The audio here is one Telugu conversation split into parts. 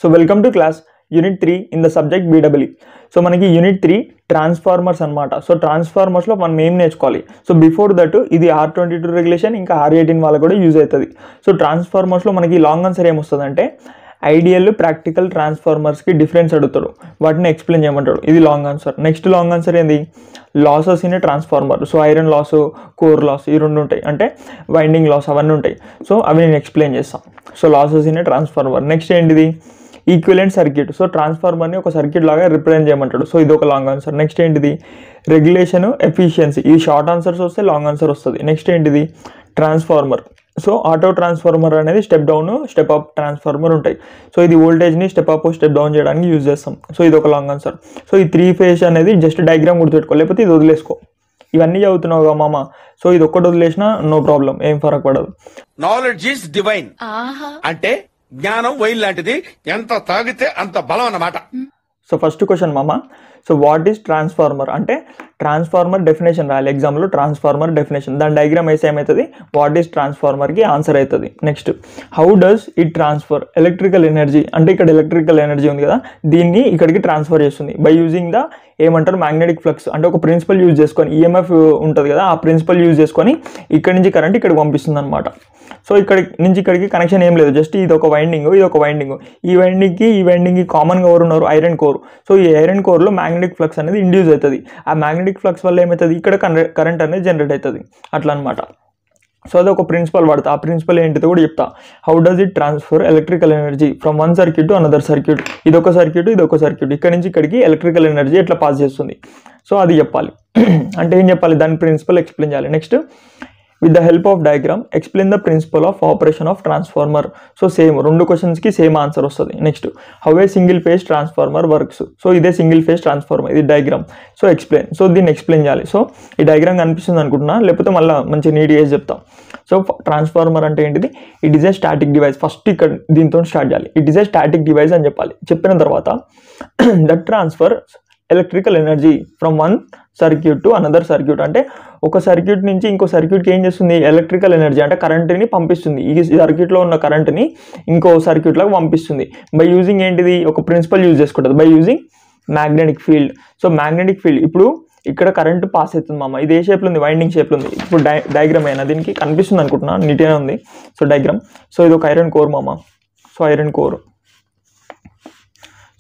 So welcome to class Unit 3 in the subject BEE. So మనకి Unit 3 ట్రాన్స్ఫార్మర్స్ అన్నమాట. సో ట్రాన్స్ఫార్మర్స్లో మనం ఏం నేర్చుకోవాలి. సో బిఫోర్ దట్ ఇది R22 రెగ్యులేషన్ ఇంకా R18 వాళ్ళకి కూడా యూజ్ అవుతుంది. సో ట్రాన్స్ఫార్మర్స్లో మనకి లాంగ్ ఆన్సర్ ఏమొస్తుందంటే ఐడియల్ ప్రాక్టికల్ ట్రాన్స్ఫార్మర్స్కి డిఫరెన్స్ అడుగుతాడు, వాటిని ఎక్స్ప్లెయిన్ చేయమంటాడు. ఇది long answer. Next long answer ఏంది, losses in transformer. So iron loss, core loss ఈ రెండు ఉంటాయి, అంటే వైండింగ్ లాస్ అవన్నీ ఉంటాయి. సో అవి నేను ఎక్స్ప్లెయిన్ చేస్తాను. So losses in transformer. Next ఏంటిది, ఈక్వివలెంట్ సర్క్యూట్. సో ట్రాన్స్ఫార్మర్ని ఒక సర్క్యూట్ లాగా రిప్రజెంట్ చేయమంటాడు. సో ఇది ఒక లాంగ్ ఆన్సర్. నెక్స్ట్ ఏంటిది, రెగ్యులేషన్ ఎఫిషియన్సీ. ఈ షార్ట్ ఆన్సర్స్ వస్తే లాంగ్ ఆన్సర్ వస్తుంది. నెక్స్ట్ ఏంటిది, ట్రాన్స్ఫార్మర్. సో ఆటో ట్రాన్స్ఫార్మర్ అనేది step down step up transformer ఉంటాయి. సో ఇది వోల్టేజ్ని స్టెప్ అప్ స్టెప్ డౌన్ చేయడానికి యూజ్ చేస్తాం. సో ఇది ఒక లాంగ్ ఆన్సర్. సో ఈ 3 ఫేజ్ అనేది జస్ట్ డయాగ్రామ్ గుర్తుపెట్టుకో, లేకపోతే ఇది వదిలేసుకో. ఇవన్నీ చదువుతున్నావు కదా మామ, సో ఇది ఒక్కటి వదిలేసినా నో ప్రాబ్లం, ఏం ఫరక్ పడదు. నాలెడ్జ్ ఈస్ డివైన్ అంటే జ్ఞానం వైన్ లాంటిది, ఎంత తాగితే అంత బలం అన్నమాట. సో ఫస్ట్ క్వశ్చన్ మామ, సో వాట్ ఈస్ ట్రాన్స్ఫార్మర్ అంటే ట్రాన్స్ఫార్మర్ డెఫినేషన్ రాయాలి ఎగ్జామ్లో. ట్రాన్స్ఫార్మర్ డెఫినేషన్ దాని డయాగ్రామ్ వేస్తే ఏమవుతుంది, వాట్ ఈస్ ట్రాన్స్ఫార్మర్కి ఆన్సర్ అవుతుంది. Next how does it transfer electrical energy, అంటే ఇక్కడ ఎలక్ట్రికల్ ఎనర్జీ ఉంది కదా, దీన్ని ఇక్కడికి ట్రాన్స్ఫర్ చేస్తుంది బై యూజింగ్ ద ఏమంటారు మ్యాగ్నెటిక్ ఫ్లక్స్. అంటే ఒక ప్రిన్సిపల్ యూజ్ చేసుకొని, ఈఎంఎఫ్ ఉంటుంది కదా, ఆ ప్రిన్సిపల్ యూజ్ చేసుకొని ఇక్కడి నుంచి కరెంట్ ఇక్కడికి పంపిస్తుంది అనమాట. సో ఇక్కడి నుంచి ఇక్కడికి కనెక్షన్ ఏం లేదు, జస్ట్ ఇది ఒక వైండింగ్, ఇది ఒక వైండింగ్. ఈ వైండింగ్కి కామన్గా ఎవరు ఉన్నారు, ఐరన్ కోర్. సో ఈ ఐరన్ కోర్లో మ్యాగ్నెటిక్ ఫ్లక్స్ అనేది ఇండ్యూస్ అవుతుంది. ఆ మ్యాగ్నెటిక్ ఫ్లక్స్ వల్ల ఏమవుతుంది, ఇక్కడ కరెంట్ అనేది జనరేట్ అవుతుంది అట్లా అనమాట. సో అది ఒక ప్రిన్సిపల్ వాడతా, ఆ ప్రిన్సిపల్ ఏంటిదో కూడా చెప్తా. How does it transfer electrical energy from one circuit to another circuit. ఇదొక సర్క్యూట్, ఇదొక సర్క్యూట్, ఇక్కడ నుంచి ఇక్కడికి ఎలక్ట్రికల్ ఎనర్జీ ఎట్లా పాస్ చేస్తుంది. సో అది చెప్పాలి. అంటే ఏం చెప్పాలి, దాని ప్రిన్సిపల్ ఎక్స్ప్లెయిన్ చేయాలి. Next with the help of diagram explain the principle of operation of transformer. So same రెండు క్వశ్చన్స్కి సేమ్ ఆన్సర్ వస్తుంది. Next how a single phase transformer works. So ఇదే సింగిల్ ఫేజ్ ట్రాన్స్ఫార్మర్, ఇది డయాగ్రామ్. So explain. సో దీన్ని ఎక్స్ప్లెయిన్ చేయాలి. సో ఈ డయాగ్రామ్ కనిపిస్తుంది అనుకుంటున్నా, లేకపోతే మళ్ళీ మంచి నీట్గా వేసి చెప్తాం. సో ట్రాన్స్ఫార్మర్ అంటే ఏంటిది, it is a static device. First ఇక్కడ దీంతో స్టార్ట్ చేయాలి. It is a static device అని చెప్పాలి. చెప్పిన తర్వాత that transfer electrical energy from one circuit to another circuit. అంటే ఒక సర్క్యూట్ నుంచి ఇంకో సర్క్యూట్కి ఏం చేస్తుంది, ఎలక్ట్రికల్ ఎనర్జీ అంటే కరెంట్ని పంపిస్తుంది. ఈ సర్క్యూట్లో ఉన్న కరెంట్ని ఇంకో సర్క్యూట్లోకి పంపిస్తుంది బై యూజింగ్ ఏంటిది, ఒక ప్రిన్సిపల్ యూజ్ చేసుకుంటుంది, by using magnetic field. So magnetic field, ఇప్పుడు ఇక్కడ కరెంట్ పాస్ అవుతుంది మామ, ఇది ఏ షేప్లో ఉంది, వైండింగ్ షేప్లో ఉంది. ఇప్పుడు డయాగ్రామ్ అయినా దీనికి కనిపిస్తుంది అనుకుంటున్నా, నీట్గానే ఉంది. So diagram. సో ఇది ఒక ఐరన్ కోర్ మామ. So iron core,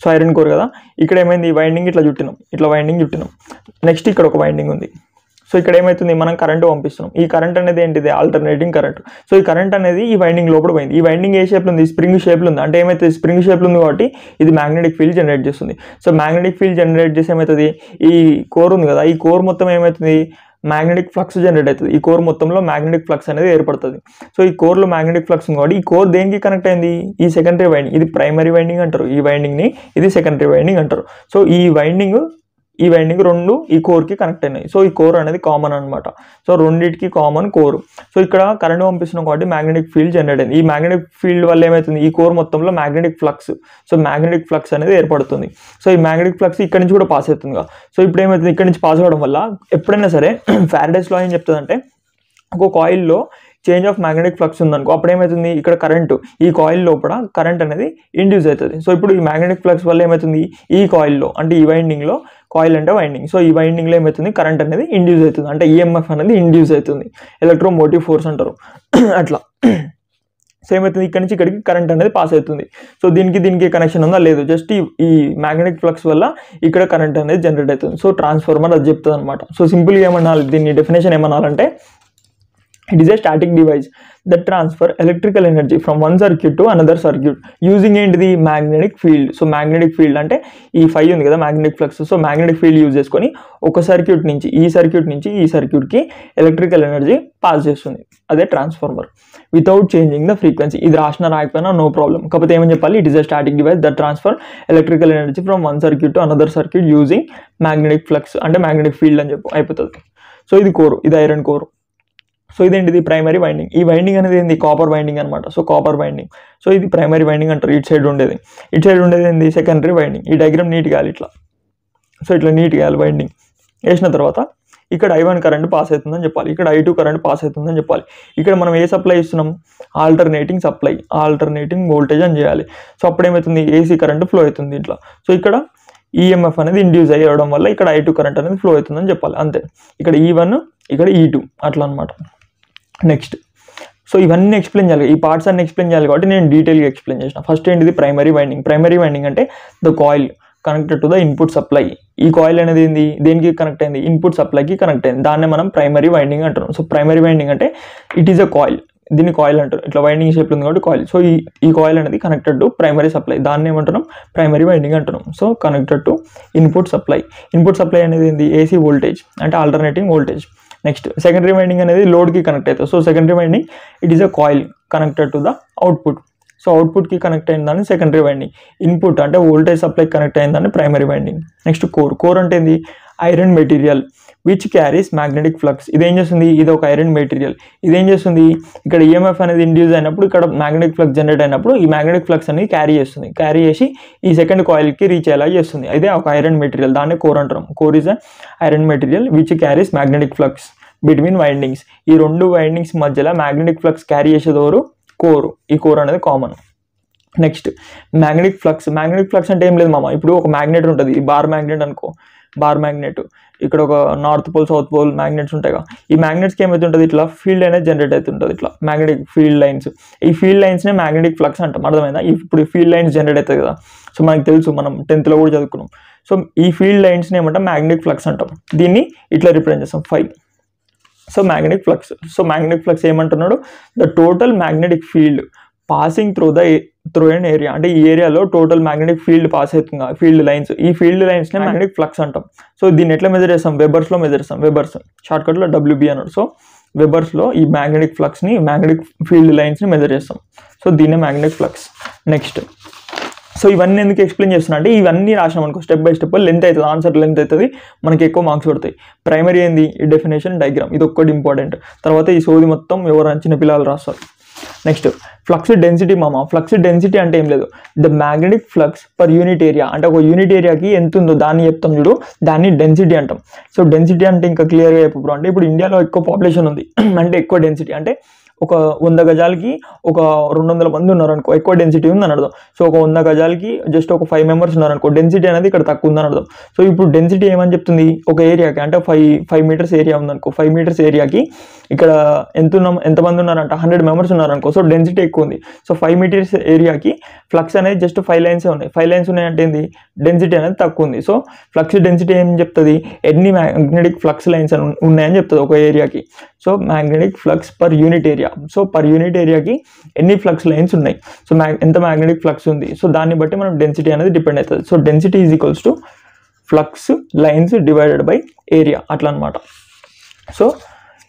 so iron core కదా, ఇక్కడ ఏమైంది, ఈ వైండింగ్ ఇట్లా చుట్టినాం, ఇట్లా వైండింగ్ చుట్టినాం. నెక్స్ట్ ఇక్కడ ఒక వైండింగ్ ఉంది. సో ఇక్కడ ఏమవుతుంది, మనం కరెంట్ పంపిస్తున్నాం. ఈ కరెంట్ అనేది ఏంటిది, ఆల్టర్నేటింగ్ కరెంట్. సో ఈ కరెంట్ అనేది ఈ వైండింగ్ లోపల పోయింది. ఈ వైండింగ్ ఏ షేప్లో ఉంది, స్ప్రింగ్ షేప్లో ఉంది. అంటే ఏమవుతుంది, స్ప్రింగ్ షేప్లో ఉంది కాబట్టి ఇది మ్యాగ్నెటిక్ ఫీల్డ్ జనరేట్ చేస్తుంది. సో మ్యాగ్నెటిక్ ఫీల్డ్ జనరేట్ చేసి ఏమవుతుంది, ఈ కోర్ ఉంది కదా, ఈ కోర్ మొత్తం ఏమవుతుంది, మ్యాగ్నెటిక్ ఫ్లక్స్ జనరేట్ అవుతుంది. ఈ కోర్ మొత్తంలో మ్యాగ్నెటిక్ ఫ్లక్స్ అనేది ఏర్పడుతుంది. సో ఈ కోర్లో మ్యాగ్నెటిక్ ఫ్లక్స్ ఉంది కాబట్టి ఈ కోర్ దేనికి కనెక్ట్ అయింది, ఈ సెకండరీ వైండింగ్. ఇది ప్రైమరీ వైండింగ్ అంటారు ఈ వైండింగ్ని, ఇది సెకండరీ వైండింగ్ అంటారు. సో ఈ వైండింగ్ రెండు ఈ కోర్కి కనెక్ట్ అయినాయి. సో ఈ కోర్ అనేది కామన్ అనమాట. సో రెండింటికి కామన్ కోర్. సో ఇక్కడ కరెంట్ పంపిస్తున్నాం కాబట్టి మ్యాగ్నెటిక్ ఫీల్డ్ జనరేట్ అయింది. ఈ మ్యాగ్నెటిక్ ఫీల్డ్ వల్ల ఏమవుతుంది, ఈ కోర్ మొత్తంలో magnetic flux, so magnetic flux అనేది ఏర్పడుతుంది. సో ఈ మ్యాగ్నెటిక్ ఫ్లక్స్ ఇక్కడ నుంచి కూడా పాస్ అవుతుంది. సో ఇప్పుడు ఏమవుతుంది, ఇక్కడ నుంచి పాస్ అవ్వడం వల్ల ఎప్పుడైనా సరే ఫారడేస్ లా ఏం చెప్తుందంటే, ఒక కాయిల్లో చేంజ్ ఆఫ్ మ్యాగ్నెటిక్ ఫ్లక్స్ ఉందనుకో, అప్పుడు ఏమవుతుంది, ఇక్కడ కరెంటు ఈ కాయిల్ లోపల కరెంట్ అనేది ఇండ్యూస్ అవుతుంది. సో ఇప్పుడు ఈ మ్యాగ్నెటిక్ ఫ్లక్స్ వల్ల ఏమవుతుంది, ఈ కాయిల్లో అంటే ఈ వైండింగ్లో, కాయిల్ అంటే వైండింగ్, సో ఈ వైండింగ్లో ఏమవుతుంది, కరెంట్ అనేది ఇండ్యూస్ అవుతుంది. అంటే ఈఎంఎఫ్ అనేది ఇండ్యూస్ అవుతుంది, ఎలక్ట్రోమోటివ్ ఫోర్స్ అంటారు అట్లా. సో ఏమవుతుంది, ఇక్కడ నుంచి ఇక్కడికి కరెంట్ అనేది పాస్ అవుతుంది. సో దీనికి కనెక్షన్ ఉందా, లేదు, జస్ట్ ఈ మ్యాగ్నెటిక్ ఫ్లక్స్ వల్ల ఇక్కడ కరెంట్ అనేది జనరేట్ అవుతుంది. సో ట్రాన్స్ఫార్మర్ అది చెప్తుంది అనమాట. సో సింపుల్గా ఏమనాలి, దీన్ని definition ఏమనాలంటే, it is a static device that transfer electrical energy from one circuit to another circuit using ఏంటిది, magnetic field. So magnetic field అంటే ఈ ఫై ఉంది కదా magnetic flux. So magnetic field use చేసుకొని ఒక సర్క్యూట్ నుంచి ఈ సర్క్యూట్కి ఎలక్ట్రికల్ ఎనర్జీ పాస్ చేస్తుంది. అదే transformer. Without changing the frequency. ఇది రాకపోయినా నో ప్రాబ్లం. కాకపోతే ఏమని చెప్పాలి, it is a static device that transfer electrical energy from one circuit to another circuit using magnetic flux, అంటే మ్యాగ్నెటిక్ ఫీల్డ్ అని చెప్పి అయిపోతుంది. సో ఇది కోర్, ఇది ఐరన్ కోర్. సో ఇదేంటిది, ప్రైమరీ వైండింగ్. ఈ వైండింగ్ అనేది ఏంది, కాపర్ వైండింగ్ అనమాట. So copper winding. సో ఇది ప్రైమరీ వైండింగ్ అంటారు. ఇటు సైడ్ ఉండేది ఏంది, సెకండరీ వైండింగ్. ఈ డయాగ్రామ్ నీట్గా వేయాలి ఇట్లా. సో ఇట్లా నీట్గా వేయాలి వైండింగ్. వేసిన తర్వాత ఇక్కడ I1 కరెంట్ పాస్ అవుతుందని చెప్పాలి, ఇక్కడ I2 కరెంట్ పాస్ అవుతుందని చెప్పాలి. ఇక్కడ మనం ఏ సప్లై ఇస్తున్నాం, ఆల్టర్నేటింగ్ సప్లై, ఆల్టర్నేటింగ్ వోల్టేజ్ అని చేయాలి. సో అప్పుడు ఏమవుతుంది, AC కరెంట్ ఫ్లో అవుతుంది ఇట్లా. సో ఇక్కడ EMF అనేది ఇండ్యూస్ అయ్యడం వల్ల ఇక్కడ I2 కరెంట్ అనేది ఫ్లో అవుతుందని చెప్పాలి, అంతే. ఇక్కడ E1 ఇక్కడ E2 అట్లా అనమాట. నెక్స్ట్ సో ఇవన్నీ ఎక్స్ప్లెయిన్ చేయాలి, ఈ పార్ట్స్ అన్ని ఎక్స్ప్లెయిన్ చేయాలి కాబట్టి నేను డీటెయిల్గా ఎక్స్ప్లెయిన్ చేసిన. ఫస్ట్ ఏంటిది, ప్రైమరీ వైండింగ్. ప్రైమరీ వైండింగ్ అంటే the coil connected to the input supply. ఈ కాయిల్ అనేది ఏంది, దేనికి కనెక్ట్ అయింది, ఇన్పుట్ సప్లైకి కనెక్ట్ అయింది, దాన్నే మనం ప్రైమరీ వైండింగ్ అంటున్నాం. సో ప్రైమరీ వైండింగ్ అంటే ఇట్ ఈస్ అ కాయిల్, దీన్ని కాయిల్ అంటారు, ఇట్లా వైండింగ్ షేప్ ఉంది కాబట్టి కాయిల్. సో ఈ కాయిల్ అనేది కనెక్టెడ్ టు ప్రైమరీ సప్లై, దాన్ని ఏమంటున్నాం, ప్రైమరీ వైండింగ్ అంటున్నాం. So connected to input supply. Input supply అనేది ఏంది, AC వోల్టేజ్ అంటే alternating voltage. Next secondary winding అనేది లోడ్కి కనెక్ట్ అవుతుంది. So secondary winding it is a coil connected to the output. So అవుట్పుట్కి connect అయిన దాన్ని సెకండరీ వైండింగ్. ఇన్పుట్ అంటే వోల్టేజ్ సప్లైకి కనెక్ట్ అయిన దాన్ని primary winding. Next core. Core అంటే ఏంది, iron material which carries magnetic flux. ఇదేం చేస్తుంది, ఇది ఒక ఐరన్ మెటీరియల్. ఇదేం చేస్తుంది, ఇక్కడ EMF అనేది ఇండ్యూస్ అయినప్పుడు ఇక్కడ మ్యాగ్నెటిక్ ఫ్లక్స్ జనరేట్ అయినప్పుడు ఈ మ్యాగ్నెటిక్ ఫ్లక్స్ అనేది క్యారీ చేస్తుంది, క్యారీ చేసి ఈ సెకండ్ కాయిల్కి రీచ్ అయ్యేలా చేస్తుంది. ఇదే ఒక ఐరన్ మెటీరియల్, దాన్ని కోర్ అంటాం. Core is a iron material which carries magnetic flux between windings. ఈ రెండు వైండింగ్స్ మధ్యలో మ్యాగ్నెటిక్ ఫ్లక్స్ క్యారీ చేసేదోరు కోర్. ఈ కోర్ అనేది common. Next magnetic flux. Magnetic flux అంటే ఏం లేదు మామ, ఇప్పుడు ఒక మ్యాగ్నెట్ ఉంటుంది, ఈ బార్ మ్యాగ్నెట్ అనుకో, బార్ మ్యాగ్నెట్. ఇక్కడ ఒక north pole south pole magnets ఉంటాయి. ఈ మ్యాగ్నెట్స్కి ఏమవుతుంటుంది, ఇట్లా ఫీల్డ్ అనేది జనరేట్ అవుతుంటుంది, ఇట్లా మ్యాగ్నెటిక్ ఫీల్డ్ లైన్స్. ఈ ఫీల్డ్ లైన్స్నే మ్యాగ్నెటిక్ ఫ్లక్స్ అంటాం, అర్థమైందా. ఇప్పుడు ఫీల్డ్ లైన్స్ జనరేట్ అవుతుంది కదా, సో మనకు తెలుసు, మనం 10th కూడా చదువుకున్నాం. సో ఈ ఫీల్డ్ లైన్స్ని ఏమంటాం, మ్యాగ్నెటిక్ ఫ్లక్స్ అంటాం. దీన్ని ఇట్లా రిప్రజెంట్ చేస్తాం, 5. So magnetic flux. So magnetic flux ఏమంటున్నాడు, the total magnetic field passing through an area. అంటే ఈ ఏరియాలో టోటల్ మ్యాగ్నెటిక్ ఫీల్డ్ పాస్ అవుతుంది, ఫీల్డ్ లైన్స్. ఈ ఫీల్డ్ లైన్స్నే మ్యాగ్నెటిక్ ఫ్లక్స్ అంటాం. సో దీన్ని ఎట్లా మెజర్ చేస్తాం, వెబర్స్లో మెజర్ చేస్తాం. వెబర్స్ షార్ట్కట్లో WB అన్నాడు. సో వెబర్స్లో ఈ మ్యాగ్నెటిక్ ఫ్లక్స్ని, మ్యాగ్నెటిక్ ఫీల్డ్ లైన్స్ని మెజర్ చేస్తాం. సో దీన్నే మ్యాగ్నెటిక్ ఫ్లక్స్. నెక్స్ట్ సో ఇవన్నీ ఎందుకు ఎక్స్ప్లెయిన్ చేస్తున్నా అంటే, ఇవన్నీ రాసినాం అనుకో స్టెప్ బై స్టెప్ లెంత్ అవుతుంది, ఆన్సర్ లెంత్ అవుతుంది, మనకి ఎక్కువ మార్క్స్ పడతాయి. ప్రైమరీ ఏంది, ఈ డెఫినేషన్ డయాగ్రామ్, ఇది ఒక్కటి ఇంపార్టెంట్. తర్వాత ఈ సోది మొత్తం ఎవరైనా చిన్న పిల్లలు రాస్తారు. నెక్స్ట్ ఫ్లక్స్ డెన్సిటీ మామ. ఫ్లక్స్ డెన్సిటీ అంటే ఏం లేదు, the magnetic flux per unit area. అంటే ఒక యూనిట్ ఏరియాకి ఎంత ఉందో దాన్ని చెప్తాం చూడు, దాన్ని డెన్సిటీ అంటాం. సో డెన్సిటీ అంటే ఇంకా క్లియర్గా చెప్పు, అంటే ఇప్పుడు ఇండియాలో ఎక్కువ పాపులేషన్ ఉంది అంటే ఎక్కువ డెన్సిటీ అంటే ఒక 100 గజాలకి ఒక 200 మంది ఉన్నారు అనుకో, ఎక్కువ డెన్సిటీ ఉందని అర్థం. సో ఒక 100 గజాలకి జస్ట్ ఒక 5 మెంబర్స్ ఉన్నారు అనుకో, డెన్సిటీ అనేది ఇక్కడ తక్కువ ఉందని అర్థం. సో ఇప్పుడు డెన్సిటీ ఏమని చెప్తుంది, ఒక ఏరియాకి అంటే 5 మీటర్స్ ఏరియా ఉందనుకో, 5 మీటర్స్ ఏరియాకి ఇక్కడ ఎంతమంది ఉన్నారంట, 100 మెంబర్స్ ఉన్నారనుకో. సో డెన్సిటీ ఎక్కువ ఉంది. సో 5 మీటర్స్ ఏరియాకి ఫ్లక్స్ అనేది జస్ట్ 5 లైన్సే ఉన్నాయి. 5 లైన్స్ ఉన్నాయంటే ఏంది, డెన్సిటీ అనేది తక్కువ ఉంది. సో ఫ్లక్స్ డెన్సిటీ ఏం చెప్తుంది, ఎన్ని మ్యాగ్నెటిక్ ఫ్లక్స్ లైన్స్ ఉన్నాయని చెప్తుంది ఒక ఏరియాకి. So magnetic flux per unit area. So per unit ఏరియాకి ఎన్ని ఫ్లక్స్ లైన్స్ ఉన్నాయి, సో ఎంత మ్యాగ్నెటిక్ ఫ్లక్స్ ఉంది, సో దాన్ని బట్టి మనం డెన్సిటీ అనేది డిపెండ్ అవుతుంది. So density is equals to flux lines divided by area, అట్లా అనమాట. So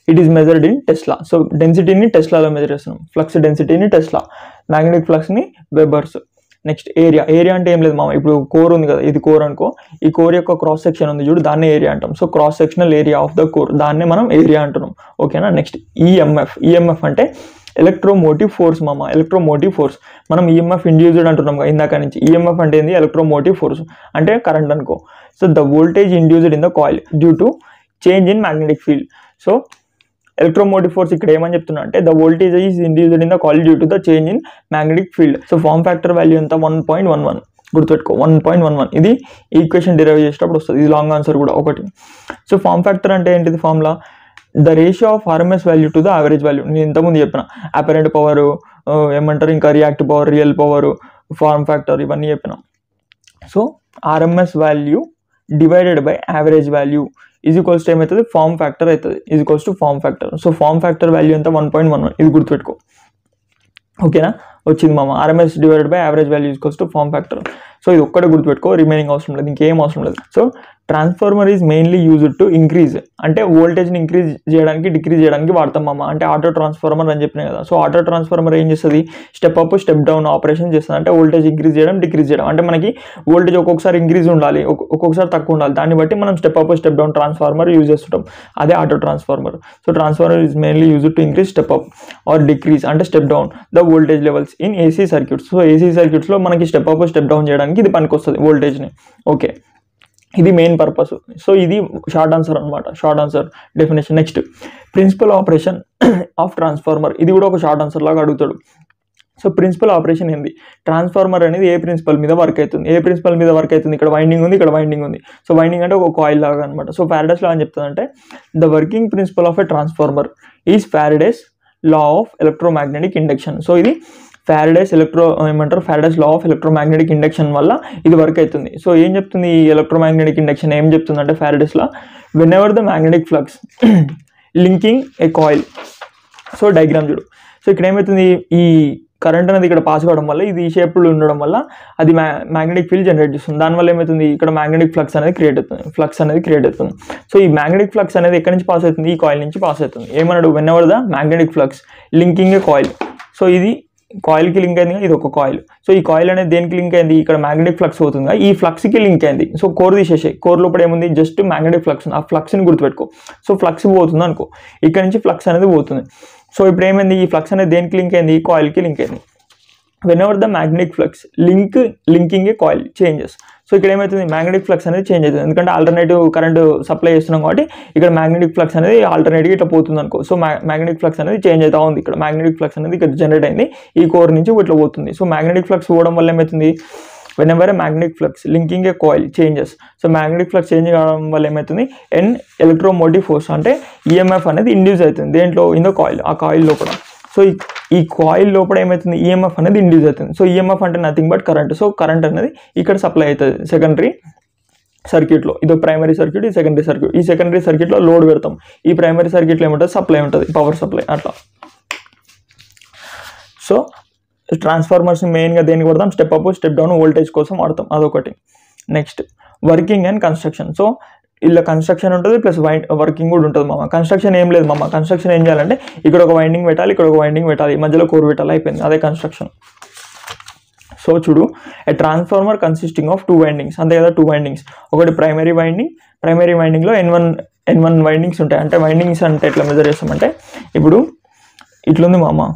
it is measured in tesla. So డెన్సిటీని టెస్లాలో మెజర్ చేస్తున్నాం, ఫ్లక్స్ డెన్సిటీని టెస్లా, మ్యాగ్నెటిక్ ఫ్లక్స్ని వెబర్స్. Next area. ఏరియా అంటే ఏం లేదు మామ, ఇప్పుడు కోర్ ఉంది కదా, ఇది కోర్ అనుకో, ఈ కోర్ యొక్క క్రాస్ సెక్షన్ ఉంది చూడు, దాన్నే ఏరియా అంటాం. So cross sectional area of the core, దాన్నే మనం ఏరియా అంటున్నాం, ఓకేనా. Next EMF. ఈఎంఎఫ్ అంటే ఎలక్ట్రోమోటివ్ ఫోర్స్ మామ, ఎలక్ట్రోమోటివ్ ఫోర్స్. మనం ఈఎంఎఫ్ ఇండ్యూస్డ్ అంటున్నాం కదా ఇందాక నుంచి. ఈఎంఎఫ్ అంటే ఏంది, ఎలక్ట్రోమోటివ్ ఫోర్స్ అంటే కరెంట్ అనుకో. So the voltage induced in the coil due to change in magnetic field. So electromotive force ఇక్కడ ఏమని చెప్తున్నా అంటే, the voltage is induced in the coil due to the change in magnetic field. So form factor value ఎంత, 1.11 గుర్తుపెట్టుకో, 1.11. ఇది ఈక్వేషన్ డిరైవ్ చేసేటప్పుడు వస్తుంది, ఇది లాంగ్ ఆన్సర్ కూడా ఒకటి. సో ఫార్మ్ ఫ్యాక్టర్ అంటే ఏంటిది, formula the ratio of RMS value to the average value. నేను ఇంతకుముందు చెప్పిన అపరెంట్ పవర్ ఏమంటారు, ఇంకా reactive power, real power, form factor, ఇవన్నీ చెప్పిన. So RMS value divided by average value is equals to ఏమవుతుంది, ఫార్మ్ ఫ్యాక్టర్ అవుతుంది, is equals to form factor. So form factor value ఎంత, 1.11. ఇది గుర్తుపెట్టుకో, ఓకేనా. వచ్చింది మామ, RMS divided by average value is equals to form factor. So ఇది ఒక్కటే గుర్తుపెట్టుకో, రిమైనింగ్ అవసరం లేదు, ఇంకేం అవసరం లేదు. So transformer is mainly used to increase, అంటే వోల్టేజ్ని ఇంక్రీజ్ చేయడానికి డిక్రీజ్ చేయడానికి వాడతాం మామ. అంటే ఆటో ట్రాన్స్ఫార్మర్ అని చెప్పినాయి కదా. సో ఆటో ట్రాన్స్ఫార్మర్ ఏం చేస్తుంది, step up step down operation చేస్తుంది. అంటే వోల్టేజ్ ఇంక్రీజ్ చేయడం డిక్రీజ్ చేయడం. అంటే మనకి వోల్టేజ్ ఒక్కొక్కసారి ఇంక్రీజ్ ఉండాలి, ఒక్కొక్కసారి తక్కువ ఉండాలి, దాన్ని బట్టి మనం step up step down transformer use చేస్తుంటాం, అదే auto transformer. So transformer is mainly used to increase step up or decrease అంటే step down the voltage levels in AC circuits. So AC సర్క్యూట్స్లో మనకి స్టెప్ అప్ స్టెప్ డౌన్ చేయడానికి ఇది పనికి వస్తుంది వోల్టేజ్ని, ఓకే. ఇది మెయిన్ పర్పస్. సో ఇది షార్ట్ ఆన్సర్ అనమాట, short answer definition. Next principle operation of transformer, ఇది కూడా ఒక షార్ట్ ఆన్సర్ లాగా అడుగుతాడు. సో ప్రిన్సిపల్ ఆపరేషన్ ఏంది, ట్రాన్స్ఫార్మర్ అనేది ఏ ప్రిన్సిపల్ మీద వర్క్ అవుతుంది, ఏ ప్రిన్సిపల్ మీద వర్క్ అవుతుంది, ఇక్కడ వైండింగ్ ఉంది, ఇక్కడ వైండింగ్ ఉంది. సో వైండింగ్ అంటే ఒక కాయిల్ లాగా అనమాట. సో ఫ్యారడేస్ లా అని చెప్తుందంటే the working principle of a transformer is Faraday's law of electromagnetic induction. So ఇది Faraday's Faraday's law of electromagnetic induction వల్ల ఇది వర్క్ అవుతుంది. సో ఏం చెప్తుంది ఈ ఎలక్ట్రోమాగ్నెటిక్ ఇండక్షన్, ఏం చెప్తుంది అంటే Faraday's law when ever the magnetic flux linking A coil. So diagram చూడు. సో ఇక్కడ ఏమవుతుంది, ఈ కరెంట్ అనేది ఇక్కడ పాస్ కావడం వల్ల ఇది ఈ షేప్లో ఉండడం వల్ల అది మ్యాగ్నెటిక్ ఫీల్డ్ జనరేట్ చేస్తుంది. దానివల్ల ఏమవుతుంది, ఇక్కడ మ్యాగ్నెటిక్ ఫ్లక్స్ అనేది క్రియేట్ అవుతుంది. సో ఈ మ్యాగ్నెటిక్ ఫ్లక్స్ అనేది ఎక్కడి నుంచి పాస్ అవుతుంది, ఈ కాయిల్ నుంచి పాస్ అవుతుంది. ఏమన్నాడు, when ever the magnetic flux linking A coil. So ఇది కాయిల్కి లింక్ అయింది, ఇది ఒక కాయిల్. సో ఈ కాయిల్ అనేది దేనికి లింక్ అయింది, ఇక్కడ మ్యాగ్నెటిక్ ఫ్లక్స్ అవుతుంది, ఈ ఫ్లక్స్కి లింక్ అయింది. సో కోర్ తీసేసాయి, కోర్ లోపల ఏముంది, జస్ట్ మ్యాగ్నెటిక్ ఫ్లక్స్, ఆ ఫ్లక్స్ని గుర్తుపెట్టుకో. సో ఫ్లక్స్ పోతుంది అనుకో, ఇక్కడ నుంచి ఫ్లక్స్ అనేది పోతుంది. సో ఇప్పుడు ఏమైంది, ఈ ఫ్లక్స్ అనేది దేనికి లింక్ అయింది, ఈ కాయిల్కి లింక్ అయింది. When ever the magnetic flux linking A coil changes. So ఇక్కడ ఏమవుతుంది, మ్యాగ్నెటిక్ ఫ్లక్స్ అనేది చేంజ్ అవుతుంది, ఎందుకంటే ఆల్టర్నేటివ్ కరెంట్ సప్లై చేస్తున్నాం కాబట్టి ఇక్కడ మ్యాగ్నెటిక్ ఫ్లక్స్ అనేది ఆల్టర్నేటివ్ ఇట్లా పోతుంది అనుకో. సో మ్యాగ్నెటిక్ ఫ్లక్స్ అనేది చేంజ్ అవుతా ఉంది, ఇక్కడ మ్యాగ్నెటిక్ ఫ్లక్స్ అనేది ఇక్కడ జనరేట్ అయింది, ఈ కోర్ నుంచి ఇట్లా పోతుంది. సో మ్యాగ్నెటిక్ ఫ్లక్స్ పోవడం వల్ల ఏమవుతుంది, when ever magnetic flux linking A coil changes. So magnetic flux change కావడం వల్ల ఏమవుతుంది, ఎలక్ట్రోమోటివ్ ఫోర్స్ అంటే ఈఎంఎఫ్ అనేది ఇండ్యూస్ అవుతుంది దేంట్లో, ఇన్ ద కాయిల్, ఆ కాయిల్ లోపల. సో ఈ కాయిల్ లోపల ఏమవుతుంది, ఈఎంఎఫ్ అనేది ఇండ్యూస్ అవుతుంది. సో ఈఎంఎఫ్ అంటే nothing but current. So current అనేది ఇక్కడ సప్లై అవుతుంది సెకండరీ సర్క్యూట్లో. ఇది ప్రైమరీ సర్క్యూట్, ఈ సెకండరీ సర్క్యూట్. ఈ సెకండరీ సర్క్యూట్లో లోడ్ పెడతాం, ఈ ప్రైమరీ సర్క్యూట్లో ఏముంటుంది, సప్లై ఉంటుంది, పవర్ సప్లై అట్లా. సో ట్రాన్స్ఫార్మర్స్ని మెయిన్గా దేనికి వాడతాం, step up step down voltage కోసం వాడతాం, అదొకటి. Next working and construction. So ఇలా కన్స్ట్రక్షన్ ఉంటుంది ప్లస్ వర్కింగ్ కూడా ఉంటుంది మామ. కన్స్ట్రక్షన్ ఏం లేదు మామ, కన్స్ట్రక్షన్ ఏం చేయాలంటే ఇక్కడ ఒక వైండింగ్ పెట్టాలి, ఇక్కడ ఒక వైండింగ్ పెట్టాలి, మధ్యలో కోర్ పెట్టాలి, అయిపోయింది, అదే కన్స్ట్రక్షన్. సో చూడు, ఏ ట్రాన్స్ఫార్మర్ కన్సిస్టింగ్ ఆఫ్ 2 వైండింగ్స్, అంతే కదా, 2 వైండింగ్స్. ఒకటి ప్రైమరీ వైండింగ్లో N1 వైండింగ్స్ ఉంటాయి. అంటే వైండింగ్స్ అంటే ఎట్లా మెజర్ చేస్తామంటే ఇప్పుడు ఇట్లుంది మామ.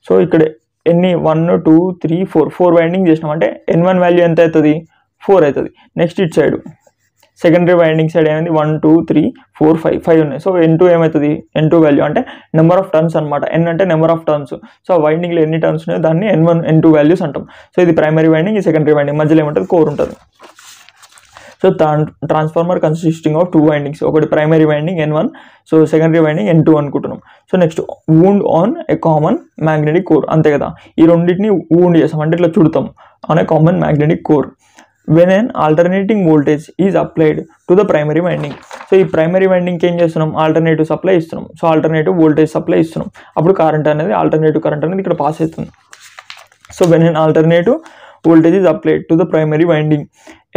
సో ఇక్కడ ఎన్ని 1 2 3 4 వైండింగ్ చేసినాం అంటే N1 వాల్యూ ఎంత అవుతుంది, 4 అవుతుంది. నెక్స్ట్ ఇటు సైడ్ సెకండరీ వైండింగ్ సైడ్ ఏమైంది 1 2 3 4 5 ఉన్నాయి. సో N2 ఏమవుతుంది, N2 వాల్యూ అంటే నెంబర్ ఆఫ్ టర్న్స్ అనమాట. N అంటే నెంబర్ ఆఫ్ టర్న్స్. సో వైండింగ్లో ఎన్ని టర్న్స్ ఉన్నాయో దాన్ని N1 N2 వాల్యూస్ అంటాం. సో ఇది ప్రైమరీ వైండింగ్, ఈ సెకండరీ వైండింగ్, మధ్యలో ఏమంటుంది, కోర్ ఉంటుంది. So transformer consisting of 2 windings, ఒకటి primary winding N1, so secondary winding N2 అనుకుంటున్నాం. So next wound on a common magnetic core, అంతే కదా, ఈ రెండింటిని వూండ్ చేస్తాం అంటే ఇట్లా చుడతాం on a common magnetic core. when an alternating voltage is applied to the primary winding. So ఈ ప్రైమరీ వైండింగ్కి ఏం చేస్తున్నాం, ఆల్టర్నేటివ్ సప్లై ఇస్తున్నాం. సో ఆల్టర్నేటివ్ వోల్టేజ్ సప్లై ఇస్తున్నాం, అప్పుడు కరెంట్ అనేది ఆల్టర్నేటివ్ కరెంట్ అనేది ఇక్కడ పాస్ అవుతుంది. So when an alternative voltage is applied to the primary winding,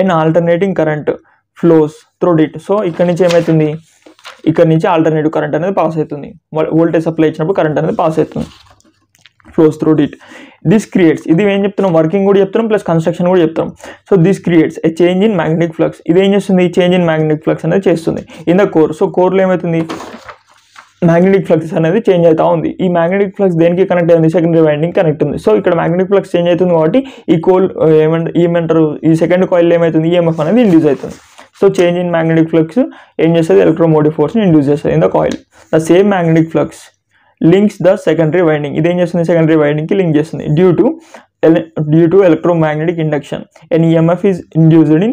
an alternating current flows through it. So ఇక్కడ నుంచి ఏమవుతుంది, ఇక్కడ నుంచి ఆల్టర్నేటివ్ కరెంట్ అనేది పాస్ అవుతుంది, వోల్టేజ్ సప్లై ఇచ్చినప్పుడు కరెంట్ అనేది పాస్ అవుతుంది, flows through it. This creates, ఇది ఏం చెప్తున్నాం, వర్కింగ్ కూడా చెప్తున్నాం ప్లస్ కన్స్ట్రక్షన్ కూడా చెప్తాం. So this creates a change in magnetic flux. ఇది ఏం చేస్తుంది, చేంజ్ ఇన్ మ్యాగ్నెటిక్ ఫ్లక్స్ అనేది చేస్తుంది ఇన్ ద కోర్. సో కోర్లో ఏమవుతుంది, మ్యాగ్నెటిక్ ఫ్లక్స్ అనేది చేంజ్ అవుతా ఉంది. ఈ మ్యాగ్నెటిక్ ఫ్లక్స్ దేనికి కనెక్ట్ అయింది, సెకండరీ వైండింగ్ కనెక్ట్ ఉంది. సో ఇక్కడ మ్యాగ్నెటిక్ ఫ్లక్స్ చేంజ్ అవుతుంది కాబట్టి ఈ కోల్ ఏమంటారు, ఈ సెకండ్ కాయిల్ ఏమవుతుంది, ఈఎంఎఫ్ అనేది ఇండ్యూస్ అవుతుంది. So change in magnetic flux ఏం చేస్తుంది, ఎలక్ట్రోమోటివ్ ఫోర్స్ని ఇండ్యూస్ చేస్తుంది in the coil. The same magnetic flux links the secondary winding. ఇదేం చేస్తుంది, సెకండరీ వైండింగ్కి లింక్ చేస్తుంది. Due to electromagnetic induction and EMF is induced in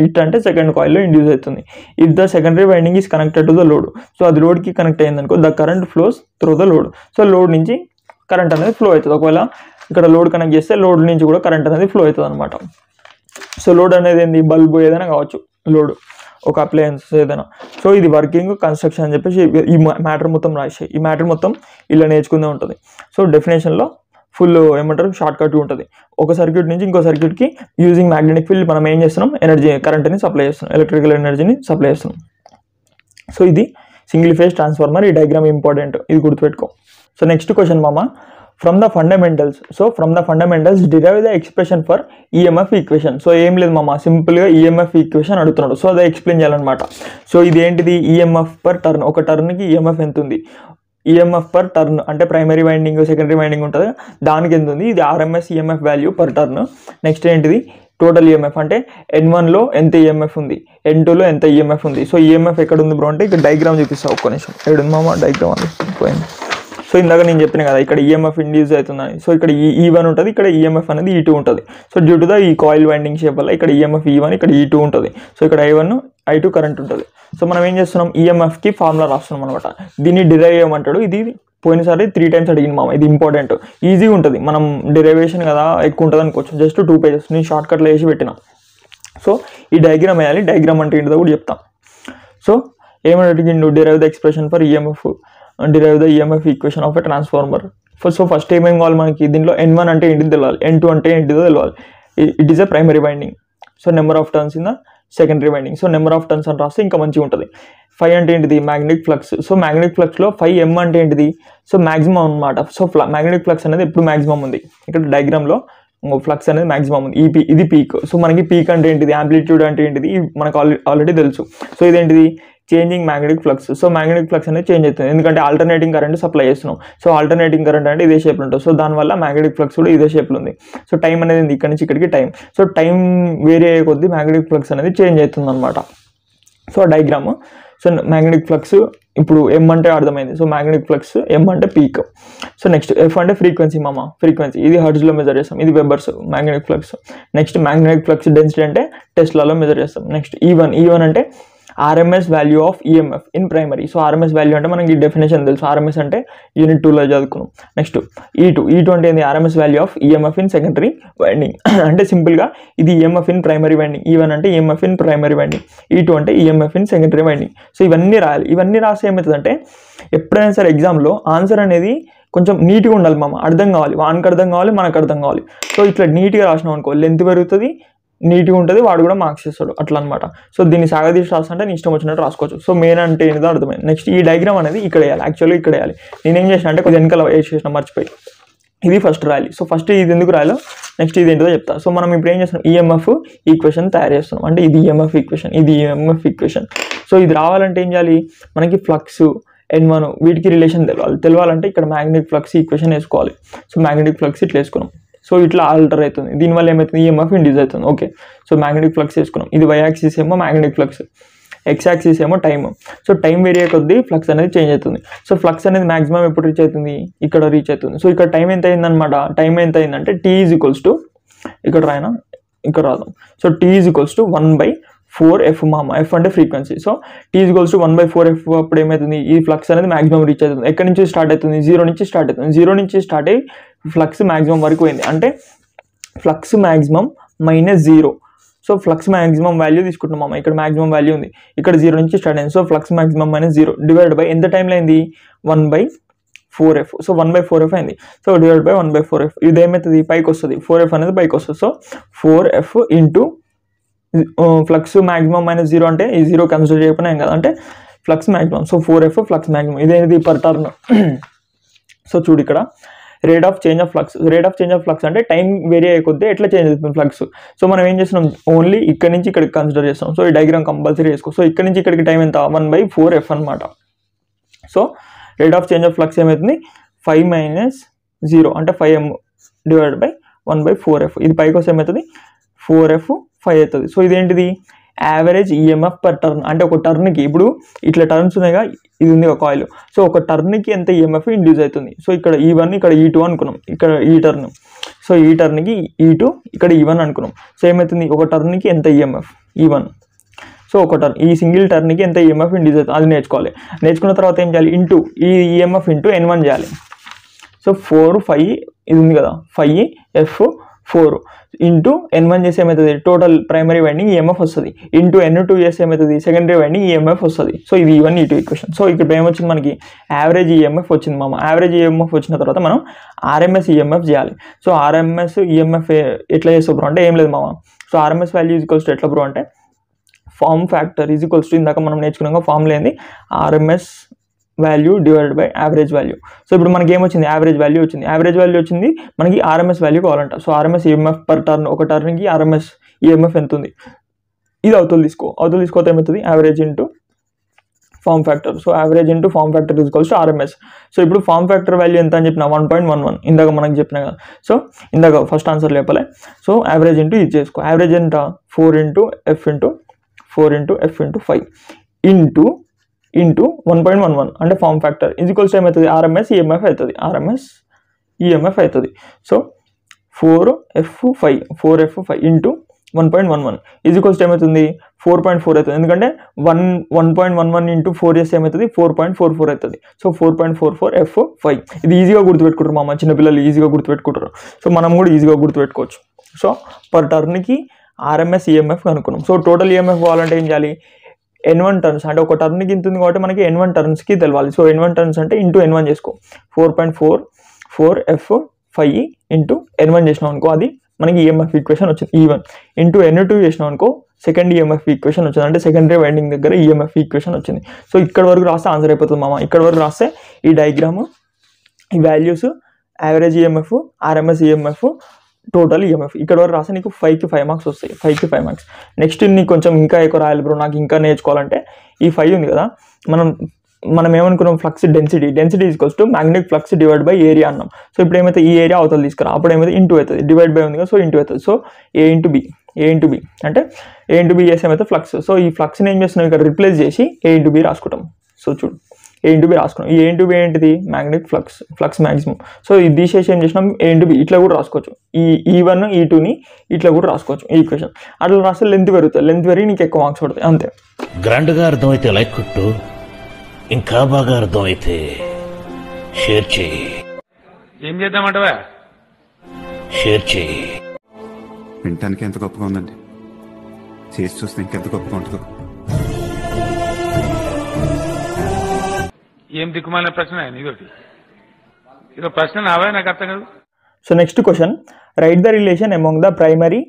it అంటే సెకండ్ కాయిల్లో ఇండ్యూస్ అవుతుంది. If the secondary winding is connected to the load. So అది లోడ్కి కనెక్ట్ అయ్యింది అనుకో, the current flows through the load. So load నుంచి కరెంట్ అనేది ఫ్లో అవుతుంది. ఒకవేళ ఇక్కడ లోడ్ కనెక్ట్ చేస్తే లోడ్ నుంచి కూడా కరెంట్ అనేది ఫ్లో అవుతుంది అనమాట. సో లోడ్ అనేది ఏంది, బల్బు ఏదైనా కావచ్చు, లోడ్ ఒక అప్లయన్సెస్ ఏదైనా. సో ఇది వర్కింగ్, కన్స్ట్రక్షన్ అని చెప్పేసి ఈ మ్యాటర్ మొత్తం రాసాయి. ఈ మ్యాటర్ మొత్తం ఇలా నేర్చుకుందే ఉంటుంది. సో డెఫినేషన్లో ఫుల్ ఏమంటారు, షార్ట్ కట్ ఉంటుంది. ఒక సర్క్యూట్ నుంచి ఇంకో సర్క్యూట్కి యూజింగ్ మ్యాగ్నెటిక్ ఫీల్డ్ మనం ఏం చేస్తున్నాం, ఎనర్జీ కరెంట్ని సప్లై చేస్తున్నాం, ఎలక్ట్రికల్ ఎనర్జీని సప్లై చేస్తున్నాం. సో ఇది సింగిల్ ఫేజ్ ట్రాన్స్ఫార్మర్. ఈ డయాగ్రామ్ ఇంపార్టెంట్, ఇది గుర్తుపెట్టుకో. సో నెక్స్ట్ క్వశ్చన్ మామ, from the fundamentals. So from the fundamentals derive the expression for EMF equation. So ఏం లేదు మామ, సింపుల్గా ఈఎంఎఫ్ ఈక్వేషన్ అడుగుతున్నాడు. సో అదే ఎక్స్ప్లెయిన్ చేయాలన్నమాట. సో ఇది ఏంటిది, ఈఎంఎఫ్ పర్ టర్న్, ఒక టర్న్కి ఈఎంఎఫ్ ఎంత ఉంది, ఈఎంఎఫ్ పర్ టర్న్ అంటే ప్రైమరీ వైండింగ్ సెకండరీ వైండింగ్ ఉంటుంది, దానికి ఎంత ఉంది, ఇది RMS EMF value per turn. Next ఏంటిది, టోటల్ ఈఎంఎఫ్ అంటే N1లో ఎంత ఈఎంఎఫ్ ఉంది, N2లో ఎంత ఈఎంఎఫ్ ఉంది. సో ఈఎంఎఫ్ ఎక్కడ ఉంది బ్రో అంటే ఇక్కడ డయాగ్రామ్ చూపిస్తాను ఒక్క నిమిషం. ఎక్కడ ఉంది మామ డయాగ్రామ్ అని పోయింది. సో ఇందాక నేను చెప్పిన కదా ఇక్కడ ఈఎంఎఫ్ ఇండ్యూస్ అవుతుందని. సో ఇక్కడ E1 ఉంటుంది, ఇక్కడ ఈఎంఎఫ్ అనేది E2 ఉంటుంది. సో డ్యూ టు ద ఈ కాయిల్ వైండింగ్ షేప్ వల్ల ఇక్కడ ఈఎంఎఫ్ E1 ఇక్కడ E2 ఉంటుంది. సో ఇక్కడ I1 I2 కరెంట్ ఉంటుంది. సో మనం ఏం చేస్తున్నాం, ఈఎంఎఫ్కి ఫార్ములా రాస్తున్నాం అనమాట. దీన్ని డిరైవ్ చేయమంటాడు. ఇది పోయినసారి 3 times అడిగింది మామ, ఇది ఇంపార్టెంట్, ఈజీగా ఉంటుంది. మనం డెరివేషన్ కదా ఎక్కువ ఉంటుంది అనుకోవచ్చు, జస్ట్ 2 pages నేను షార్ట్ కట్లో వేసి పెట్టిన. సో ఈ డయాగ్రామ్ వేయాలి, డయాగ్రామ్ అంటే ఏంటిదో కూడా చెప్తాం. సో ఏమని అడిగిండు, derive the expression for EMF, derive the EMF equation of a transformer. So first ఏమేం కావాలి మనకి, దీంట్లో N1 అంటే ఏంటిది తెలియాలి, N2 అంటే ఏంటిదో తెలియాలి. It is a primary winding. So number of turns in the secondary winding. So number of turns అని రాస్తే ఇంకా మంచిగా ఉంటుంది. 5 అంటే ఏంటిది, మ్యాగ్నెటిక్ ఫ్లక్స్. సో మ్యాగ్నెటిక్ ఫ్లక్స్లో 5M అంటే ఏంటిది, సో మ్యాక్సిమం అనమాట. సో మ్యాగ్నెటిక్ ఫ్లక్స్ అనేది ఎప్పుడు మ్యాక్సిమం ఉంది, ఇక్కడ డయాగ్రామ్లో ఫ్లక్స్ అనేది మ్యాక్సిమం ఉంది. ఇది పీక్. సో మనకి పీక్ అంటే ఏంటిది, యాంప్లిట్యూడ్ అంటే ఏంటిది మనకు ఆల్రెడీ తెలుసు. సో ఇదేంటిది, changing magnetic flux. So magnetic flux అనేది చేంజ్ అవుతుంది, ఎందుకంటే ఆల్టర్నేటింగ్ కరెంట్ సప్లై చేస్తున్నాం. సో ఆల్టర్నేటింగ్ కరెంట్ అంటే ఇదే షేప్లో ఉంటుంది. సో దానివల్ల మ్యాగ్నెటిక్ ఫ్లక్స్ కూడా ఇదే షేప్లో ఉంది. సో టైం అనేది ఇక్కడ నుంచి ఇక్కడికి టైం. సో టైం వేరే అయ్యే కొద్దీ మ్యాగ్నెటిక్ ఫ్లక్స్ అనేది చేంజ్ అవుతుంది అనమాట. So diagram. So magnetic flux ఇప్పుడు M అంటే అర్థమైంది. సో మ్యాగ్నెటిక్ ఫ్లక్స్ M అంటే పీక్. సో నెక్స్ట్ F అంటే ఫ్రీక్వెన్సీ మామ, ఫ్రీక్వెన్సీ ఇది హర్ట్జ్లో మెజర్ చేస్తాం, ఇది webers magnetic flux. Next magnetic flux density అంటే టెస్లాలో మెజర్ చేస్తాం. నెక్స్ట్ E1 అంటే RMS value of EMF in primary. So RMS value అంటే మనకి డెఫినేషన్ తెలుసు, RMS అంటే యూనిట్ 2లో చదువుకున్నాం. నెక్స్ట్ E2 అంటే ఏంది, RMS value of EMF in secondary winding. అంటే సింపుల్గా ఇది EMF in primary winding, E1 అంటే EMF in primary winding, E2 అంటే EMF in secondary winding. So ఇవన్నీ రాయాలి. ఇవన్నీ రాస్తే ఏమవుతుందంటే ఎప్పుడైనా సరే ఎగ్జామ్లో ఆన్సర్ అనేది కొంచెం నీట్గా ఉండాలి మామ, అర్థం కావాలి, వానికి అర్థం కావాలి, మనకు అర్థం కావాలి. సో ఇట్లా నీట్గా రాసినాం అనుకో లెంత్ పెరుగుతుంది, నీట్గా ఉంటుంది, వాడు కూడా మార్క్స్ ఇస్తాడు అట్లా అనమాట. సో దీన్ని సాగదీసి రాస్తుంటే నీ ఇష్టం వచ్చినట్టు రాసుకోవచ్చు. సో మెయిన్ అంటే ఏంటో అర్థమైంది. నెక్స్ట్ ఈ డయాగ్రామ్ అనేది ఇక్కడ వేయాలి, యాక్చువల్గా ఇక్కడ వేయాలి. నేనేం చేసిన అంటే కొద్దిగా వెనకాల వేసేసిన మర్చిపోయి, ఇది ఫస్ట్ రాయాలి. సో ఫస్ట్ ఇది ఎందుకు రాయాలో నెక్స్ట్ ఇది ఏంటో చెప్తా. సో మనం ఇప్పుడు ఏం చేస్తున్నాం, ఈఎంఎఫ్ ఈక్వేషన్ తయారు చేస్తున్నాం. అంటే ఇది ఈఎంఎఫ్ ఈక్వేషన్, ఇది ఈఎంఎఫ్ ఈక్వేషన్. సో ఇది రావాలంటే ఏం చేయాలి, మనకి ఫ్లక్స్ N1 వీటికి రిలేషన్ తెలియాలంటే ఇక్కడ మ్యాగ్నెటిక్ ఫ్లక్స్ ఈక్వేషన్ వేసుకోవాలి. సో మ్యాగ్నెటిక్ ఫ్లక్స్ ఇట్లా వేసుకున్నాం. సో ఇట్లా ఆల్టర్ అవుతుంది, దీనివల్ల ఏమవుతుంది, ఈఎంఎఫ్ ఇండ్యూస్ అవుతుంది. ఓకే, సో మ్యాగ్నెటిక్ ఫ్లక్స్ వేసుకున్నాం. ఇది y యాక్సిస్ ఏమో మ్యాగ్నెటిక్ ఫ్లక్స్, x యాక్సిస్ ఏమో టైమ్. సో టైం వేరే కొద్దీ ఫ్లక్స్ అనేది చేంజ్ అవుతుంది. సో ఫ్లక్స్ అనేది మాక్సిమం ఎప్పుడు రీచ్ అవుతుంది, ఇక్కడ రీచ్ అవుతుంది. సో ఇక్కడ టైం ఎంత అయిందనమాట, టైం ఎంత అయిందంటే T ఈజ్ ఈక్వల్స్ టు, ఇక్కడ రాయనా ఇక్కడ రాదాం. So T is equals to 1/4f మామ, F అంటే frequency. So T is equals to 1/4f అప్పుడు ఏమవుతుంది, ఈ ఫ్లక్స్ అనేది మాక్సిమం రీచ్ అవుతుంది. ఎక్కడి నుంచి స్టార్ట్ అవుతుంది, 0 నుంచి స్టార్ట్ అవుతుంది. 0 నుంచి స్టార్ట్ అయ్యి ఫ్లక్స్ మ్యాక్సిమం వరకు పోయింది, అంటే flux maximum -0. So flux maximum value తీసుకుంటున్నాం మామ, ఇక్కడ మ్యాక్సిమం వాల్యూ ఉంది, ఇక్కడ 0 నుంచి స్టార్ట్ అయింది. So flux maximum -0 divide by ఎంత టైంలో అయింది, 1/4f. సో 1/4f అయింది. So divide by 1/4f. ఇది ఏమవుతుంది, పైకి వస్తుంది, 4f అనేది పైకి వస్తుంది. So 4f into flux maximum -0 అంటే ఈ 0 కన్సిడర్ చేయకపోయినా ఏం కదా, అంటే flux maximum. So 4f flux maximum, ఇదేంటి పర్ టర్న్. సో చూడు ఇక్కడ rate of change of flux. Rate of change of flux అంటే టైం వేరే అయిపోతే ఎట్లా చేంజ్ అవుతుంది ఫ్లక్స్. సో మనం ఏం చేస్తున్నాం, ఓన్లీ ఇక్కడ నుంచి ఇక్కడికి కన్సిడర్ చేస్తాం. సో ఈ డయాగ్రామ్ కంపల్సరీ చేసుకో. సో ఇక్కడ నుంచి ఇక్కడికి టైం ఎంత, 1/4f అనమాట. So rate of change of flux ఏమవుతుంది, 5 - 0 అంటే 5m డివైడ్ బై 1/4f. ఇది పైకి వస్తే ఏమవుతుంది, 4f 5 అవుతుంది. సో ఇదేంటిది, యావరేజ్ ఈఎంఎఫ్ పర్ టర్న్. అంటే ఒక టర్న్కి ఇప్పుడు ఇట్లా టర్న్స్ ఉన్నాయిగా, ఇది ఉంది ఒక కాయిల్. సో ఒక టర్న్కి ఎంత ఈఎంఎఫ్ ఇండ్యూస్ అవుతుంది. సో ఇక్కడ E1 ఇక్కడ E2 అనుకున్నాం, ఇక్కడ ఈ టర్న్. సో ఈ టర్న్కి E2 ఇక్కడ E1 అనుకున్నాం. సో ఏమవుతుంది, ఒక టర్న్కి ఎంత ఈఎంఎఫ్ E1. సో ఒక టర్న్, ఈ సింగిల్ టర్న్కి ఎంత ఈఎంఎఫ్ ఇండ్యూస్ అవుతుంది అది నేర్చుకోవాలి. నేర్చుకున్న తర్వాత ఏం చేయాలి, ఇంటూ ఈ ఈఎంఎఫ్ ఇంటూ N1 చేయాలి. సో 4 5 ఇది ఉంది కదా, 5f 4 ఇంటూ N1 చేసి ఏమవుతుంది, టోటల్ ప్రైమరీ వైండింగ్ ఈఎంఎఫ్ వస్తుంది. ఇంటూ N2 చేసి ఏమవుతుంది, సెకండరీ వైండింగ్ ఈఎంఎఫ్ వస్తుంది. సో ఇది E1 E2 ఈక్వేషన్. సో ఇక్కడ ఏమొచ్చింది మనకి, యావరేజ్ ఈఎంఎఫ్ వచ్చింది మామ. యావరేజ్ ఈఎంఎఫ్ వచ్చిన తర్వాత మనం RMS ఈఎంఎఫ్ చేయాలి. సో RMS ఈఎంఎఫ్ ఎట్లా చేస్తాం బ్రో అంటే ఏం లేదు మామ. So RMS value is equals to ఎట్లా బ్రో అంటే, form factor is equals to ఇందాక మనం నేర్చుకున్నాక ఫార్ములా ఏంది, RMS value divided by average value. So ఇప్పుడు మనకి ఏమొచ్చింది, యావరేజ్ వాల్యూ వచ్చింది. యావరేజ్ వాల్యూ వచ్చింది, మనకి RMS వాల్యూ కావాలంట. So RMS EMF per turn, ఒక టర్న్కి RMS ఈఎంఎఫ్ ఎంత ఉంది, ఇది అవతల తీసుకోతే ఏమవుతుంది, average into form factor. So average into form factor equals to RMS. So ఇప్పుడు ఫార్మ్ ఫ్యాక్టర్ వాల్యూ ఎంత అని చెప్పిన 1.11 ఇందాక మనకు చెప్పిన కదా. సో ఇందాక ఫస్ట్ ఆన్సర్ లేపలే. సో యావరేజ్ ఇంటూ ఇది చేసుకో. యావరేజ్ ఎంత 4 ఇంటూ ఎఫ్ ఇంటూ 5 ఇంటూ 1.11 అంటే ఫార్మ్ ఫ్యాక్టర్ ఈక్వల్స్ ఏమవుతుంది ఆర్ఎంఎస్ ఈఎంఎఫ్ అవుతుంది. ఆర్ఎంఎస్ ఈఎంఎఫ్ అవుతుంది. సో 4F5 ఇంటూ 1.11 ఈక్వల్స్ ఏమవుతుంది 4.4 అవుతుంది. ఎందుకంటే 1.11 ఇంటూ 4 ఏమవుతుంది 4.44 అవుతుంది. So 4.44 F5. ఇది ఈజీగా గుర్తుపెట్టుకుంటారు మామ, చిన్నపిల్లలు ఈజీగా గుర్తుపెట్టుకుంటారు. సో మనం కూడా ఈజీగా గుర్తుపెట్టుకోవచ్చు. సో పర్ టర్న్కి ఆర్ఎంఎస్ ఈఎంఎఫ్ అనుకున్నాం. సో టోటల్ ఈఎంఎఫ్ కావాలంటే ఏం చేయాలి, N1 టర్న్స్ అంటే ఒక టర్న్కి ఇంత ఉంది కాబట్టి మనకి N1 టర్న్స్కి తెలవాలి. సో N1 టర్న్స్ అంటే ఇంటూ N1 చేసుకో. 4.44 F5 ఇంటూ N1 చేసినాం అనుకో, అది మనకి ఈఎంఎఫ్ ఈక్వేషన్ వచ్చింది. E1 ఇంటూ N2 చేసినాం అనుకో సెకండ్ ఈఎంఎఫ్ ఈక్వేషన్ వచ్చింది. అంటే సెకండరీ వైండింగ్ దగ్గర ఈఎంఎఫ్ ఈక్వేషన్ వచ్చింది. సో ఇక్కడ వరకు రాస్తే ఆన్సర్ అయిపోతుంది మామ. ఇక్కడ వరకు రాస్తే ఈ డయాగ్రామ్, ఈ values, average EMF, RMS EMF, total EMF ఇక్కడ వరకు రాస్తే నీకు 5కి 5 మార్క్స్ వస్తాయి. 5కి 5 మార్క్స్. నెక్స్ట్ నీకు కొంచెం ఇంకా ఎక్కువ రాయాలి బ్రో, నాకు ఇంకా నేర్చుకోవాలంటే ఈ 5 ఉంది కదా, మనం ఏమనుకున్నాం, flux density equals to magnetic flux divide by area అన్నాం. సో ఇప్పుడు ఏమైతే ఈ ఏరియా అవతల తీసుకురా, అప్పుడు ఏమైతే ఇంటూ అవుతుంది, డివైడ్ బై ఉంది కదా, సో ఇంటూ అవుతుంది. సో ఏ ఇంటూ బి అంటే ఏ ఇంటూ బి చేసి ఏమైతే ఫ్లక్స్. సో ఈ ఫ్లక్స్ని ఏం చేస్తున్నాం, ఇక్కడ రిప్లేస్ చేసి ఏ ఇంటూ బి రాసుకుంటాం. సో చూడు ఏ ఇంటూ బి రాసుకున్నాం. ఈ ఏ ఇంటూ బి ఏంటిది, మ్యాగ్నెటిక్ ఫ్లక్స్ మ్యాక్సిమం. సో ఇది తీసేసి ఏం చేసినాం, ఏ ఇంటూ బి ఇట్లా కూడా రాసుకోవచ్చు. ఈ E1 E2ని ఇట్లా కూడా రాసుకోవచ్చు ఈ ఈక్వేషన్. అట్లా రాస్తే లెంత్ పెరుగుతుంది, లెంత్ పెరిగి నీకు ఎక్కువ మార్క్స్ పడతాయి. అంతే. గ్రాండ్గా అర్థమైతే లైక్ కొట్టు, ఇంకా బాగా అర్థమైతే షేర్ చేయి. ఏం చేద్దామంటవా, షేర్ చేయి. వినటానికి ఎంత గొప్పగా ఉందండి, చేసి చూస్తే ఇంకెంత గొప్పగా ఉంటుందో. ఏం దిక్కుమాలిన ప్రశ్న ఇదొకటి, ఇదో ప్రశ్న నావే నాకు అర్థం కాదు. So next question, write the relation among the primary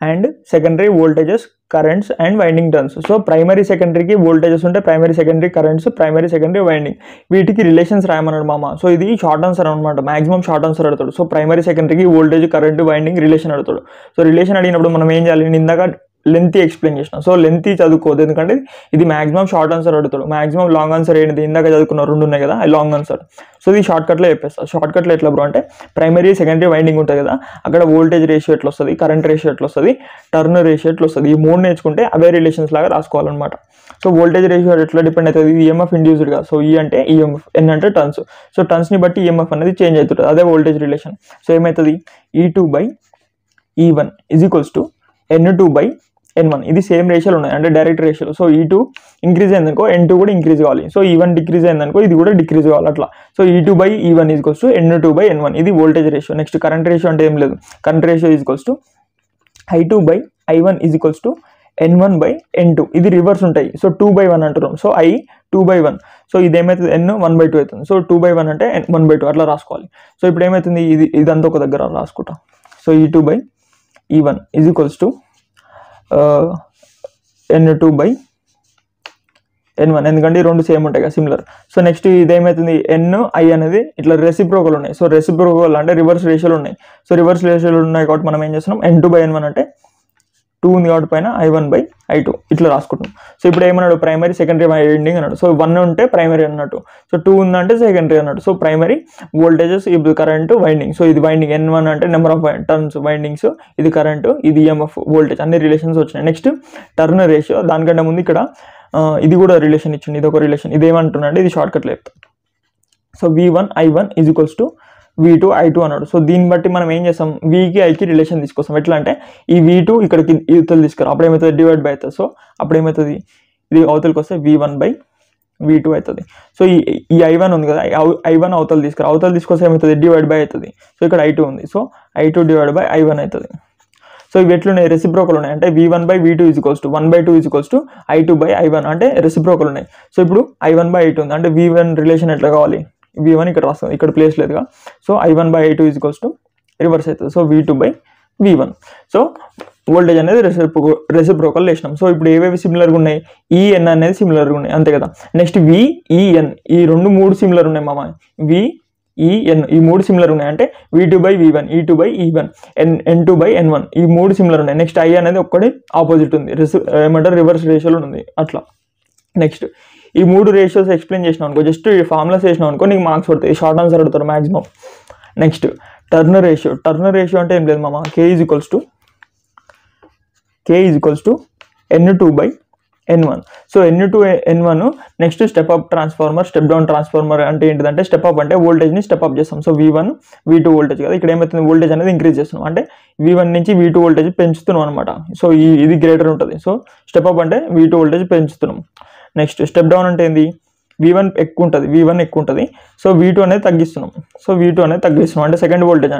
and secondary voltages, currents and winding turns. So primary సెకండరీకి వోల్టేజెస్ ఉంటే primary secondary currents, primary secondary winding, వీటికి రిలేషన్స్ రాయమన్నాడు మామ. సో ఇది షార్ట్ ఆన్సర్ అనమాట, మాక్సిమం షార్ట్ ఆన్సర్ అడుగుతాడు. సో ప్రైమరీ సెకండరీకి వోల్టేజ్, కరెంట్, వైండింగ్ రిలేషన్ అడుగుతాడు. సో రిలేషన్ అడిగినప్పుడు మనం ఏం చేయాలి, నేను ఇందాక లెంత్ ఎక్స్ప్లెయిన్ చేసిన. సో లెంత్ చదువుకోవద్దు, ఎందుకంటే ఇది మాక్సిమం షార్ట్ ఆన్సర్ అడుగుతాడు. మాక్సిమం లాంగ్ ఆన్సర్ ఏంటి, ఇందాక చదువుకున్న 2 ఉన్నాయి కదా, లాంగ్ ఆన్సర్. సో ఇది షార్ట్ కట్లో చెప్పేస్తాను. షార్ట్ కట్లో ఎట్లా బ్రో అంటే, ప్రైమరీ సెకండరీ వైండింగ్ ఉంటుంది కదా, అక్కడ వోల్టేజ్ రేషియో ఎట్లా వస్తుంది, కరెంట్ రేషియో ఎట్లా వస్తుంది, టర్న్ రేషియో ఎట్లా వస్తుంది, ఈ 3 నేర్చుకుంటే అవే రిలేషన్స్ లాగా రాసుకోవాలన్నమాట. సో వోల్టేజ్ రేషియో ఎట్లా డిపెండ్ అవుతుంది, ఇది ఈఎంఎఫ్ ఇండ్యూస్డ్ గా. సో ఈ అంటే ఈఎంఎఫ్, ఎన్ అంటే టర్న్స్. సో టర్న్స్ని బట్టి ఈఎంఎఫ్ అనేది చేంజ్ అవుతుంటుంది, అదే వోల్టేజ్ రిలేషన్. సో ఏమవుతుంది, E2/E1 is equals to N2/N1. ఇది సేమ్ రేషియోలు ఉన్నాయి, అంటే డైరెక్ట్ రేషియోలు. సో E2 ఇంక్రీజ్ అయిందనుకో N2 కూడా ఇంక్రీజ్ కావాలి. సో E1 డిక్రీజ్ అయిందనుకో ఇది కూడా డిక్రీజ్ కావాలి, అట్లా. So E2/E1 equals to N2/N1. ఇది voltage ratio. Next current ratio అంటే ఏం లేదు, current ratio equals to I2/I1 is equals to N1/N2. ఇది రివర్స్ ఉంటాయి. సో 2/1 అంటున్నాం. So I 2/1. సో ఇది ఏమవుతుంది, N 1/2 అవుతుంది. సో 2/1 అంటే 1/2 అట్లా రాసుకోవాలి. సో ఇప్పుడు ఏమవుతుంది, ఇదంతా ఒక దగ్గర రాసుకుంటాం. So E2/E1 is equals to N2/N1, ఎందుకంటే ఈ 2 సేమ్ ఉంటాయి కదా, సిమిలర్. సో నెక్స్ట్ ఇదేమవుతుంది, I అనేది ఇట్లా రెసిప్రోకల్ ఉన్నాయి. సో రెసిప్రోకల్ అంటే రివర్స్ రేషియోలు ఉన్నాయి. సో రివర్స్ రేషియోలు ఉన్నాయి కాబట్టి మనం ఏం చేస్తున్నాం, N2/N1 అంటే 2 ఉంది కాబట్టి పైన I1/I2 ఇట్లా రాసుకుంటాం. సో ఇప్పుడు ఏమన్నాడు, ప్రైమరీ సెకండరీ వైండింగ్ అన్నాడు. సో 1 ఉంటే ప్రైమరీ అన్నట్టు, సో 2 ఉందంటే సెకండరీ అన్నట్టు. సో ప్రైమరీ వోల్టేజెస్, ఇప్పుడు కరెంట్, వైండింగ్. సో ఇది వైండింగ్, N1 అంటే నెంబర్ ఆఫ్ టర్న్స్ వైండింగ్స్, ఇది కరెంట్, ఇది ఈఎంఎఫ్, వోల్టేజ్, అన్ని రిలేషన్స్ వచ్చినాయి. నెక్స్ట్ టర్న్ రేషియో, దానికంటే ముందు ఇక్కడ ఇది కూడా రిలేషన్ ఇచ్చింది, ఇది ఒక రిలేషన్. ఇదేమంటున్నాడు, ఇది షార్ట్ కట్లో చెప్తాం. So V1/I1 is equals to V2/I2 అన్నాడు. సో దీన్ని బట్టి మనం ఏం చేస్తాం, Vకి Iకి రిలేషన్ తీసుకొస్తాం. ఎట్లా అంటే ఈ V2 ఇక్కడికి ఇవతలు తీసుకురా, అప్పుడు ఏమవుతుంది, డివైడ్ బై అవుతుంది. సో అప్పుడు ఏమవుతుంది, ఇది అవతలకి వస్తే V1/V2 అవుతుంది. సో ఈ I1 ఉంది కదా, I1 అవతలు తీసుకొస్తే ఏమవుతుంది, డివైడ్ బై అవుతుంది. సో ఇక్కడ I2 ఉంది. So I2 divide by I1 అవుతుంది. సో ఇవి ఎట్లున్నాయి, రెసిప్రోకల్ ఉన్నాయి. అంటే V1/V2 is equals to 1/2 is equals to I2/I1 అంటే రెసిప్రోకల్ ఉన్నాయి. సో ఇప్పుడు I1/I2 ఉంది, అంటే V1 రిలేషన్ ఎట్లా కావాలి, V1 ఇక్కడ రాస్తుంది, ఇక్కడ ప్లేస్ లేదుగా. So I1/I2 is equals to reverse అవుతుంది. So V2/V1. సో వోల్టేజ్ అనేది రెసిప్రోకల్ వేసినాం. సో ఇప్పుడు ఏవేవి సిమిలర్గా ఉన్నాయి, EN అనేది సిమిలర్గా ఉన్నాయి, అంతే కదా. నెక్స్ట్ VEN, ఈ 3 సిమిలర్ ఉన్నాయి మామ. VEN ఈ 3 సిమిలర్ ఉన్నాయి, అంటే V2/V1, E2/E1, N2/N1 ఈ 3 సిమిలర్ ఉన్నాయి. నెక్స్ట్ I అనేది ఒక్కటి ఆపోజిట్ ఉంది, ఏమంటారు, రివర్స్ రేషియోలో ఉంది, అట్లా. నెక్స్ట్ ఈ 3 రేషియోస్ ఎక్స్ప్లెయిన్ చేసినావు అనుకో, జస్ట్ ఈ ఫార్ములాస్ వేసినావు అనుకో నీకు మార్క్స్ పడతాయి, షార్ట్ ఆన్సర్ అడుగుతారు మ్యాక్సిమం. నెక్స్ట్ టర్నర్ రేషియో అంటే ఏం లేదు మామ, K is equals to N2/N1. So N2/N1 next step up transformer, step down transformer అంటే ఏంటిదంటే స్టెప్ అప్ అంటే వోల్టేజ్ని స్టెప్ అప్ చేస్తాం. సో V1 V2 వోల్టేజ్ కదా, ఇక్కడ ఏమవుతుంది వోల్టేజ్ అనేది ఇంక్రీజ్ చేస్తున్నాం, అంటే V1 నుంచి V2 వోల్టేజ్ పెంచుతున్నాం అనమాట. సో ఇది గ్రేటర్ ఉంటుంది. సో స్టెప్ అప్ అంటే V2 వోల్టేజ్ పెంచుతున్నాం. నెక్స్ట్ స్టెప్ డౌన్ అంటే ఏంది, V1 ఎక్కువ ఉంటుంది, సో V2 అనేది తగ్గిస్తున్నాం. అంటే సెకండ్ వోల్టేజ్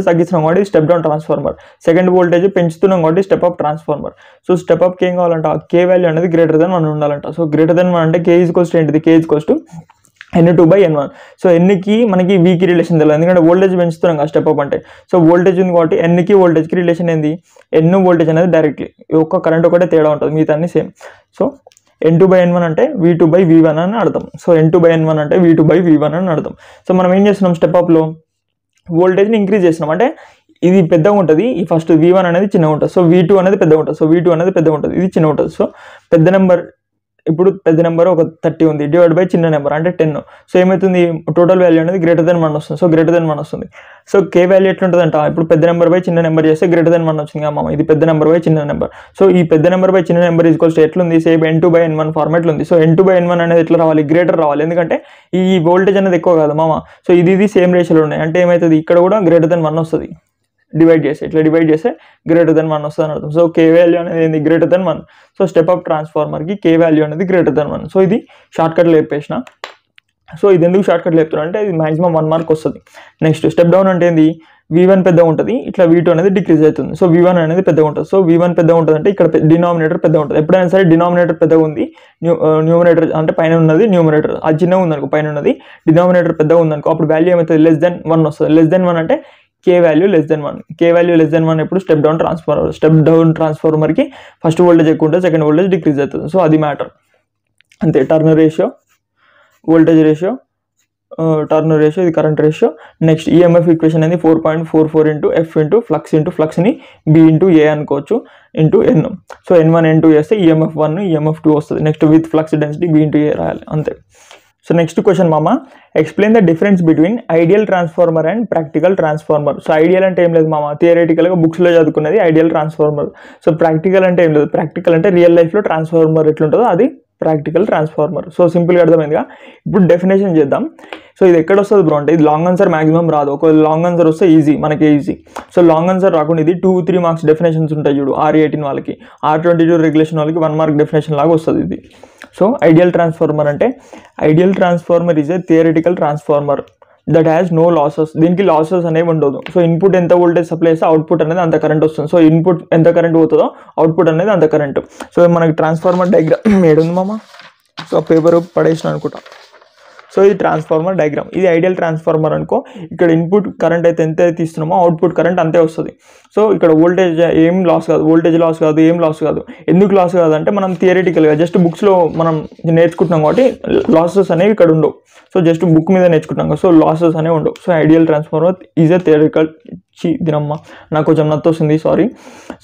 తగ్గిస్తున్నాం కాబట్టి step down transformer, second voltage పెంచుతున్నాం కాబట్టి step up transformer. So step అప్కి ఏం కావాలంట, K వాల్యూ అనేది గ్రేటర్ దెన్ 1 ఉండాలంట. సో గ్రేటర్ దెన్ 1 అంటే K ఈజ్ ఈక్వల్స్ టు ఏంటిది, K is equals to N2/N1. So Nకి మనకి Vకి రిలేషన్ తెలియదు, ఎందుకంటే వోల్టేజ్ పెంచుతున్నాం కదా స్టెప్ అప్ అంటే. సో వోల్టేజ్ ఉంది కాబట్టి Nకి వోల్టేజ్కి రిలేషన్ ఏంది, N వోల్టేజ్ అనేది డైరెక్ట్లీ ఒక్క కరెంట్ ఒకటే తేడా ఉంటుంది, మిగతా అన్ని సేమ్. సో N2/N1 అంటే V2/V1 అని అర్థం. సో N2/N1 అంటే V2/V1 అని అర్థం. సో మనం ఏం చేస్తున్నాం, స్టెప్ అప్లో వోల్టేజ్ని ఇంక్రీజ్ చేస్తున్నాం, అంటే ఇది పెద్దగా ఉంటుంది, ఈ ఫస్ట్ V1 అనేది చిన్నగా ఉంటుంది, సో V2 అనేది పెద్దగా ఉంటుంది, ఇది చిన్నగా ఉంటుంది. సో పెద్ద నెంబర్ ఒక 30 ఉంది, డివైడ్ బై చిన్న నెంబర్ అంటే 10. సో ఏమవుతుంది, టోటల్ వాల్యూ అనేది గ్రేటర్ దెన్ 1 వస్తుంది. సో గ్రేటర్ దెన్ 1 వస్తుంది. సో K వాల్యూ ఎట్లుంటుందంట, ఇప్పుడు పెద్ద నెంబర్ బై చిన్న నెంబర్ చేస్తే గ్రేటర్ దెన్ 1 వచ్చింది కదా, ఇది పెద్ద నెంబర్ బై చిన్న నెంబర్. సో ఈ పెద్ద నెంబర్ బై చిన్న నెంబర్ ఈక్వల్స్ ఎట్లుంది, సేమ్ N2/N1 ఫార్మాట్లో ఉంది. సో N2/N1 అనేది ఎట్లా రావాలి, గ్రేటర్ రావాలి, ఎందుకంటే ఈ వోల్టేజ్ అనేది ఎక్కువ కాదు మామ. సో ఇది సేమ్ రేషియోలో ఉన్నాయి, అంటే ఏమవుతుంది ఇక్కడ కూడా గ్రేటర్ దెన్ 1 వస్తుంది. డివైడ్ చేస్తే గ్రేటర్ దెన్ 1 వస్తుంది అని అర్థం. సో K వాల్యూ అనేది ఏంది, greater than 1. So step up ట్రాన్స్ఫార్మర్కి K వాల్యూ అనేది గ్రేటర్ దెన్ 1. సో ఇది షార్ట్కట్లో చెప్పేసిన. సో ఇది ఎందుకు షార్ట్కట్లో చెప్తున్నా అంటే ఇది మాక్సిమం 1 మార్క్ వస్తుంది. నెక్స్ట్ స్టెప్ డౌన్ అంటే ఏంది, V1 పెద్దగా ఉంటుంది, ఇట్లా V2 అనేది డిక్రీజ్ అవుతుంది. సో V1 అనేది పెద్దగా ఉంటుంది. సో V1 పెద్దగా ఉంటుంది అంటే ఇక్కడ డినామినేటర్ పెద్దగా ఉంటుంది. ఎప్పుడైనా సరే డినామినేటర్ పెద్దగా ఉంది, న్యూమరేటర్ అంటే పైన ఉన్నది న్యూమరేటర్ అది చిన్నగా ఉందనుకో, పైన ఉన్నది డినామినేటర్ పెద్దగా ఉందనుకో, అప్పుడు వాల్యూ ఏమవుతుంది, లెస్ దెన్ 1 వస్తుంది. లెస్ దెన్ 1 అంటే K వాల్యూ లెస్ దెన్ 1 ఎప్పుడు స్టెప్ డౌన్ ట్రాన్స్ఫార్మర్కి ఫస్ట్ వోల్టేజ్ ఎక్కువ ఉంటుంది, సెకండ్ వోల్టేజ్ డిక్రీజ్ అవుతుంది. సో అది మ్యాటర్ అంతే. Turns ratio, voltage ratio, turns ratio, ఇది current ratio. Next EMF equation అనేది 4.44 ఇంటూ F ఇంటూ ఫ్లక్స్ని B ఇంటూ A అనుకోవచ్చు into N. So N1 N2 చేస్తే ఈఎంఎఫ్ 1 ఈఎంఎఫ్ 2 వస్తుంది. Next with flux density B into A రాయాలి అంతే. సో నెక్స్ట్ క్వశ్చన్ మామ, explain the difference between ideal transformer and practical transformer. So ideal అంటే ఏం లేదు మామ, థియరిటికల్గా బుక్స్లో చదువుకున్నది ఐడియల్ ట్రాన్స్ఫార్మర్. సో ప్రాక్టికల్ అంటే ఏం లేదు, ప్రాక్టికల్ అంటే రియల్ లైఫ్లో ట్రాన్స్ఫార్మర్ ఎట్లుంటుందో అది ప్రాక్టికల్ ట్రాన్స్ఫార్మర్. సో సింపుల్గా అర్థమైందిగా. ఇప్పుడు డెఫినేషన్ చేద్దాం. సో ఇది ఎక్కడ వస్తుంది బ్రో అంటే, ఇది లాంగ్ ఆన్సర్ మాక్సిమం రాదు, ఒక లాంగ్ ఆన్సర్ వస్తే మనకి ఈజీ. సో లాంగ్ ఆన్సర్ రాకుండా ఇది 2-3 మార్క్స్ డెఫినేషన్స్ ఉంటాయి చూడు, R18 వాళ్ళకి, R22 రెగ్యులేషన్ వాళ్ళకి 1 మార్క్ డెఫినేషన్ లాగా వస్తుంది ఇది. సో ఐడియల్ ట్రాన్స్ఫార్మర్ అంటే, ideal transformer is a theoretical transformer that has no losses. దీనికి లాసెస్ అనేవి ఉండదు. సో ఇన్పుట్ ఎంత వోల్టేజ్ సప్లై చేస్తే అవుట్పుట్ అనేది అంత కరెంట్ వస్తుంది. సో ఇన్పుట్ ఎంత కరెంట్ పోతుందో అవుట్పుట్ అనేది అంత కరెంట్. సో మనకి ట్రాన్స్ఫార్మర్ డయాగ్రామ్ ఏడుంది మామ, సో పేపర్ పడేసిన అనుకుంటా. సో ఇది ట్రాన్స్ఫార్మర్ డయాగ్రామ్, ఇది ఐడియల్ ట్రాన్స్ఫార్మర్ అనుకో. ఇక్కడ ఇన్పుట్ కరెంట్ అయితే ఎంత తీస్తున్నామో అవుట్పుట్ కరెంట్ అంతే వస్తుంది. సో ఇక్కడ వోల్టేజ్ ఏం లాస్ కాదు, ఏం లాస్ కాదు. ఎందుకు లాస్ కాదంటే మనం థియరిటికల్గా జస్ట్ బుక్స్లో మనం నేర్చుకుంటున్నాం కాబట్టి లాసెస్ అనేవి ఇక్కడ ఉండవు. సో జస్ట్ బుక్ మీద నేర్చుకుంటున్నాం కదా, సో లాసెస్ అనేవి ఉండవు. So ideal transformer is a theoretical దినమ్మా నాకు కొంచెం నత్తొస్తుంది sorry.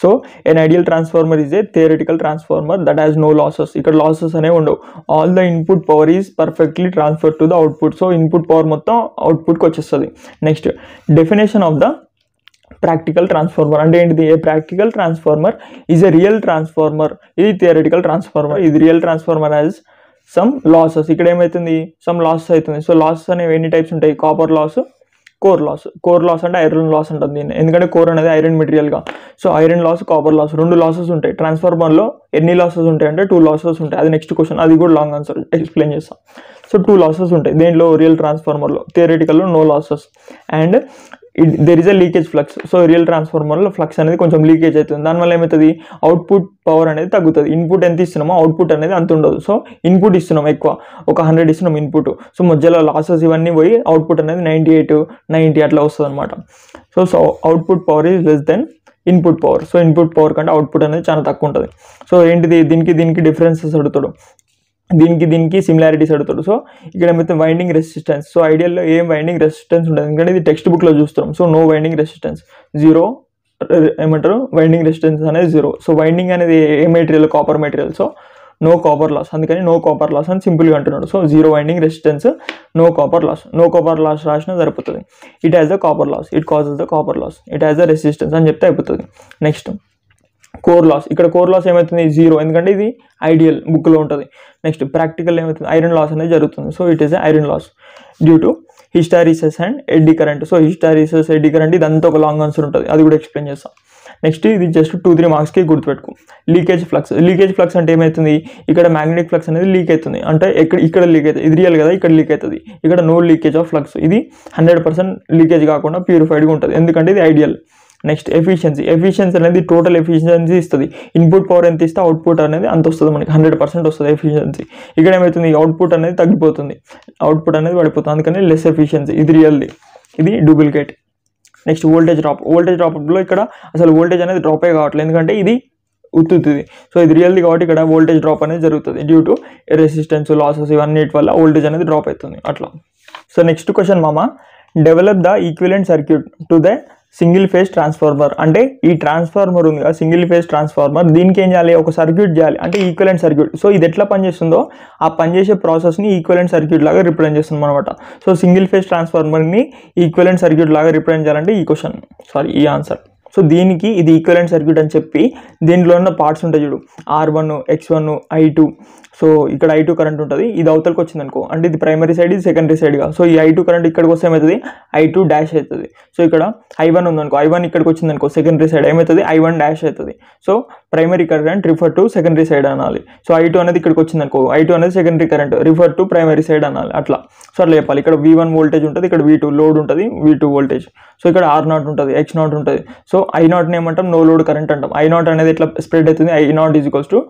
So an ideal transformer is a theoretical transformer that has no losses. ఇక్కడ లాసెస్ అనేవి ఉండవు. All the input power is perfectly transfer to the output. So input power మొత్తం అవుట్పుట్కి వచ్చేస్తుంది. Next definition of the practical transformer అంటే ఏంటిది, a practical transformer is a real transformer. ఇది థియరిటికల్ ట్రాన్స్ఫార్మర్, ఇది real transformer has some losses. ఇక్కడ ఏమవుతుంది, సమ్ లాసెస్ అవుతుంది. సో లాసెస్ అనేవి ఎన్ని టైప్స్ ఉంటాయి, కాపర్ లాస్, కోర్ లాస్ అంటే ఐరన్ లాస్ అంటుంది దీన్ని, ఎందుకంటే కోర్ అనేది ఐరన్ మెటీరియల్గా. So iron loss, copper loss 2 losses ఉంటాయి. ట్రాన్స్ఫార్మర్లో ఎన్ని లాసెస్ ఉంటాయి అంటే 2 లాసెస్ ఉంటాయి. అది నెక్స్ట్ క్వశ్చన్, అది కూడా లాంగ్ ఆన్సర్ ఎక్స్ప్లెయిన్ చేస్తాం. సో 2 లాసెస్ ఉంటాయి దేంట్లో, రియల్ ట్రాన్స్ఫార్మర్లో. థియరిటికల్లో no losses and there is a leakage flux. So real ట్రాన్స్ఫార్మర్లో ఫ్లక్స్ అనేది కొంచెం లీకేజ్ అవుతుంది. దానివల్ల ఏమవుతుంది, అవుట్పుట్ పవర్ అనేది తగ్గుతుంది. ఇన్పుట్ ఎంత ఇస్తున్నామో అవుట్పుట్ అనేది అంత ఉండదు. సో ఇన్పుట్ ఇస్తున్నాం ఎక్కువ, ఒక 100 ఇస్తున్నాం ఇన్పుట్. సో మధ్యలో లాసెస్ ఇవన్నీ పోయి అవుట్పుట్ అనేది 98, 90 అట్లా వస్తుంది అనమాట. So output power is less than input power. So input power కంటే అవుట్పుట్ అనేది చాలా తక్కువ ఉంటుంది. సో ఏంటిది, దీనికి డిఫరెన్సెస్ అడుగుతాడు, దీనికి సిమిలారిటీస్ అడుగుతాడు. సో ఇక్కడ ఏమైతే వైండింగ్ రెసిస్టెన్స్. సో ఐడియల్లో ఏం వైండింగ్ రెసిస్టెన్స్ ఉంటుంది, ఎందుకంటే ఇది టెక్స్ట్ బుక్లో చూస్తున్నాం. So no winding resistance, 0 winding resistance అనేది 0. సో వైండింగ్ అనేది ఏ material, copper material. So no copper loss, అందుకని నో కాపర్ లాస్ అని సింపుల్గా అంటున్నాడు. So zero winding resistance, no copper loss రాసినా సరిపోతుంది. It has the copper loss, it causes the copper loss, it has the resistance అని చెప్తే అయిపోతుంది. నెక్స్ట్ కోర్ లాస్, ఇక్కడ కోర్ లాస్ ఏమవుతుంది జీరో, ఎందుకంటే ఇది ఐడియల్ బుక్లో ఉంటుంది. నెక్స్ట్ ప్రాక్టికల్ ఏమవుతుంది ఐరన్ లాస్ అనేది జరుగుతుంది. So it is iron loss due to hysteresis and eddy current. So hysteresis eddy current ఇదంతా ఒక లాంగ్ ఆన్సర్ ఉంటుంది, అది కూడా ఎక్స్ప్లెయిన్ చేస్తాం. నెక్స్ట్ ఇది జస్ట్ 2-3 మార్క్స్కి గుర్తుపెట్టుకో. లీకేజ్ ఫ్లక్స్ అంటే ఏమవుతుంది, ఇక్కడ మ్యాగ్నెటిక్ ఫ్లక్స్ అనేది లీక్ అవుతుంది, అంటే ఇక్కడ లీక్ అవుతుంది, ఇది రియల్ కదా, ఇక్కడ లీక్ అవుతుంది. ఇక్కడ నో లీకేజ్ ఆఫ్ ఫ్లక్స్, ఇది 100% లీకేజ్ కాకుండా ప్యూరిఫైడ్గా ఉంటుంది, ఎందుకంటే ఇది ఐడియల్. నెక్స్ట్ ఎఫిషియన్సీ అనేది టోటల్ ఎఫిషియన్సీ ఇస్తుంది. ఇన్పుట్ పవర్ ఎంత ఇస్తే అవుట్పుట్ అనేది అంత వస్తుంది, మనకి 100% వస్తుంది ఎఫిషియన్సీ. ఇక్కడ ఏమవుతుంది అవుట్పుట్ అనేది తగ్గిపోతుంది, అవుట్పుట్ అనేది పడిపోతుంది, అందుకని లెస్ ఎఫిషియన్సీ. ఇది రియల్ది, ఇది డూప్లికేట్. నెక్స్ట్ వోల్టేజ్ డ్రాప్లో ఇక్కడ అసలు వోల్టేజ్ అనేది డ్రాపే కావట్లేదు, ఎందుకంటే ఇది ఉత్తుతుంది. సో ఇది రియల్ది కాబట్టి ఇక్కడ వోల్టేజ్ డ్రాప్ అనేది జరుగుతుంది డ్యూ టు రెసిస్టెన్స్ లాసెస్ ఇవన్నిటి వల్ల వోల్టేజ్ అనేది డ్రాప్ అవుతుంది అట్లా. సో నెక్స్ట్ క్వశ్చన్ మామ, develop the equivalent circuit to the single phase transformer. అంటే ఈ ట్రాన్స్ఫార్మర్ ఉంది కదా సింగిల్ ఫేజ్ ట్రాన్స్ఫార్మర్, దీనికి ఏం చేయాలి, ఒక సర్క్యూట్ చేయాలి, అంటే ఈక్వివలెంట్ సర్క్యూట్. సో ఇది ఎట్లా పనిచేస్తుందో ఆ పనిచేసే ప్రాసెస్ని ఈక్వివలెంట్ సర్క్యూట్ లాగా రిప్రజెంట్ చేస్తుంది అనమాట. సో సింగిల్ ఫేజ్ ట్రాన్స్ఫార్మర్ని ఈక్వివలెంట్ సర్క్యూట్ లాగా రిప్రజెంట్ చేయాలంటే ఈ ఆన్సర్. సో దీనికి ఇది ఈక్వివలెంట్ సర్క్యూట్ అని చెప్పి దీంట్లో ఉన్న పార్ట్స్ ఉంటాయి చూడు, R1, X1, I2. సో ఇక్కడ I2 కరెంట్ ఉంటుంది, ఇది అవతలకి వచ్చింది అనుకో, అంటే ఇది ప్రైమరీ సైడ్, ఇది సెకండరీ సైడ్గా. సో ఈ I2 కరెంట్ ఇక్కడికి వస్తే ఏమవుతుంది I2 డాష్ అవుతుంది. సో ఇక్కడ I1 ఉందనుకో, I1 ఇక్కడికి వచ్చింది అనుకో సెకండరీ సైడ్, ఏమవుతుంది I1 డాష్ అవుతుంది. So primary current refer to secondary side అనాలి. సో I2 అనేది ఇక్కడికి వచ్చింది అనుకో, I2 అనేది secondary current refer to primary side అనాలి అట్లా. సో అట్లా చెప్పాలి. ఇక్కడ V1 వోల్టేజ్ ఉంటుంది, ఇక్కడ V2 లోడ్ ఉంటుంది, V2 వోల్టేజ్. సో ఇక్కడ R0 ఉంటుంది, X0 ఉంటుంది. సో I0 ఏమంటాం నో లోడ్ కరెంట్ అంటాం. I0 అనేది ఎట్లా స్ప్రెడ్ అవుతుంది, I0 equals to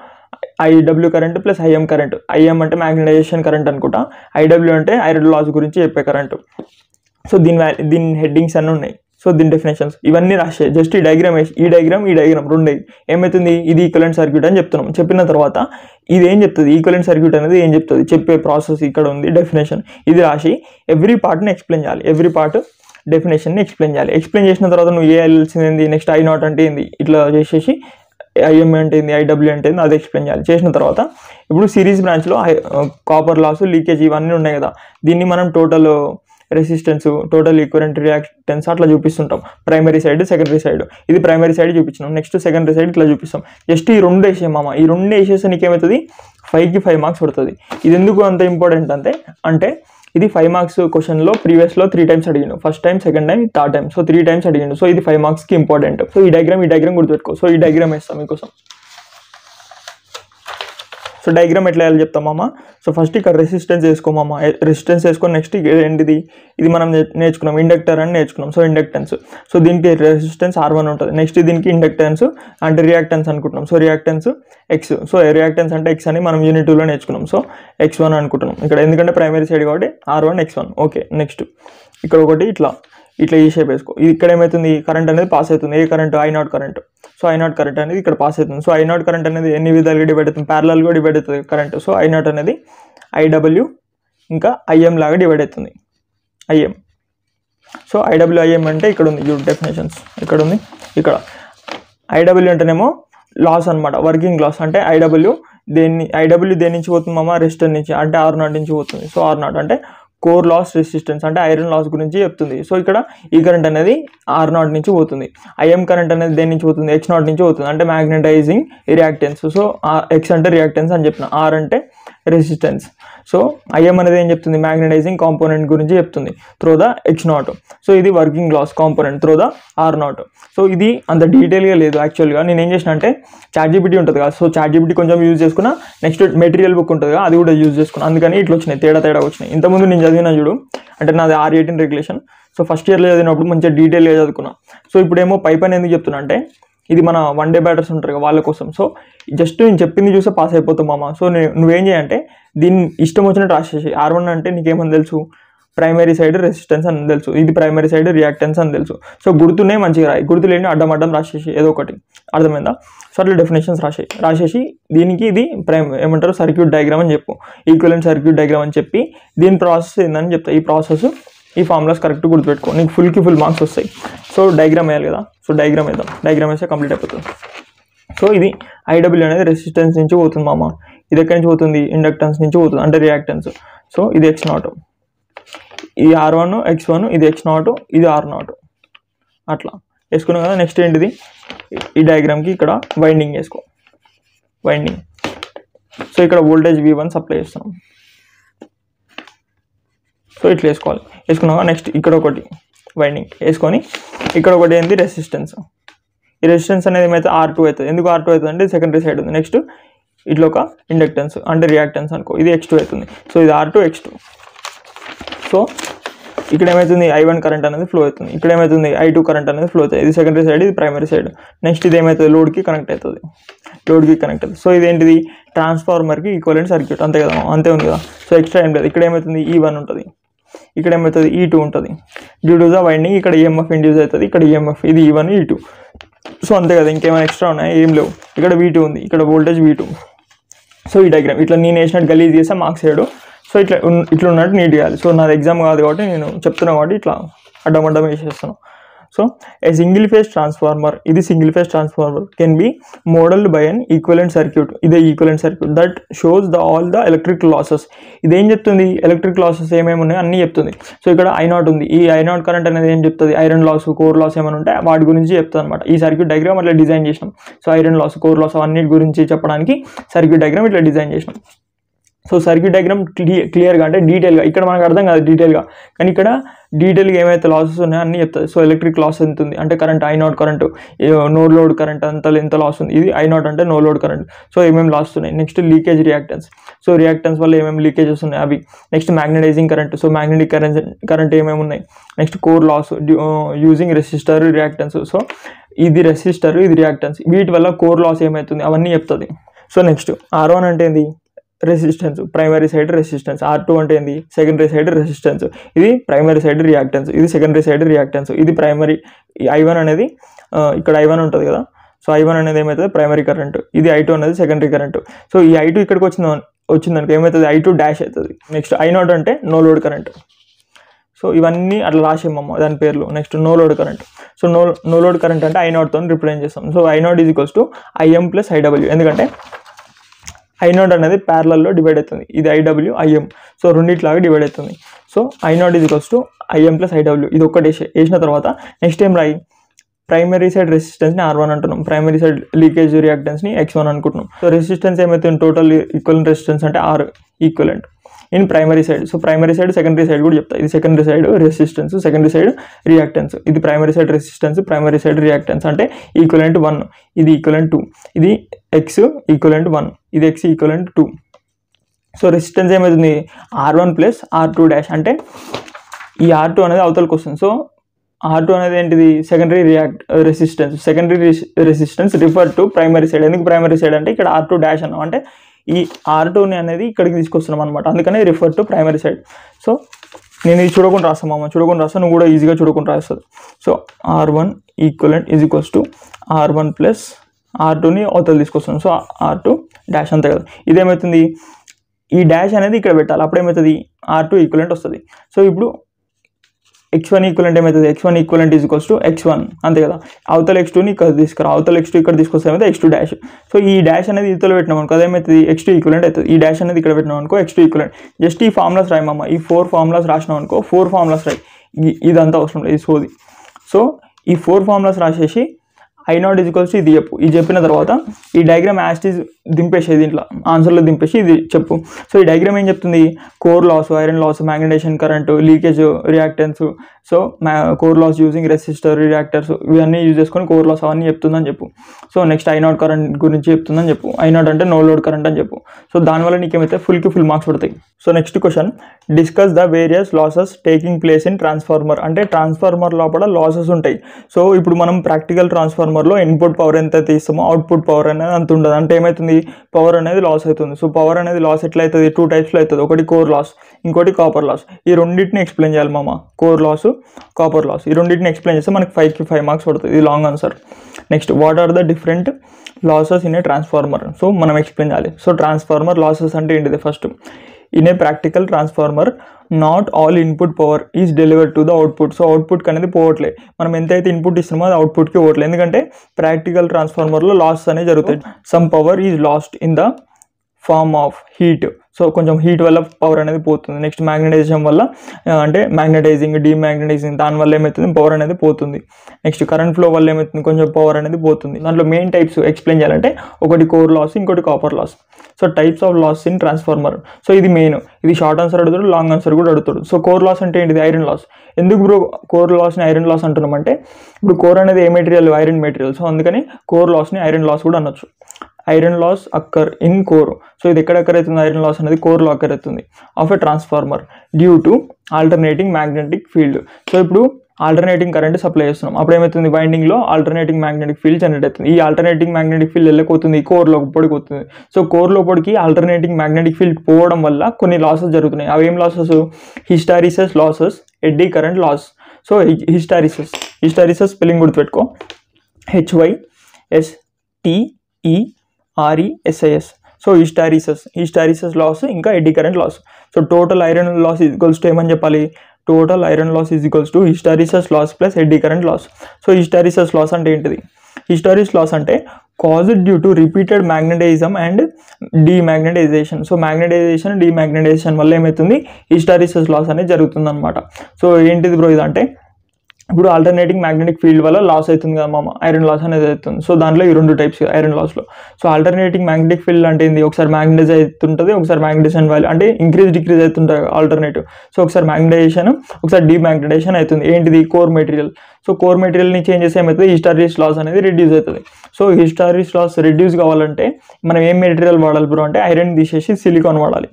IW current plus IM current. IM అంటే మ్యాగ్నటైజేషన్ కరెంట్ అనుకుంటా, IW అంటే ఐరన్ లాస్ గురించి చెప్పే కరెంట్. సో దీని హెడ్డింగ్స్ అన్నీ ఉన్నాయి. సో దీని డెఫినేషన్స్ ఇవన్నీ రాసే, జస్ట్ ఈ డయాగ్రామ్ రెండే ఏమవుతుంది, ఇది ఈక్వివలెంట్ సర్క్యూట్ అని చెప్తున్నాం. చెప్పిన తర్వాత ఇది ఏం చెప్తుంది, ఈక్వివలెంట్ సర్క్యూట్ అనేది ఏం చెప్తుంది, చెప్పే ప్రాసెస్ ఇక్కడ ఉంది, డెఫినేషన్. ఇది రాసి ఎవ్రీ పార్ట్ని ఎక్స్ప్లెయిన్ చేయాలి, ఎవ్రీ పార్ట్ డెఫినేషన్ని ఎక్స్ప్లెయిన్ చేయాలి. ఎక్స్ప్లెయిన్ చేసిన తర్వాత నువ్వు వేయాల్సింది నెక్స్ట్ I0 అంటే ఏంది ఇట్లా చేసేసి, IM అంటే ఏంది, IW అంటే ఏంది అది ఎక్స్ప్లెయిన్ చేయాలి. చేసిన తర్వాత ఇప్పుడు సిరీస్ బ్రాంచ్లో కాపర్ లాస్, లీకేజ్ ఇవన్నీ ఉన్నాయి కదా, దీన్ని మనం total resistance, total equivalent reactance అట్లా చూపిస్తుంటాం. ప్రైమరీ సైడ్, సెకండరీ సైడ్, ఇది ప్రైమరీ సైడ్ చూపించినాం, నెక్స్ట్ సెకండరీ సైడ్ ఇట్లా చూపిస్తాం. జస్ట్ ఈ రెండు వేసే మామ, ఈ రెండు వేసేస్తే నీకేమవుతుంది 5కి 5 మార్క్స్ పడుతుంది. ఇది ఎందుకు అంత ఇంపార్టెంట్ అంటే ఇది 5 మార్క్స్ క్వశ్చన్లో ప్రీవియస్లో 3 టైమ్స్ అడిగిండు, first time, second time, third time. So 3 times అడిగిండు. సో ఇది 5 మార్క్స్కి ఇంపార్టెంట్. సో ఈ డయాగ్రామ్ గుర్తుపెట్టుకో. సో ఈ డయాగ్రామ్ వేస్తాం మీకోసం. సో డయాగ్రామ్ ఎట్లా వేయాలి చెప్తామమ్మా. సో ఫస్ట్ ఇక్కడ రెసిస్టెన్స్ వేసుకోమమ్మా, రెసిస్టెన్స్ వేసుకొని నెక్స్ట్ ఏంటిది, ఇది మనం నేర్చుకున్నాం ఇండక్టర్ అని నేర్చుకున్నాం. సో ఇండక్టెన్స్, సో దీనికి రెసిస్టెన్స్ R1 ఉంటుంది. నెక్స్ట్ దీనికి ఇండక్టెన్స్ అంటే రియాక్టెన్స్ అనుకుంటున్నాం. So reactance X. So reactance అంటే X అని మనం యూనిట్ 2లో నేర్చుకున్నాం. సో X1 అనుకుంటున్నాం ఇక్కడ, ఎందుకంటే ప్రైమరీ సైడ్ కాబట్టి R1 X1. ఓకే, నెక్స్ట్ ఇక్కడ ఒకటి ఇట్లా ఈ షేప్ వేసుకో. ఇది ఇక్కడ ఏమవుతుంది, కరెంట్ అనేది పాస్ అవుతుంది. ఏ current, I0 current. So I0 current అనేది ఇక్కడ పాస్ అవుతుంది. సో I0 కరెంట్ అనేది ఎన్ని విధాలుగా డివైడ్ అవుతుంది, ప్యారలల్గా డివైడ్ అవుతుంది కరెంట్. సో I0 అనేది IW ఇంకా IM లాగా డివైడ్ అవుతుంది, IM. సో IW IM అంటే ఇక్కడ ఉంది చూడు డెఫినేషన్స్, ఇక్కడ ఉంది. ఇక్కడ IW అంటేనేమో లాస్ అనమాట, వర్కింగ్ లాస్. అంటే IW దేని నుంచి పోతుంది మామ, రెసిస్టర్ నుంచి, అంటే R0 నుంచి పోతుంది. సో R0 అంటే కోర్ లాస్ రెసిస్టెన్స్, అంటే ఐరన్ లాస్ గురించి చెప్తుంది. సో ఇక్కడ ఈ కరెంట్ అనేది R0 నుంచి పోతుంది. IM కరెంట్ అనేది దేని నుంచి పోతుంది, X0 నుంచి పోతుంది, అంటే మ్యాగ్నటైజింగ్ రియాక్టెన్స్. సో X అంటే రియాక్టెన్స్ అని చెప్పిన, R అంటే రెసిస్టెన్స్. సో IM అనేది ఏం చెప్తుంది, మ్యాగ్నటైజింగ్ కాంపోనెంట్ గురించి చెప్తుంది త్రూ ద X0. సో ఇది working loss component through the R0. So ఇది అంత డీటెయిల్గా లేదు యాక్చువల్గా. నేను ఏం చేసిన అంటే ChatGPT ఉంటుంది కదా, సో ChatGPT కొంచెం యూజ్ చేసుకున్నా, నెక్స్ట్ మెటీరియల్ బుక్ ఉంటుంది కదా అది కూడా యూజ్ చేసుకున్నా, అందుకని ఇట్లా వచ్చినాయి, తేడా వచ్చినాయి. ఇంతకుముందు నేను చదివిన చూడు, అంటే నాది R18 రెగ్యులేషన్. సో ఫస్ట్ ఇయర్లో చదివినప్పుడు మంచిగా డీటెయిల్గా చదువుకున్నా. సో ఇప్పుడేమో పైప్ అని ఎందుకు చెప్తున్నా అంటే, ఇది మన 1 డే బ్యాటర్స్ ఉంటారు కదా వాళ్ళ కోసం. సో జస్ట్ నేను చెప్పింది చూస్తే పాస్ అయిపోతాం మామ. సో నువ్వేం చేయంటే దీన్ని ఇష్టం వచ్చినట్టు రాసేసి, R1 అంటే నీకేమని తెలుసు, ప్రైమరీ సైడ్ రెసిస్టెన్స్ అని తెలుసు, ఇది ప్రైమరీ సైడ్ రియాక్టెన్స్ అని తెలుసు. సో గుర్తునే మంచిగా రాయి, గుర్తులేని అడ్డం రాసేసి ఏదో ఒకటి, అర్థమైందా. సో అట్లా డెఫినేషన్స్ రాసేసి దీనికి ఇది ఏమంటారు సర్క్యూట్ డయాగ్రామ్ అని చెప్పు, ఈక్వివలెంట్ సర్క్యూట్ డయాగ్రామ్ అని చెప్పి దీని ప్రాసెస్ ఏందని చెప్తా. ఈ ప్రాసెస్, ఈ ఫార్ములాస్ కరెక్ట్ గుర్తుపెట్టుకో, నీకు ఫుల్ మార్క్స్ వస్తాయి. సో డయాగ్రామ్ వేయాలి కదా, సో డయాగ్రామ్ వేద్దాం, డయాగ్రామ్ వేస్తే కంప్లీట్ అయిపోతుంది. సో ఇది IW అనేది రెసిస్టెన్స్ నుంచి పోతుంది మామ, ఇది ఎక్కడి నుంచి పోతుంది, ఇండక్టెన్స్ నుంచి పోతుంది అంటే రియాక్టెన్స్. సో ఇది X0, ఇది R1 X1, ఇది X0, ఇది R0 అట్లా వేసుకున్నాం కదా. నెక్స్ట్ ఏంటిది, ఈ డయాగ్రామ్కి ఇక్కడ వైండింగ్ వేసుకో, వైండింగ్. సో ఇక్కడ వోల్టేజ్ V1 సప్లై చేస్తున్నాం. సో ఇట్లా వేసుకోవాలి, వేసుకున్నాక నెక్స్ట్ ఇక్కడ ఒకటి వైండింగ్ వేసుకొని ఇక్కడ ఒకటి ఏంది రెసిస్టెన్స్. ఈ రెసిస్టెన్స్ అనేది ఏమైతే R2 అవుతుంది. ఎందుకు R2 అవుతుంది అంటే సెకండరీ సైడ్ ఉంది. నెక్స్ట్ ఇట్లా ఒక ఇండక్టెన్స్ అంటే రియాక్టెన్స్ అనుకో, ఇది X2 అవుతుంది. సో ఇది R2 X2. సో ఇక్కడ ఏమవుతుంది, I1 కరెంట్ అనేది ఫ్లో అవుతుంది, ఇక్కడ ఏమవుతుంది I2 కరెంట్ అనేది ఫ్లో అవుతుంది. ఇది సెకండరీ సైడ్, ఇది ప్రైమరీ సైడ్. నెక్స్ట్ ఇది ఏమవుతుంది, లోడ్కి కనెక్ట్ అవుతుంది, లోడ్కి కనెక్ట్ అవుతుంది. సో ఇదేంటిది, ట్రాన్స్ఫార్మర్కి ఈక్వలెంట్ సర్క్యూట్ అంతే కదా, అంతే ఉంది కదా. సో ఎక్స్ట్రా ఏం లేదు. ఇక్కడ ఏమవుతుంది E1 ఉంటుంది, ఇక్కడ ఏమవుతుంది E2 ఉంటుంది. డ్యూ టు ద వైండింగ్ ఇక్కడ EMF ఇండ్యూస్ అవుతుంది, ఇక్కడ EMF, ఇది E1 E2. సో అంతే కదా, ఇంకేమైనా ఎక్స్ట్రా ఉన్నాయా, ఏం లేవు. ఇక్కడ V2 ఉంది, ఇక్కడ వోల్టేజ్ V2. సో ఈ డయాగ్రామ్ ఇట్లా నేను వేసినట్టు గలీజ్ చేస్తే మార్క్స్ వేయడు. సో ఇట్లా ఉన్నట్టు నీట్ చేయాలి. సో నాది ఎగ్జామ్ కాదు కాబట్టి నేను చెప్తున్నా కాబట్టి ఇట్లా అడ్డం వేసేస్తాను. So a single phase transformer, ఇది single phase transformer can be modelled by an equivalent circuit. ఇదే equivalent circuit that shows all the electric losses. ఇదేం చెప్తుంది, ఎలక్ట్రిక్ లాసెస్ ఏమేమి ఉన్నాయో అన్నీ చెప్తుంది. సో ఇక్కడ I0 ఉంది, ఈ I0 కరెంట్ అనేది ఏం చెప్తుంది, ఐరన్ లాస్, కోర్ లాస్ ఏమైనా ఉంటే వాటి గురించి చెప్తుంది అనమాట. ఈ సర్క్యూట్ డయాగ్రామ్ అట్లా డిజైన్ చేసినాం. So iron loss, core loss అన్నిటి గురించి చెప్పడానికి సర్క్యూట్ డయాగ్రామ్ ఇట్లా డిజైన్ చేసినాం. సో సర్క్యూట్ డయాగ్రామ్ క్లియర్గా అంటే డీటెయిల్గా, ఇక్కడ మనకు అర్థం కాదు డీటెయిల్గా, కానీ ఇక్కడ డీటెయిల్గా ఏమైతే లాసెస్ ఉన్నాయో అన్నీ చెప్తుంది. సో ఎలక్ట్రిక్ లాస్ ఎంత ఉంది అంటే current I0 current, no load current ఎంత లాస్ ఉంది, ఇది I0 అంటే నో లోడ్ కరెంట్. సో ఏమేమి లాస్ ఉన్నాయి. Next leakage reactance, so reactance వల్ల ఏమేమి లీకేజెస్ ఉన్నాయి అవి. Next magnetising current, so magnetic current ఏమేమి ఉన్నాయి. Next core loss using resistor reactance. So ఇది రెసిస్టర్, ఇది రియాక్టెన్స్, వీటి వల్ల కోర్ లాస్ ఏమవుతుంది అవన్నీ చెప్తుంది. సో నెక్స్ట్ R1 అంటే ఏంది, resistance, primary side resistance. R2 అంటే ఏంది, సెకండరీ సైడ్ రెసిస్టెన్స్, ఇది ప్రైమరీ సైడ్ రియాక్టెన్స్, ఇది సెకండరీ సైడ్ రియాక్టెన్స్. ఇది ప్రైమరీ, I1 అనేది ఇక్కడ I1 ఉంటుంది కదా. సో I1 అనేది ఏమవుతుంది, ప్రైమరీ కరెంట్, ఇది I2 అనేది సెకండరీ కరెంట్. సో ఈ I2 ఇక్కడికి వచ్చిందనుకో ఏమవుతుంది, I2 డాష్ అవుతుంది. నెక్స్ట్ I0 అంటే నో లోడ్ కరెంట్. సో ఇవన్నీ అట్లా రాసేమమ్మ దాని పేర్లు. Next no load current. So no load current అంటే I0తో రిప్రజెంట్ చేస్తాం. సో I0 = IM + IW, ఎందుకంటే I0 అనేది ప్యారలల్లో డివైడ్ అవుతుంది, ఇది IW IM. సో రెండిట్లాగా డివైడ్ అవుతుంది. So I0 = IM + IW. ఇది ఒక్కటి వేసిన తర్వాత నెక్స్ట్ ఏం రాయి, ప్రైమరీ సైడ్ రెసిస్టెన్స్ని R1 అంటున్నాం, ప్రైమరీ సైడ్ లీకేజ్ రియాక్టెన్స్ని X1 అనుకుంటున్నాం. సో రెసిస్టెన్స్ ఏమైతే టోటల్ ఈక్వలెంట్ రెసిస్టెన్స్ అంటే R equivalent in primary side. So primary side, secondary side కూడా చెప్తా. ఇది secondary side resistance, secondary side reactance. ఇది primary side resistance, primary side reactance అంటే ఈక్వలెంట్ 1, ఇది ఈక్వలెంట్ 2, ఇది X ఈక్వలెంట్ 1, ఇది X ఈక్వలెంట్ 2. సో రెసిస్టెన్స్ ఏమవుతుంది, R1 + R2 డాష్ అంటే ఈ R2 అనేది అవతలకి వస్తుంది. సో R2 అనేది ఏంటిది, secondary resistance. Secondary resistance refer to primary side. ఎందుకు ప్రైమరీ సైడ్ అంటే ఇక్కడ R2 డాష్ అన్నాం అంటే ఈ R2ని అనేది ఇక్కడికి తీసుకొస్తున్నాం అనమాట, అందుకనే refer to primary side. So నేను ఇది చూడకుండా రాస్తాను అమ్మ, చూడకుండా రాస్తాను, నువ్వు కూడా ఈజీగా చూడకుండా రాస్తుంది. సో R1 ఈక్వలెంట్ = R1 + R2ని అవతల తీసుకొస్తున్నాం. సో R2 డాష్ అంతే కదా. ఇదేమవుతుంది, ఈ డాష్ అనేది ఇక్కడ పెట్టాలి, అప్పుడేమవుతుంది R2 ఈక్వలెంట్ వస్తుంది. సో ఇప్పుడు X1 ఈక్వలెంట్ ఏమవుతుంది, X1 ఈక్వలెంట్ X1 అంతే కదా. అవతల X2ని ఇక్కడ తీసుకురా, అవతల X2 ఇక్కడ తీసుకొస్తే ఏమైతే X2 డాష్. సో ఈ డాష్ అనేది ఇతలో పెట్టినాం అనుకో అదేమవుతుంది X2 ఈక్వలెంట్ అవుతుంది. ఈ డాష్ అనేది ఇక్కడ పెట్టినాం అనుకో X2 ఈక్వలెంట్. జస్ట్ ఈ ఫార్ములాస్ రాయమమ్మ, ఈ 4 ఫార్ములాస్ రాసినాం అనుకో, 4 ఫార్ములాస్ రాయి, ఇదంతా అవసరం లేదు, ఇది సోది. సో ఈ 4 ఫార్ములాస్ రాసేసి I0 = ఇది చెప్పు. ఇది చెప్పిన తర్వాత ఈ డయాగ్రామ్ యాస్టీజ్ దింపేసి దీంట్లో ఆన్సర్లో దింపేసి ఇది చెప్పు. సో ఈ డయాగ్రామ్ ఏం చెప్తుంది, core loss, iron loss, magnetisation current, leakage reactance. So core loss using resistor reactors, ఇవన్నీ యూజ్ చేసుకొని కోర్ లాస్ అవన్నీ చెప్తుందని చెప్పు. సో నెక్స్ట్ I0 కరెంట్ గురించి చెప్తుందని చెప్పు. I0 అంటే నో లోడ్ కరెంట్ అని చెప్పు. సో దానివల్ల నీకేమైతే ఫుల్ మార్క్స్ పడతాయి. So next question, discuss the various losses taking place in transformer. అంటే ట్రాన్స్ఫార్మర్ లోపల లాసెస్ ఉంటాయి. సో ఇప్పుడు మనం ప్రాక్టికల్ ట్రాన్స్ఫార్మర్లో ఇన్పుట్ పవర్ ఎంత తీస్తామో అవుట్పుట్ పవర్ అనేది అంత ఉండదు. అంటే ఏమవుతుంది, పవర్ అనేది లాస్ అవుతుంది. సో పవర్ అనేది లాస్ ఎట్లా అవుతుంది, 2 టైప్స్లో అవుతుంది. ఒకటి కోర్ లాస్, ఇంకోటి కాపర్ లాస్. ఈ రెండింటిని ఎక్స్ప్లెయిన్ చేయాలి మామ, కోర్ లాస్, కాపర్ లాస్. ఈ రెండింటిని ఎక్స్ప్లెయిన్ చేస్తే మనకి 5కి 5 మార్క్స్ పడుతుంది. ఇది long answer. Next, what are the different losses in a transformer. So మనం ఎక్స్ప్లెయిన్ చేయాలి. సో ట్రాన్స్ఫార్మర్ లాసెస్ అంటే ఏంటిది, first in a practical transformer not all input power is delivered to the output. So అవుట్పుట్కి అనేది పోవట్లే, మనం ఎంతైతే ఇన్పుట్ ఇస్తున్నామో అది అవుట్పుట్కి పోవట్లేదు. ఎందుకంటే ప్రాక్టికల్ ట్రాన్స్ఫార్మర్లో లాస్ అనేది జరుగుతాయి. Some power is lost in the form of heat. So కొంచెం హీట్ వల్ల పవర్ అనేది పోతుంది. నెక్స్ట్ మ్యాగ్నటైజేషన్ వల్ల అంటే మ్యాగ్నటైజింగ్, డీమ్యాగ్నటైజింగ్ దానివల్ల ఏమవుతుంది పవర్ అనేది పోతుంది. నెక్స్ట్ కరెంట్ ఫ్లో వల్ల ఏమవుతుంది కొంచెం పవర్ అనేది పోతుంది. దాంట్లో మెయిన్ టైప్స్ ఎక్స్ప్లెయిన్ చేయాలంటే ఒకటి కోర్ లాస్, ఇంకోటి copper loss. So types of loss in transformer. So ఇది మెయిన్, ఇది షార్ట్ ఆన్సర్ అడుగుతాడు, లాంగ్ ఆన్సర్ కూడా అడుగుతాడు. సో కోర్ లాస్ అంటే ఏంటిది? Iron loss. ఎందుకు బ్రో కోర్ లాస్ని ఐరన్ లాస్ అంటున్నామంటే ఇప్పుడు కోర్ అనేది ఏ మెటీరియల్? Iron material. సో అందుకని కోర్ లాస్ని ఐరన్ లాస్ కూడా అనొచ్చు. Iron loss occur in core. So ఇది ఎక్కడ అక్కర్ అవుతుంది? ఐరన్ లాస్ అనేది కోర్లో అక్కర్ అవుతుంది of a transformer due to alternating magnetic field. So ఇప్పుడు ఆల్టర్నేటింగ్ కరెంట్ సప్లై చేస్తున్నాం, అప్పుడు ఏమవుతుంది వైండింగ్లో ఆల్టర్నేటింగ్ మ్యాగ్నెటిక్ ఫీల్డ్ జనరేట్ అవుతుంది. ఈ ఆల్టర్నేటింగ్ మ్యాగ్నెటిక్ ఫీల్డ్ వెళ్ళకపోతుంది కోర్ లోపలికి పోతుంది. సో కోర్ లోపలికి ఆల్టర్నేటింగ్ మ్యాగ్నెటిక్ ఫీల్డ్ పోవడం వల్ల కొన్ని లాసెస్ జరుగుతున్నాయి. అవి ఏం losses? Hysteresis losses, eddy current loss. So hysteresis spelling గుర్తుపెట్టుకో, HYSTERESIS. సో హిస్టారిసిస్ లాస్ ఇంకా eddy current loss. So total iron loss equals to ఏమని చెప్పాలి? Total iron loss is equals to hysteresis loss plus eddy current loss. So hysteresis loss అంటే ఏంటిది? హిస్టారిసిస్ లాస్ అంటే caused due to repeated magnetism and demagnetization. So magnetization, demagnetization వల్ల ఏమవుతుంది హిస్టారిసిస్ లాస్ అనేది జరుగుతుంది అనమాట. సో ఏంటిది బ్రో ఇదంటే ఇప్పుడు ఆల్టర్నేటింగ్ మ్యాగ్నెటిక్ ఫీల్డ్ వల్ల లాస్ అవుతుంది కదా మామ, ఐరన్ లాస్ అనేది అవుతుంది. సో దాంట్లో ఈ రెండు టైప్స్ ఐరన్ లాస్లో. సో ఆల్టర్నేటింగ్ మ్యాగ్నెటిక్ ఫీల్డ్ అంటే ఏంది? ఒకసారి మ్యాగ్నటైజ్ అవుతుంటుంది, ఒకసారి మ్యాగ్నటైజేషన్ వాల్యూ అంటే డిక్రీజ్ అవుతుంటుంది ఆల్టర్నేటివ్. సో ఒకసారి మ్యాగ్నటైజేషన్, ఒకసారి డీమ్యాగ్నటైజేషన్ అవుతుంది. ఏంటిది? Core material. సో కోర్ మెటీరియల్ని చేంజ్ చేస్తే ఏమవుతుంది? హిస్టారిసిస్ లాస్ అనేది రిడ్యూస్ అవుతుంది. సో హిస్టారిసిస్ లాస్ రిడ్యూస్ కావాలంటే మనం ఏం మెటీరియల్ వాడాలి బ్రో అంటే ఐరన్ తీసేసి సిలికాన్ వాడాలి.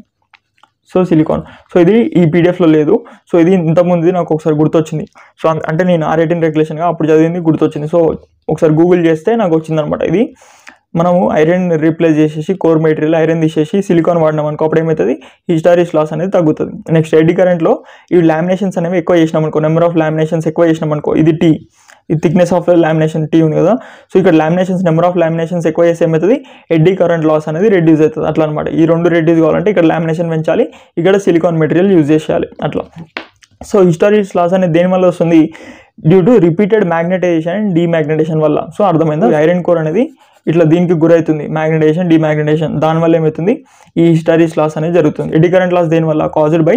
So silicon. సో ఇది ఈ పీడిఎఫ్లో లేదు. సో ఇది ఇంతకుముందు నాకు ఒకసారి గుర్తొచ్చింది. సో అంటే నేను R18 రెగ్యులేషన్గా అప్పుడు చదివింది గుర్తొచ్చింది. సో ఒకసారి గూగుల్ చేస్తే నాకు వచ్చిందనమాట. ఇది మనము ఐరన్ రీప్లేస్ చేసేసి కోర్ మెటీరియల్ ఐరన్ తీసేసి సిలికాన్ వాడినాం అనుకో, అప్పుడు ఏమవుతుంది? హిస్టారిసిస్ లాస్ అనేది తగ్గుతుంది. నెక్స్ట్ ఎడ్డీ కరెంట్లో ఈ లామినేషన్స్ అనేవి ఎక్కువ చేసినాం అనుకో, నెంబర్ ఆఫ్ లామినేషన్స్ ఎక్కువ చేసినాం అనుకో, ఇది T, ఈ థిక్నెస్ ఆఫ్ లామినేషన్ T ఉంది కదా. సో ఇక్కడ లామినేషన్స్ నెంబర్ ఆఫ్ లామినేషన్స్ ఎక్కువ చేస్తే ఏమవుతుంది? ఎడ్డీ కరెంట్ లాస్ అనేది రెడ్యూస్ అవుతుంది. అట్లా అనమాట. ఈ రెండు రెడ్యూస్ కావాలంటే ఇక్కడ లామినేషన్ పెంచాలి, ఇక్కడ సిలికాన్ మెటీరియల్ యూజ్ చేసేయాలి అట్లా. సో హిస్టారిసిస్ లాస్ అనేది దేని వల్ల వస్తుంది? Due to repeated magnetization and demagnetization వల్ల. సో అర్థమైందా? ఐరన్ కోర్ అనేది ఇట్లా దీనికి గురవుతుంది, మ్యాగ్నటైజేషన్, డీమ్యాగ్నటైజేషన్. దానివల్ల ఏమవుతుంది? ఈ హిస్టారిసిస్ లాస్ అనేది జరుగుతుంది. ఎడ్డీ కరెంట్ లాస్ దేనివల్ల? Caused by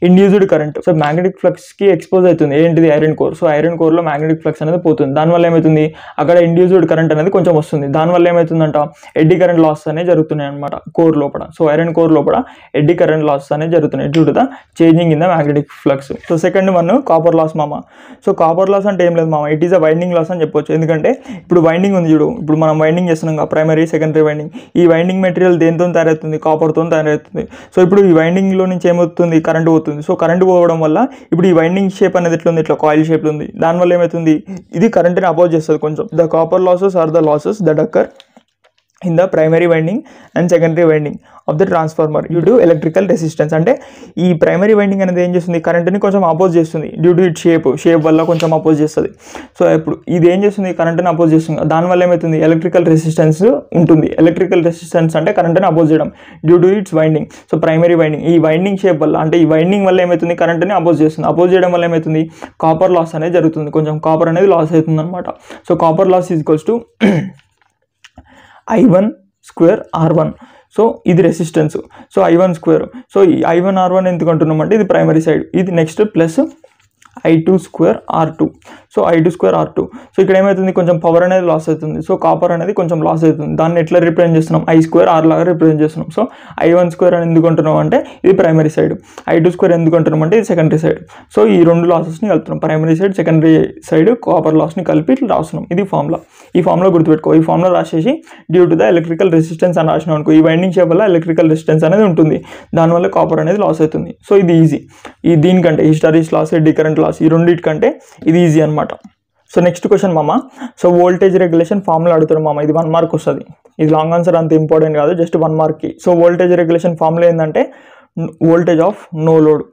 induced current. So magnetic ఫ్లక్స్కి ఎక్స్పోజ్ అవుతుంది. ఏంటిది? Iron core. సో ఐరన్ కోర్లో మ్యాగ్నెటిక్ ఫ్లక్స్ అనేది పోతుంది. దానివల్ల ఏమవుతుంది? అక్కడ ఇండ్యూస్డ్ కరెంట్ అనేది కొంచెం వస్తుంది. దానివల్ల ఏమవుతుందంట? ఎడ్డీ కరెంట్ లాస్ అనేది జరుగుతున్నాయి అనమాట కోర్ లోపల. సో ఐరన్ కోర్ లోపల ఎడ్డీ కరెంట్ లాస్ అనేది జరుగుతున్నాయి due to the changing in the magnetic flux. So second one copper loss మామ. సో కాపర్ లాస్ అంటే ఏం లేదు మామ, it is a winding loss అని చెప్పొచ్చు. ఎందుకంటే ఇప్పుడు వైండింగ్ ఉంది చూడు, ఇప్పుడు మనం వైండింగ్ చేస్తున్నాం ప్రైమరీ, సెకండరీ వైండింగ్. ఈ వైండింగ్ మెటీరియల్ దేనితో తయారవుతుంది? కాపర్తో తయారవుతుంది. సో ఇప్పుడు ఈ వైండింగ్లో నుంచి ఏమవుతుంది? కరెంట్ పోతుంది. సో కరెంట్ పోవడం వల్ల ఇప్పుడు ఈ వైండింగ్ షేప్ అనేది ఎట్లా ఉంది? ఇట్లా కాయిల్ షేప్లో ఉంది. దానివల్ల ఏమవుతుంది? ఇది కరెంట్ని అపోజ్ చేస్తుంది కొంచెం. The copper losses are the losses that occur in the primary winding and secondary winding of the transformer due to electrical resistance. అంటే ఈ ప్రైమరీ వైండింగ్ అనేది ఏం చేస్తుంది? కరెంట్ని కొంచెం అపోజ్ చేస్తుంది డ్యూ టు ఇట్ షేప్ వల్ల కొంచెం అపోజ్ చేస్తుంది. సో ఇప్పుడు ఇది ఏం చేస్తుంది? కరెంట్ని అపోజ్ చేస్తుంది. దానివల్ల ఏమవుతుంది? ఎలక్ట్రికల్ రెసిస్టెన్స్ ఉంటుంది. ఎలక్ట్రికల్ రెసిస్టెన్స్ అంటే కరెంట్ని అపోజ్ చేయడం due to it's winding. So primary winding ఈ వైండింగ్ షేప్ వల్ల అంటే ఈ వైండింగ్ వల్ల ఏమవుతుంది? కరెంట్ని అపోజ్ చేస్తుంది. అపోజ్ చేయడం వల్ల ఏమవుతుంది? కాపర్ లాస్ అనేది జరుగుతుంది. కొంచెం కాపర్ అనేది లాస్ అవుతుంది అనమాట. So copper loss is equals to I1² R1. So ఇది రెసిస్టెన్స్. So I1². సో ఈ I1 R1 ఎందుకు అంటున్నామంటే ఇది ప్రైమరీ సైడ్. ఇది next plus I2² R2. So I2² R2. So ఇక్కడ ఏమవుతుంది? కొంచెం పవర్ అనేది లాస్ అవుతుంది. సో కాపర్ అనేది కొంచెం లాస్ అవుతుంది. దాన్ని ఎట్లా రిప్రజెంట్ చేస్తున్నాం? I² R లాగా రిప్రజెంట్ చేస్తున్నాం. సో I1² అని ఎందుకు అంటున్నాం అంటే ఇది ప్రైమరీ సైడ్. I2² ఎందుకు అంటున్నాం అంటే ఇది సెకండరీ సైడ్. సో ఈ రెండు లాసెస్ని కలుపుతున్నాం, primary side, secondary side copper లాస్ని కలిపి ఇట్లా రాస్తున్నాం. ఇది ఫార్ములా. ఈ ఫార్ములా గుర్తుపెట్టుకో. ఈ ఫార్ములా రాసేసి due to the electrical resistance అని రాసినాం అనుకో, ఈ వైండింగ్ షేప్ వల్ల ఎలక్ట్రికల్ రెసిస్టెన్స్ అనేది ఉంటుంది. దానివల్ల కాపర్ అనేది లాస్ అవుతుంది. సో ఇది ఈజీ. ఈ దీనికంటే hysteresis loss, eddy current loss ఈ రెండింటికంటే ఇది ఈజీ అనమాట. సో నెక్స్ట్ క్వశ్చన్ మామ. సో వోల్టేజ్ రెగ్యులేషన్ ఫార్ములా అడుగుతారు మామ. ఇది 1 మార్క్ వస్తుంది. ఇది లాంగ్ ఆన్సర్ అంత ఇంపార్టెంట్ కాదు, జస్ట్ 1 మార్క్కి. సో వోల్టేజ్ రెగ్యులేషన్ ఫార్ములా ఏంటంటే voltage of no load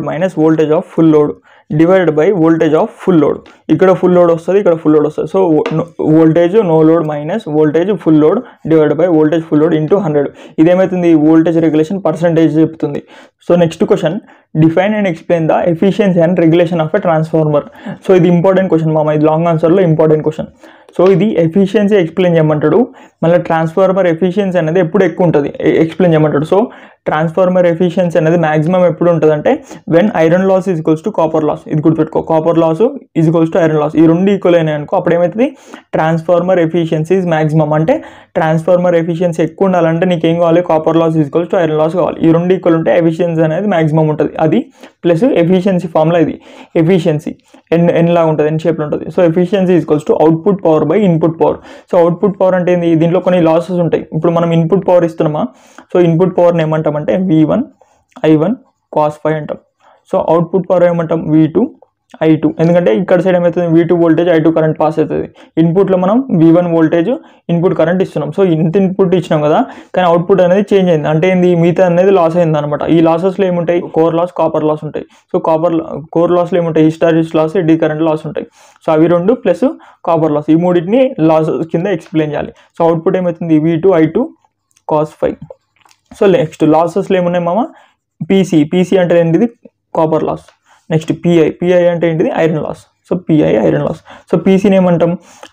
minus voltage of full load divided by voltage of full load. ఇక్కడ ఫుల్ లోడ్ వస్తుంది, ఇక్కడ ఫుల్ లోడ్ వస్తుంది. So voltage no load minus voltage full load divided by voltage full load into 100. ఇదేమవుతుంది? వోల్టేజ్ రెగ్యులేషన్ పర్సంటేజ్ చెప్తుంది. So next question define and explain the efficiency and regulation of a transformer. So ఇది ఇంపార్టెంట్ క్వశ్చన్ మామ, ఇది లాంగ్ ఆన్సర్లో ఇంపార్టెంట్ క్వశ్చన్. సో ఇది ఎఫిషియన్సీ ఎక్స్ప్లెయిన్ చేయమంటాడు, మళ్ళీ ట్రాన్స్ఫార్మర్ ఎఫిషియన్సీ అనేది ఎప్పుడు ఎక్కువ ఉంటుంది ఎక్స్ప్లెయిన్ చేయమంటాడు. సో ట్రాన్స్ఫార్మర్ ఎఫిషియన్సీ అనేది మాక్సిమం ఎప్పుడు ఉంటుంది అంటే when iron loss is equals to copper loss. ఇది గుర్తుపెట్టుకో, copper loss is equals to iron loss. ఈ రెండు ఈక్వల్ అయినాయి అనుకో అప్పుడు ఏమవుతుంది, ట్రాన్స్ఫార్మర్ ఎఫిషియన్సీ ఈజ్ మాక్సిమం. అంటే ట్రాన్స్ఫార్మర్ ఎఫిషియన్సీ ఎక్కువ ఉండాలంటే నీకు ఏం కావాలి, copper loss is equals to iron loss కావాలి. ఈ రెండు ఈక్వల్ ఉంటే ఎఫిషియన్సీ అనేది మాక్సిమం ఉంటుంది. అది ప్లస్ ఎఫిషియన్సీ ఫార్ములా ఇది. ఎఫిషియన్సీ ఎన్ లాగా ఉంటుంది, ఎన్ షేప్లో ఉంటుంది. So efficiency is equals to output power by input power. So output power అంటే ఏంది, దీంట్లో కొన్ని లాసెస్ ఉంటాయి. ఇప్పుడు మనం ఇన్పుట్ పవర్ ఇస్తున్నామా, సో ఇన్పుట్ పవర్ని ఏమంటామంటే V1 I1 cos phi అంటాం. సో అవుట్పుట్ పవర్ ఏమంటాం V2 I2. ఎందుకంటే ఇక్కడ సైడ్ ఏమవుతుంది, V2 voltage I2 current pass అవుతుంది. ఇన్పుట్లో మనం V1 వోల్టేజ్ ఇన్పుట్ కరెంట్ ఇస్తున్నాం. సో ఇంత ఇన్పుట్ ఇచ్చినాం కదా, కానీ అవుట్పుట్ అనేది చేంజ్ అయింది. అంటే ఏంది, మిగతా అనేది లాస్ అయింది అనమాట. ఈ లాసెస్లో ఏముంటాయి, కోర్ లాస్, కాపర్ లాస్ ఉంటాయి. సో కోర్ లాస్లో ఏముంటాయి, హిస్టారిస్ లాస్, ఎడ్డీ కరెంట్ లాస్ ఉంటాయి. సో అవి రెండు ప్లస్ కాపర్ లాస్, ఈ మూడింటిని లాసెస్ కింద ఎక్స్ప్లెయిన్ చేయాలి. సో అవుట్పుట్ ఏమవుతుంది V2 I2 cos phi. So next లాసెస్లో ఏమున్నాయి మామ, పీసీ అంటే ఏంటిది, కాపర్ లాస్. నెక్స్ట్ పిఐ అంటే ఏంటిది, iron loss. So PI iron loss. So పీసీని ఏమంటాం,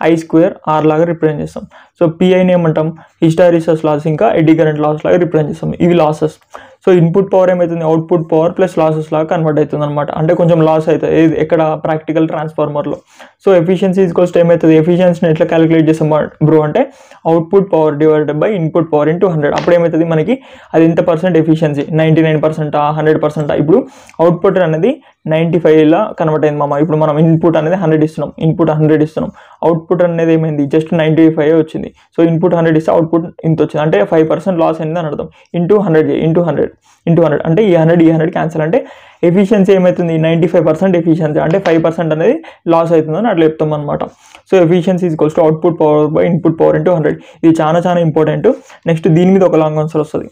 I² R లాగా రిప్రజెంట్ చేస్తాం. సో పిఐని ఏమంటాం, హిస్టారిసస్ లాస్ ఇంకా ఎడ్డీ కరెంట్ లాస్ లాగా రిప్రజెంట్ చేస్తాం. ఇవి లాసెస్. సో ఇన్పుట్ పవర్ ఏమవుతుంది, అవుట్పుట్ పవర్ ప్లస్ లాసెస్ లాగా కన్వర్ట్ అవుతుంది అనమాట. అంటే కొంచెం లాస్ అవుతుంది ఎక్కడ, ప్రాక్టికల్ ట్రాన్స్ఫార్మర్లో. So efficiency is equals to ఏమవుతుంది, ఎఫిషియన్సీని ఎట్లా క్యాలిక్యులేట్ చేస్తాం బ్రో అంటే output power divided by input power into 100. అప్పుడు ఏమవుతుంది మనకి, అది ఎంత పర్సెంట్ ఎఫిషియన్సీ, 99%, 100%. ఇప్పుడు అవుట్పుట్ అనేది 95లా కన్వర్ట్ అయింది మామ. ఇప్పుడు మనం ఇన్పుట్ అనేది 100 ఇస్తున్నాం, ఇన్పుట్ 100 ఇస్తున్నాం, అవుట్పుట్ అనేది ఏమైంది, జస్ట్ 95 వచ్చింది. సో ఇన్పుట్ 100 ఇస్తే అవుట్పుట్ ఇంత వచ్చింది, అంటే 5% లాస్ అయింది అని అర్థం. ఇంటూ 100 ఇంటూ 100 అంటే ఈ 100 క్యాన్సిల్. అంటే ఎఫిషియన్సీ ఏమవుతుంది, 95% ఎఫిషియన్సీ, అంటే 5% అనేది లాస్ అవుతుందని అట్లా చెప్తాం అనమాట. So efficiency is equals to output power by input power into 100. ఇది చాలా ఇంపార్టెంట్. నెక్స్ట్ దీని మీద ఒక లాంగ్ ఆన్సర్ వస్తుంది,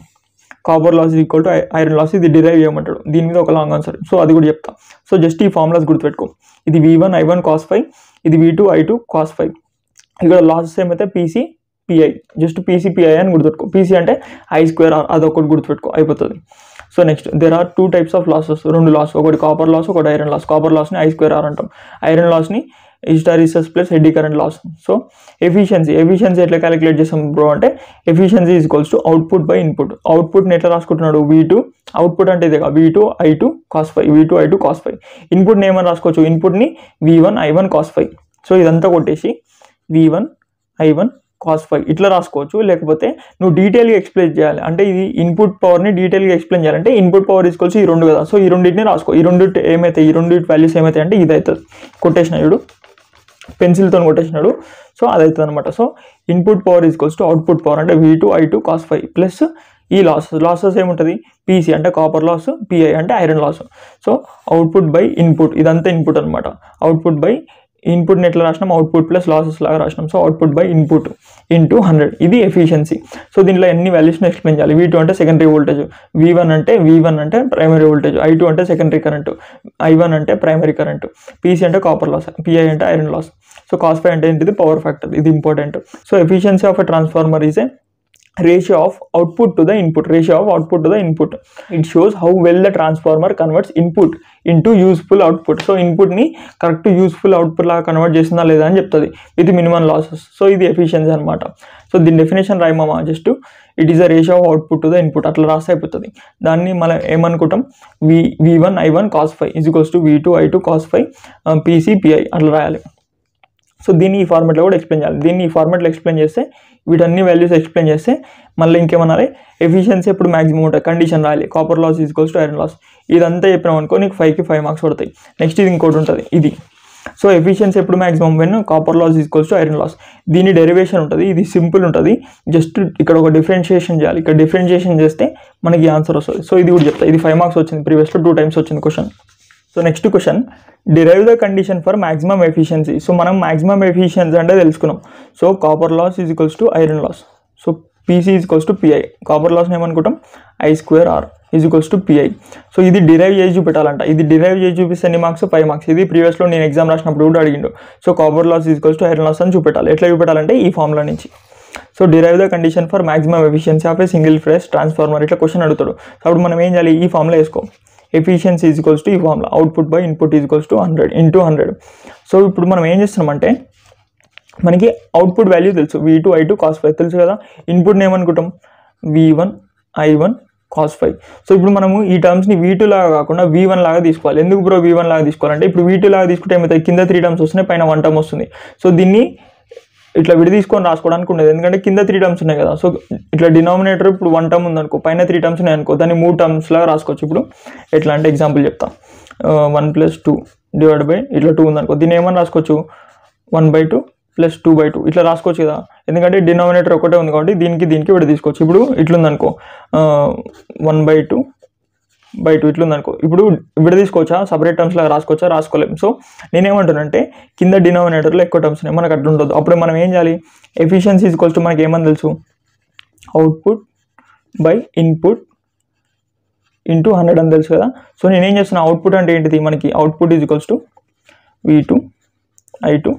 copper loss is equal to iron loss. ఇది డిరైవ్ చేయమంటాడు, దీని మీద ఒక లాంగ్ ఆన్సర్. సో అది కూడా చెప్తా. సో జస్ట్ ఈ ఫార్ములాస్ గుర్తుపెట్టుకో. ఇది V1 I1 cos phi, ఇది V2 I2 cos phi. ఇక్కడ లాసెస్ ఏమైతే PC PI, just PC PI అని గుర్తుపెట్టుకో. పీసీ అంటే I² R, అదొకటి గుర్తుపెట్టుకో అయిపోతుంది. So next there are 2 types of losses, రెండు లాస్, ఒకటి కాపర్ లాస్, ఒకటి ఐరన్ లాస్. కాపర్ లాస్ని I² R అంటాం, ఐరన్ లాస్ని hysteresis plus eddy current loss. So efficiency ఎట్లా క్యాలిక్యులేట్ చేస్తాం బ్రో అంటే efficiency is equals to output by input. అవుట్పుట్ని ఎట్లా రాసుకుంటున్నాడు, V2 అవుట్పుట్ అంటే ఇదే V2 I2 cos phi, V2 I2 cos phi. ఇన్పుట్ని ఏమని రాసుకోవచ్చు, ఇన్పుట్ని V1 I1 cos phi. So ఇదంతా కొట్టేసి V1 I1 cos phi ఇట్లా రాసుకోవచ్చు. లేకపోతే నువ్వు డీటెయిల్గా ఎక్స్ప్లెయిన్ చేయాలి అంటే ఇది ఇన్పుట్ పవర్ని డీటెయిల్గా ఎక్స్ప్లెయిన్ చేయాలంటే ఇన్పుట్ పవర్ ఈక్వల్స్ ఈ రెండు కదా. సో ఈ రెండింటిని రాసుకో. ఈ రెండు ఏమైతే, ఈ రెండు వాల్యూస్ ఏమైతే అంటే ఇది అవుతుంది. కొట్టేసినాడు, పెన్సిల్తో కొట్టేసినాడు. సో అది అవుతుంది అనమాట. So input power equals to output power అంటే V2 I2 cos phi plus ఈ లాసెస్ ఏముంటుంది, పీసీ అంటే కాపర్ లాస్, పిఐ అంటే iron loss. So output by input, ఇదంతా ఇన్పుట్ అనమాట. అవుట్పుట్ బై ఇన్పుట్ని ఎట్లా రాసినాం, అవుట్పుట్ ప్లస్ లాసెస్ లాగా రాసినాం. So output by input into 100, ఇది ఎఫిషియన్సీ. సో దీంట్లో ఎన్ని వాల్యూస్ని ఎక్స్ప్లెయిన్ చేయాలి. V2 అంటే సెకండరీ వోల్టేజ్, V1 అంటే ప్రైమరీ వోల్టేజ్, I2 అంటే సెకండరీ కరెంటు, I1 అంటే ప్రైమరీ కరెంటు, పీసీ అంటే కాపర్ లాస్, పిఐ అంటే iron loss. So cos phi అంటే ఏంటిది, పవర్ ఫ్యాక్టర్. ఇది important. So efficiency of a transformer is a ratio of output to the input. It shows how well the transformer converts input into useful output. So ఇన్పుట్ని కరెక్ట్ యూస్ఫుల్ అవుట్పుట్ లాగా కన్వర్ట్ చేసిందా లేదా అని చెప్తుంది విత్ మినిమం లాసెస్. సో ఇది ఎఫిషియన్సీ అనమాట. సో దీని డెఫినేషన్ రాయమా, just it is a ratio of output to the input అట్లా రాస్తే అయిపోతుంది. దాన్ని మనం ఏమనుకుంటాం, V1 I1 cos phi is equals to V2 I2 cos phi PC PI అట్లా రాయాలి. సో దీన్ని ఈ ఫార్మెట్లో కూడా ఎక్స్ప్లెయిన్ చేయాలి. దీన్ని ఈ ఫార్మెట్లో ఎక్స్ప్లెయిన్ చేస్తే, వీటన్ని వాల్యూస్ ఎక్స్ప్లెయిన్ చేస్తే మళ్ళీ ఇంకేమనాలి, ఎఫిషియన్సీ ఎప్పుడు మాక్సిమం ఉంటుంది, కండిషన్ రాయాలి. Copper loss is equals to iron loss. ఇదంతా చెప్పినాం అనుకో నీకు 5కి 5 మార్క్స్ పడతాయి. నెక్స్ట్ ఇది ఇంకోటి ఉంటుంది, ఇది. సో ఎఫిషియన్సీ ఎప్పుడు maximum when copper loss is equals to iron loss. దీని డెరివేషన్ ఉంటుంది, ఇది సింపుల్ ఉంటుంది. జస్ట్ ఇక్కడ ఒక డిఫరెన్షియేషన్ చేయాలి. ఇక్కడ డిఫరెన్షియేషన్ చేస్తే మనకి ఆన్సర్ వస్తుంది. సో ఇది కూడా చెప్తా. ఇది 5 మార్క్స్ వచ్చింది, ప్రీవియస్లో 2 times వచ్చింది question. So next question, derive the condition for maximum efficiency. So మనం మాక్సిమం ఎఫిషియన్సీ అంటే తెలుసుకున్నాం. So copper loss is equals to iron loss. So PC is equals to PI. Copper లాస్ని ఏమనుకుంటాం, I² R is equals to PI. So ఇది డిరైవ్ చేసి చూపెట్టాలంట. ఇది డిరైవ్ చేసి చూపిస్తే ఎన్ని మార్క్స్, 5 మార్క్స్. ఇది ప్రీవియస్లో నేను ఎగ్జామ్ రాసినప్పుడు కూడా అడిగిండు. So copper loss is equals to iron loss అని చూపెట్టాలి. ఎట్లా చూపెట్టాలంటే ఈ ఫార్ములా నుంచి. So derive the condition for maximum efficiency of a single phase transformer ఇట్లా క్వశ్చన్ అడుగుతాడు. అప్పుడు మనం ఏం చేయాలి, ఈ ఫార్ములా వేసుకో. ఎఫిషియన్సీ ఈజ్ ఈక్వల్స్ టు ఈ formula output by input is equals to 100 into 100. So ఇప్పుడు మనం ఏం చేస్తున్నామంటే మనకి అవుట్పుట్ వాల్యూ తెలుసు V2 I2 cos phi తెలుసు కదా. ఇన్పుట్ని ఏమనుకుంటాం V1 I1 cos phi. So ఇప్పుడు మనము ఈ టర్మ్స్ని V2 లాగా కాకుండా V1 లాగా తీసుకోవాలి. ఎందుకు బ్రో V1 లాగా తీసుకోవాలంటే ఇప్పుడు V2 లాగా తీసుకుంటే ఏమవుతుంది, కింద 3 టర్మ్స్ వస్తున్నాయి, పైన 1 టర్మ్ వస్తుంది. సో దీన్ని ఇట్లా విడి తీసుకొని రాసుకోవడానికి ఉండదు, ఎందుకంటే కింద 3 టర్మ్స్ ఉన్నాయి కదా. సో ఇట్లా డినామినేటర్ ఇప్పుడు 1 టర్మ్ ఉందనుకో, పైన 3 టర్మ్స్ ఉన్నాయి అనుకో, దాన్ని 3 టర్మ్స్ లాగా రాసుకోవచ్చు. ఇప్పుడు ఎట్లా అంటే ఎగ్జాంపుల్ చెప్తాం, 1 + 2 డివైడ్ బై ఇట్లా 2 ఉందనుకో, దీన్ని ఏమని రాసుకోవచ్చు 1/2 + 2/2 ఇట్లా రాసుకోవచ్చు కదా, ఎందుకంటే డినామినేటర్ ఒకటే ఉంది కాబట్టి దీనికి విడి తీసుకోవచ్చు. ఇప్పుడు ఇట్లుందనుకో 1/2/2 ఇట్లుందనుకో, ఇప్పుడు విడ తీసుకోవచ్చా, సపరేట్ టర్మ్స్ లాగా రాసుకోవచ్చా, రాసుకోలేము. సో నేనేమంటానంటే కింద డినామినేటర్లో ఎక్కువ టర్మ్స్ ఉన్నాయి, మనకు అట్లా ఉండదు. అప్పుడు మనం ఏం చేయాలి, ఎఫిషియన్సీ ఈజ్ ఈక్వల్స్ టు మనకి ఏమని తెలుసు, అవుట్పుట్ బై ఇన్పుట్ ఇంటూ 100 అని తెలుసు కదా. సో నేనేం చేస్తున్నా, అవుట్పుట్ అంటే ఏంటిది, మనకి output is equals to V2 I2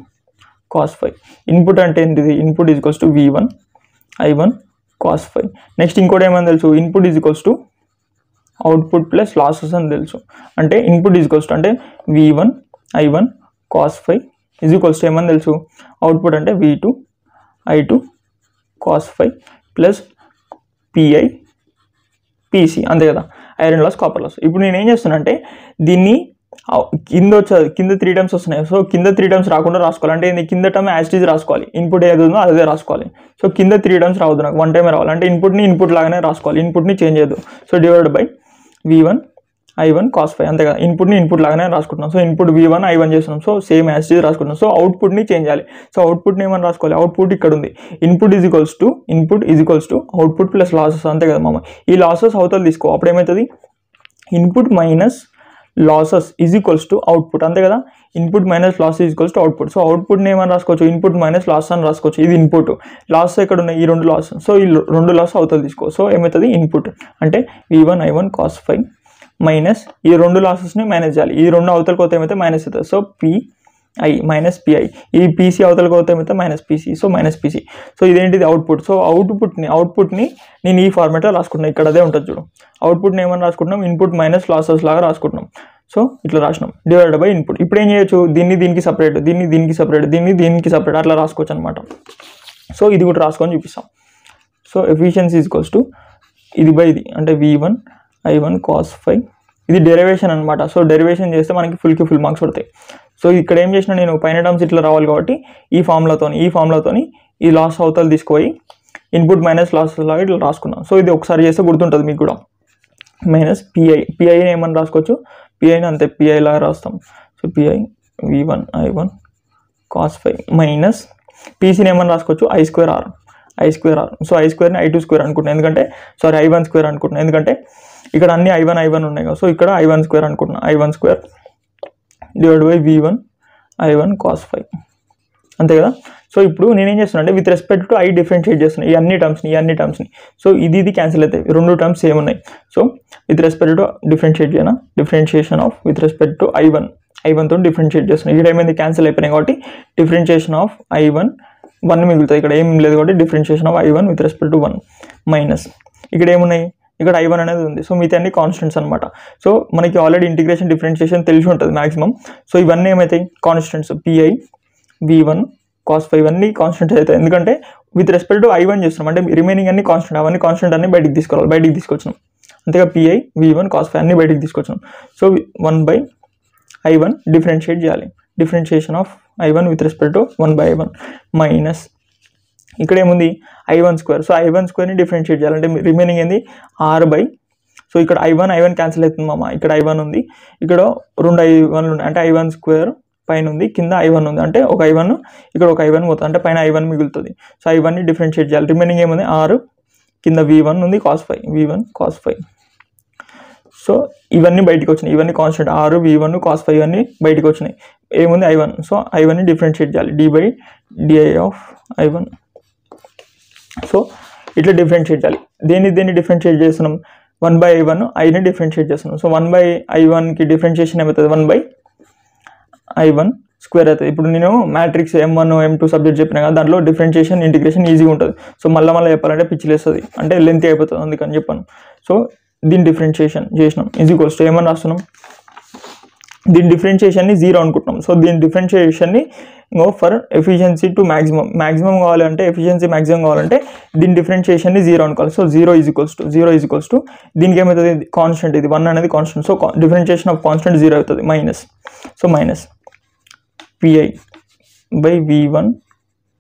cos phi. Input అంటే ఏంటిది, input is equals to V1 I1 cos phi. Next ఇంకోటి ఏమని తెలుసు, input is equals to output plus losses అని తెలుసు. అంటే ఇన్పుట్ ఈజ్ ఈక్వల్స్ టు అంటే V1 I1 cos phi is equals to ఏమని తెలుసు, అవుట్పుట్ అంటే V2 I2 cos phi plus PI PC, అంతే కదా, ఐరన్ లాస్ కాపర్ లాస్. ఇప్పుడు నేను ఏం చేస్తున్నా అంటే దీన్ని కింద 3 టర్మ్స్ వస్తున్నాయి. సో కింద 3 టర్మ్స్ రాకుండా రాసుకోవాలి, అంటే కింద టర్మ్ యాజ్ ఇట్ ఈజ్ రాసుకోవాలి, ఇన్పుట్ ఏది ఉందో అదే రాసుకోవాలి. సో కింద 3 టర్మ్స్ రావద్దు, నాకు 1 టైమే రావాలి, అంటే ఇన్పుట్ని ఇన్పుట్ లాగానే రాసుకోవాలి, ఇన్పుట్ని చేంజ్ చేయద్దు. So divide by V1 I1 cos phi, అంతే కదా, ఇన్పుట్ని ఇన్పుట్ లాగానే రాసుకుంటున్నాం. సో ఇన్పుట్ V1 I1 చేస్తున్నాం, so same as it is రాసుకుంటున్నాం. సో అవుట్పుట్ని చేంజ్ చేయాలి. సో అవుట్పుట్ని ఏమని రాసుకోవాలి, అవుట్పుట్ ఇక్కడ ఉంది, input is equals to output plus losses, అంతే కదా మామ. ఈ లాసెస్ అవతల తీసుకో, అప్పుడు ఏమవుతుంది, input minus losses is equals to output, అంతే కదా, input minus loss is equals to output. So అవుట్పుట్ని ఏమని రాసుకోవచ్చు, ఇన్పుట్ మైనస్ లాస్ అని రాసుకోవచ్చు. ఇది ఇన్పుట్, లాస్ ఎక్కడ ఉన్నాయి, ఈ 2 లాస్. సో ఈ 2 లాస్ అవతల తీసుకో. సో ఏమవుతుంది, ఇన్పుట్ అంటే V1 I1 cos phi minus ఈ 2 లాసెస్ని మైనస్ చేయాలి, ఈ 2 అవతలకి పోతే ఏమైతే మైనస్ అవుతుంది. సో PI మైనస్ PI, ఈ PC అవతలకి పోతే ఏమైతే minus PC, so minus PC. So ఇదేంటిది అవుట్పుట్. సో అవుట్పుట్ని నేను ఈ ఫార్మాట్లో రాసుకుంటున్నాను, ఇక్కడ అదే ఉంటుంది చూడు. అవుట్పుట్ని ఏమని రాసుకుంటున్నాం, ఇన్పుట్ మైనస్ లాసెస్ లాగా రాసుకుంటున్నాం. సో ఇట్లా రాసినాం, డివైడ్ బై ఇన్పుట్. ఇప్పుడు ఏం చేయొచ్చు, దీనికి సపరేట్, దీనికి సపరేట్ అట్లా రాసుకోవచ్చు అనమాట. సో ఇది కూడా రాసుకొని చూపిస్తాం. So efficiency is equals to ఇది బై ఇది, అంటే V1 I1 cos phi, ఇది డెరివేషన్ అనమాట. సో డెరివేషన్ చేస్తే మనకి ఫుల్ మార్క్స్ పడతాయి. సో ఇక్కడ ఏం చేసినా, నేను పైన టర్మ్స్ ఇట్లా రావాలి కాబట్టి ఈ ఫార్ములాతోని ఈ లాస్ అవతల తీసుకుపోయి ఇన్పుట్ మైనస్ లాస్ లాగా ఇట్లా రాసుకున్నాం. సో ఇది ఒకసారి చేస్తే గుర్తుంటుంది మీకు కూడా. మైనస్ పిఐని ఏమని రాసుకోవచ్చు, పిఐని అంతే పిఐ లాగా రాస్తాం. So PI V1 I1 cos phi minus పీసీని ఏమని రాసుకోవచ్చు, I2R. సో I2ని I2² అనుకుంటున్నాను, ఎందుకంటే I1² అనుకుంటున్నాను, ఎందుకంటే ఇక్కడ అన్ని I1 ఉన్నాయి కదా. సో ఇక్కడ I1² అనుకుంటున్నాను, I1² divide by V1 I1 cos phi, అంతే కదా. సో ఇప్పుడు నేనేం చేస్తున్నా అంటే with respect to I differentiate చేస్తున్నాను ఈ అన్ని టర్మ్స్ని. సో ఇది క్యాన్సిల్ అవుతాయి, 2 టర్మ్స్ సేమ్ ఉన్నాయి. So with respect to differentiate చేయనా, differentiation of with respect to I1 తో డిఫరెన్షియేట్ చేస్తున్నాను. ఇక్కడ ఏమైంది, క్యాన్సిల్ అయిపోయినాయి కాబట్టి డిఫరెన్షియేషన్ ఆఫ్ I1 1 మిగులుతుంది, ఇక్కడ ఏం లేదు కాబట్టి differentiation of I1 with respect to 1 minus ఇక్కడ ఏమున్నాయి, ఇక్కడ I1 అనేది ఉంది. సో మిగతా అన్ని కాన్స్టెంట్స్ అనమాట. సో మనకి ఆల్రెడీ ఇంటిగ్రేషన్ డిఫరెన్షియేషన్ తెలిసి ఉంటుంది మ్యాక్సిమం. సో ఇవన్నీ ఏమవుతాయి, constants, PI V1 cos phi ఇవన్నీ కాన్స్టెంట్స్ అవుతాయి, ఎందుకంటే విత్ రెస్పెక్ట్ టు I1 చేస్తున్నాం, అంటే రిమైనింగ్ అన్ని కాన్స్టెంట్, అవన్నీ కాన్స్టెంట్ అన్ని బయటికి తీసుకొచ్చినాం, అంతేగా PI V1 cos phi అన్ని బయటికి తీసుకొచ్చినాం. సో 1/I1 డిఫరెన్షియేట్ చేయాలి, differentiation of I1 with respect to 1/I1 minus ఇక్కడ ఏముంది I1². సో I1²ని డిఫరెన్షియేట్ చేయాలంటే రిమైనింగ్ ఏంది R/. సో ఇక్కడ I1 క్యాన్సిల్ అవుతుంది మామ, ఇక్కడ I1 ఉంది, ఇక్కడ 2 I1 ఉన్నాయి, అంటే I1² పైన ఉంది, కింద I1 ఉంది, అంటే ఒక I1 ఇక్కడ ఒక I1 పోతుంది, అంటే పైన I1 మిగులుతుంది. సో I1ని డిఫరెన్షియేట్ చేయాలి, రిమైనింగ్ ఏముంది R, కింద V1 ఉంది cos phi, V1 cos phi. So ఇవన్నీ బయటకు వచ్చినాయి, ఇవన్నీ constant, R, V1 cos phi ఇవన్నీ బయటకు వచ్చినాయి, ఏముంది I1. సో I1ని డిఫరెన్షియేట్ చేయాలి, d/di ఆఫ్ I1. సో ఇట్లా డిఫరెన్షియేట్ చేయాలి. దేన్ని డిఫరెన్షియేట్ చేస్తున్నాం, 1/I1 Iని డిఫరెన్షియేట్ చేస్తున్నాం. సో 1/I1కి డిఫరెన్షియేషన్ ఏమవుతుంది, 1/I1² అవుతుంది. ఇప్పుడు నేను మ్యాట్రిక్స్ M1 M2 సబ్జెక్ట్ చెప్పినా కదా, దాంట్లో డిఫరెన్షియేషన్ ఇంటిగ్రేషన్ ఈజీగా ఉంటుంది. సో మళ్ళీ చెప్పాలంటే పిచ్చిలేస్తుంది, అంటే లెంత్ అయిపోతుంది, అందుకని చెప్పాను. సో దీని డిఫరెన్షియేషన్ చేసినాం ఈజ్ ఈక్వల్స్ టు ఏమని రాస్తున్నాం, దీని డిఫరెన్షియేషన్ని 0 అనుకుంటున్నాం. సో దీని డిఫరెన్షియేషన్ని ఫర్ ఎఫిషియన్సీ టు మ్యాక్సిమం కావాలంటే ఎఫిషియన్సీ మ్యాక్సిమం కావాలంటే దీని డిఫరెన్షియేషన్ని 0 అనుకోవాలి. సో 0 ఈజ్ ఈక్వల్స్ టు దీనికి ఏమవుతుంది, కాన్స్టెంట్, ఇది 1 అనేది constant. So differentiation of constant 0 అవుతుంది, minus. So minus pi/v1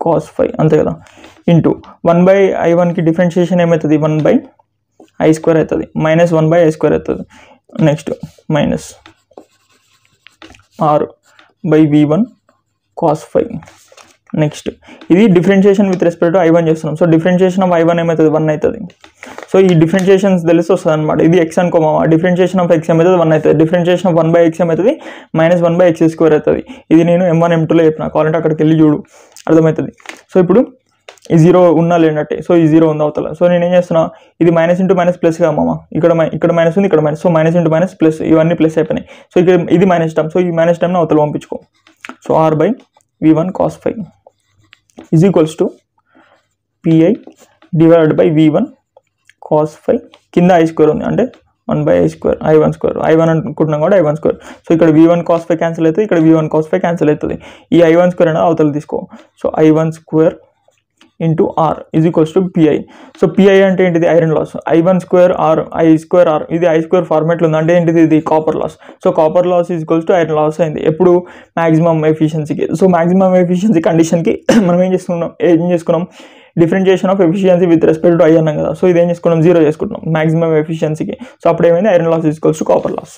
cos phi అంతే కదా, ఇంటూ 1/i1కి డిఫరెన్షియేషన్ ఏమవుతుంది, 1/i² అవుతుంది, మైనస్ 1/i² అవుతుంది. Next minus r/v1 cos phi. Next ఇది differentiation with respect to i1 చేస్తున్నాం. సో డిఫరెన్షియేషన్ ఆఫ్ i1 ఏమవుతుంది, 1 అవుతుంది. సో ఈ డిఫరెన్షియేషన్స్ తెలిసి వస్తుంది అనమాట. ఇది x అనుకోమా, డిఫరెన్షియేషన్ ఆఫ్ x ఏమవుతుంది, 1 అవుతుంది. డిఫరెన్షియేషన్ ఆఫ్ 1/x ఏమవుతుంది, మైనస్ 1/x² అవుతుంది. ఇది నేను m1 m2లో చెప్పిన, కావాలంటే అక్కడికి వెళ్ళి చూడు, అర్థమవుతుంది. సో ఇప్పుడు ఈ 0 ఉన్నా లేనట్టే. సో ఈ 0 ఉంది అవతల. సో నేను ఏం చేస్తున్నా, ఇది మైనస్ ఇంటూ మైనస్ ప్లస్ కదా మామ, ఇక్కడ మైనస్ ఉంది, ఇక్కడ minus. So minus into minus plus, ఇవన్నీ ప్లస్ అయిపోయినాయి. సో ఇక్కడ ఇది మైనస్ టర్మ్. సో ఈ మైనస్ టర్మ్ని అవతల పంపించుకో. So r/v1 cos phi is equals to pi/v1 cos phi, కింద i² ఉంది అంటే 1/i², i1 అనుకుంటున్నాం కూడా i1². సో ఇక్కడ v1 cos phi క్యాన్సిల్ అవుతుంది, ఇక్కడ v1 cos phi క్యాన్సిల్ అవుతుంది. ఈ i1² అనేది అవతల తీసుకో. So i1² into r is equals to pi. So pi అంటే ఏంటిది, iron loss. i1² r i² r, ఇది i² ఫార్మాట్లో ఉంది అంటే ఏంటిది, ఇది copper loss. So copper loss is equals to iron loss అయింది ఎప్పుడు, మ్యాక్సిమం ఎఫిషియన్సీకి. సో మ్యాక్సిమం ఎఫిషియన్సీ కండిషన్కి మనం ఏం చేసుకున్నాం, differentiation of efficiency with respect to i అన్నాం కదా. సో ఇది ఏం చేసుకున్నాం, 0 చేసుకుంటున్నాం మ్యాక్సిమం ఎఫిషియన్సీకి. సో అప్పుడు ఏమైంది, iron loss is equals to copper loss.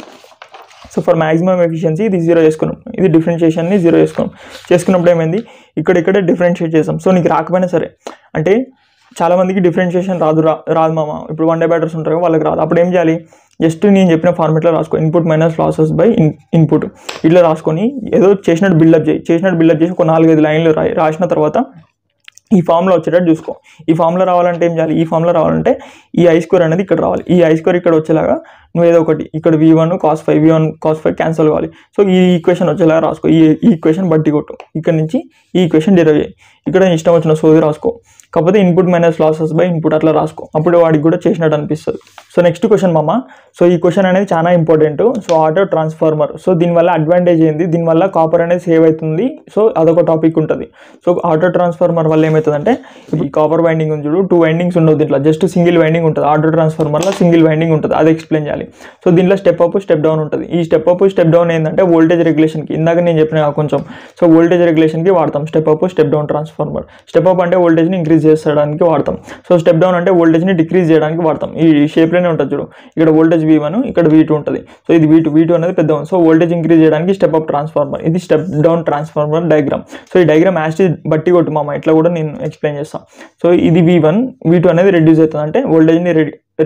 So for maximum efficiency ఇది 0 చేసుకున్నాం, ఇది డిఫరెన్షియేషన్ని 0 చేసుకున్నప్పుడు ఏమైంది, ఇక్కడే డిఫరెన్షియేట్ చేసాం. సో నీకు రాకపోయినా సరే, అంటే చాలామందికి డిఫరెన్షియేషన్ రాదు మామ. ఇప్పుడు 1 డే బ్యాటర్స్ ఉంటారు వాళ్ళకి రాదు. అప్పుడు ఏం చేయాలి, జస్ట్ నేను చెప్పిన ఫార్మెట్లో రాసుకో, input minus losses by input ఇట్లా రాసుకొని ఏదో చేసినట్టు బిల్డప్ చేసి ఒక 4-5 లైన్లు రాసిన తర్వాత ఈ ఫామ్లో వచ్చేటట్టు చూసుకో. ఈ ఫామ్లో రావాలంటే ఏం చేయాలి, ఈ ఫామ్లో రావాలంటే ఈ i² అనేది ఇక్కడ రావాలి. ఈ i² ఇక్కడ వచ్చేలాగా నువ్వు ఏదో ఒకటి, ఇక్కడ v1 cos phi క్యాన్సిల్ కావాలి. సో ఈ ఈక్వేషన్ వచ్చేలాగా రాసుకో. ఈ ఈక్వేషన్ బట్టి కొట్టు, ఇక్కడ నుంచి ఈ ఈక్వేషన్ డెరైవ్ చేయి. ఇక్కడ ఇష్టం వచ్చిన సోది రాసుకో, కాకపోతే input minus losses by input అట్లా రాసుకో, అప్పుడు వాడికి కూడా చేసినట్టు అనిపిస్తుంది. సో నెక్స్ట్ క్వశ్చన్ మామ. సో ఈ క్వశ్చన్ అనేది చాలా important. So auto transformer. So దీనివల్ల అడ్వాంటేజ్ ఏంది, దీనివల్ల కాపర్ అనేది సేవ్ అవుతుంది. సో అదొక టాపిక్ ఉంటుంది. సో ఆటో ట్రాన్స్ఫార్మర్ వల్ల ఏమవుతుందంటే, ఈ కాపర్ వైండింగ్ ఉంది చూడు, 2 వైండింగ్స్ ఉండవు దీంట్లో, జస్ట్ సింగిల్ వైండింగ్ ఉంటుంది. ఆటో ట్రాన్స్ఫార్మర్లో సింగిల్ వైండింగ్ ఉంటుంది, అది ఎక్స్ప్లెయిన్ చేయాలి. సో దీంట్లో స్టెప్ అప్ స్టెప్ డౌన్ ఉంటుంది. ఈ స్టెప్ అప్ స్టెప్ డౌన్ ఏంటంటే వోల్టేజ్ రెగ్యులేషన్కి, ఇందాక నేను చెప్పిన కొంచెం. సో వోల్టేజ్ రెగ్యులేషన్కి వాడతాం step up step down transformer. Step up అంటే వోల్టేజ్ని ఇంక్రీజ్ చేయడానికి వాడతాం. సో స్టెప్ డౌన్ అంటే వోల్టేజ్ని డిక్రీజ్ చేయడానికి వాడతాం. ఈ షేప్లోనే ఉంటుంది చూడు, ఇక్కడ వోల్టేజ్ v1, ఇక్కడ v2 ఉంటుంది. సో ఇది v2 అనేది పెద్ద. సో వోల్టేజ్ ఇంక్రీజ్ చేయడానికి స్టెప్ అప్ ట్రాన్స్ఫార్మర్, ఇది step down transformer diagram. So ఈ డయాగ్రామ్ యాస్టీజ్ బట్టి కొట్టు మామ, ఇట్లా కూడా నేను ఎక్స్ప్లెయిన్ చేస్తాను. సో ఇది v2 అనేది రెడ్యూస్ అవుతుంది అంటే వోల్టేజ్ని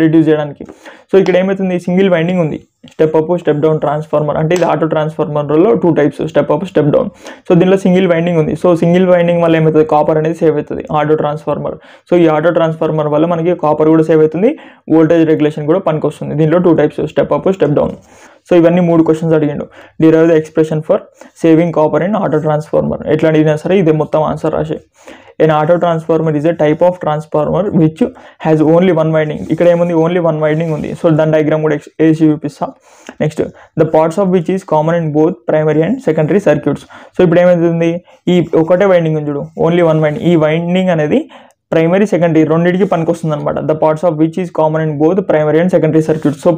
రెడ్యూస్ చేయడానికి. సో ఇక్కడ ఏమవుతుంది, సింగిల్ వైండింగ్ ఉంది, step up step down transformer అంటే ఇది ఆటో ట్రాన్స్ఫార్మర్లో 2 types, step up step down. So దీనిలో సింగిల్ వైండింగ్ ఉంది. సో సింగిల్ వైండింగ్ వల్ల ఏమవుతుంది, కాపర్ అనేది సేవ్ అవుతుంది ఆటో ట్రాన్స్ఫార్మర్. సో ఈ ఆటో ట్రాన్స్ఫార్మర్ వల్ల మనకి కాపర్ కూడా సేవ్ అవుతుంది, వోల్టేజ్ రెగ్యులేషన్ కూడా పనికొస్తుంది. దీనిలో 2 types, step up step down. So ఇవన్నీ 3 క్వశ్చన్స్ అడిగిండు. Derive the expression for saving copper in auto transformer. ఎట్లా అడిగినా సరే ఇదే మొత్తం ఆన్సర్ రాసే. An auto transformer is a type of transformer which has only one winding. ఇక్కడ ఏముంది, ఓన్లీ 1 వైండింగ్ ఉంది. సో దాని డయాగ్రామ్ కూడా వేసి చూపిస్తా. Next, the parts of which is common in both primary and secondary circuits. So ఇప్పుడు ఏమవుతుంది, ఈ ఒకటే వైండింగ్ ఉంది చూడు, ఓన్లీ 1 వైండింగ్. ఈ వైండింగ్ అనేది ప్రైమరీ సెకండరీ రెండింటికి పనికొస్తుంది అనమాట. The parts of which is common in both primary and secondary circuits. So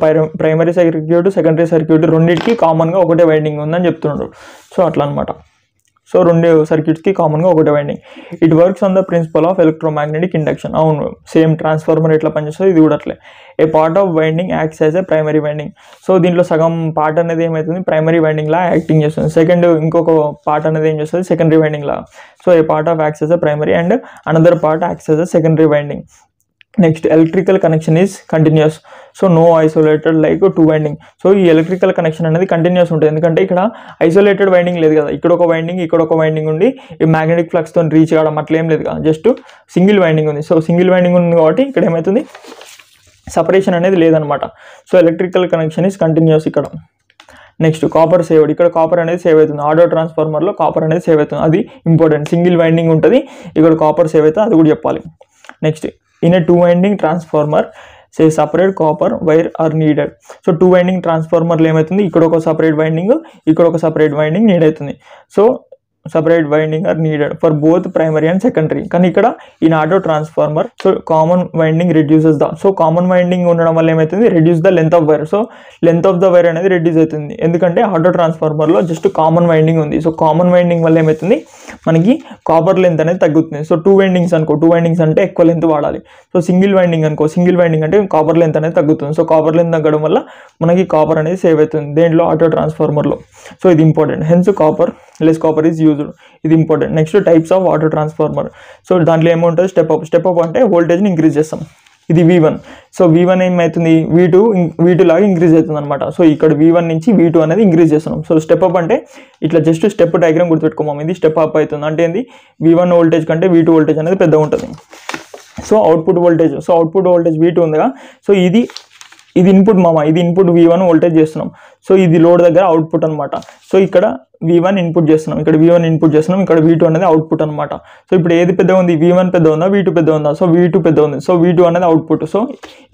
primary circuit secondary circuit రెండింటికి కామన్గా ఒకటే వైండింగ్ ఉందని చెప్తున్నాడు. సో అట్లా అనమాట. సో 2 సర్క్యూట్స్కి కామన్గా ఒకటే winding. It works on the principle of electromagnetic induction. అవును, సేమ్ ట్రాన్స్ఫార్మర్ ఎట్లా పనిచేస్తుంది ఇది కూడా అట్లే. A part of winding acts as a primary winding. So దీంట్లో సగం పార్ట్ అనేది ఏమవుతుంది, ప్రైమరీ వైండింగ్ లా యాక్టింగ్ చేస్తుంది. ఇంకొక పార్ట్ అనేది ఏం చేస్తుంది, సెకండరీ వైండింగ్ లా. So a part of acts as a primary and another part acts as a secondary winding. Next, electrical connection is continuous. So no isolated like 2 winding. So ఈ ఎలక్ట్రికల్ కనెక్షన్ అనేది కంటిన్యూస్ ఉంటుంది, ఎందుకంటే ఇక్కడ ఐసోలేటెడ్ వైండింగ్ లేదు కదా, ఇక్కడ ఒక వైండింగ్ ఇక్కడ ఒక వైండింగ్ ఉండి ఈ మ్యాగ్నెటిక్ ఫ్లక్స్తో రీచ్ కావడం అట్లా ఏం లేదు కదా, జస్ట్ సింగిల్ వైండింగ్ ఉంది. సో సింగిల్ వైండింగ్ ఉంది కాబట్టి ఇక్కడ ఏమవుతుంది, సపరేషన్ అనేది లేదనమాట. So electrical connection is continuous ఇక్కడ. Next, copper saved. ఇక్కడ కాపర్ అనేది సేవ్ అవుతుంది, ఆటో ట్రాన్స్ఫార్మర్లో కాపర్ అనేది సేవ్ అవుతుంది, అది ఇంపార్టెంట్. సింగిల్ వైండింగ్ ఉంటుంది, ఇక్కడ కాపర్ సేవ్ అవుతుంది, అది కూడా చెప్పాలి. Next, in a 2 winding transformer say separate copper wire are needed. So 2 winding ట్రాన్స్ఫార్మర్లో ఏమవుతుంది, ఇక్కడ ఒక సపరేట్ వైండింగ్, ఇక్కడ ఒక సపరేట్ వైండింగ్ నీడ్ అవుతుంది. So separate winding are needed for both primary and secondary. కానీ ఇక్కడ in auto transformer so common winding reduces the, so common winding ఉండడం వల్ల ఏమవుతుంది, reduce the length of wire. So length of the wire అనేది reduce అవుతుంది, ఎందుకంటే ఆటో ట్రాన్స్ఫార్మర్లో జస్ట్ కామన్ వైండింగ్ ఉంది. సో కామన్ వైండింగ్ వల్ల ఏమవుతుంది, మనకి కాపర్ లెంత్ అనేది తగ్గుతుంది. సో 2 వైండింగ్స్ అనుకో, 2 వైండింగ్స్ అంటే ఎక్కువ లెంత్ వాడాలి. సో సింగిల్ వైండింగ్ అనుకో, సింగిల్ వైండింగ్ అంటే కాపర్ లెంత్ అనేది తగ్గుతుంది. సో కాపర్ లెంత్ తగ్గడం వల్ల మనకి కాపర్ అనేది సేవ్ అవుతుంది దేంట్లో, ఆటో ట్రాన్స్ఫార్మర్లో. సో ఇది important, hence copper less copper is used, ఇది important. Next types of auto transformer. So దాంట్లో ఏముంటుంది, స్టెప్ అప్. స్టెప్ అప్ అంటే వోల్టేజ్ని ఇంక్రీజ్ చేస్తాం, ఇది V1. సో V1 ఏమవుతుంది, V2 లాగా ఇంక్రీజ్ అవుతుంది అనమాట. సో ఇక్కడ V1 నుంచి V2 అనేది ఇంక్రీజ్ చేస్తున్నాం. సో స్టెప్ అప్ అంటే ఇట్లా జస్ట్ స్టెప్ డయాగ్రామ్ గుర్తుపెట్టుకోమా, ఇది స్టెప్ అప్ అవుతుంది అంటే ఏంది, V1 వోల్టేజ్ కంటే V2 వోల్టేజ్ అనేది పెద్దగా ఉంటుంది. So output voltage, so output voltage V2 ఉందిగా, సో ఇది ఇన్పుట్ మామ, ఇది ఇన్పుట్ V1 వోల్టేజ్ చేస్తున్నాం. సో ఇది లోడ్ దగ్గర అవుట్పుట్ అనమాట. సో ఇక్కడ V1 ఇన్పుట్ చేస్తున్నాం, ఇక్కడ V1 ఇన్పుట్ చేస్తున్నాం, ఇక్కడ V2 అనేది అవుట్పుట్ అనమాట. సో ఇప్పుడు ఏది పెద్ద ఉంది, V1 పెద్ద ఉందా, V2 పెద్ద ఉందా, సో V2 పెద్ద ఉంది. సో V2 అనేది అవుట్పుట్. సో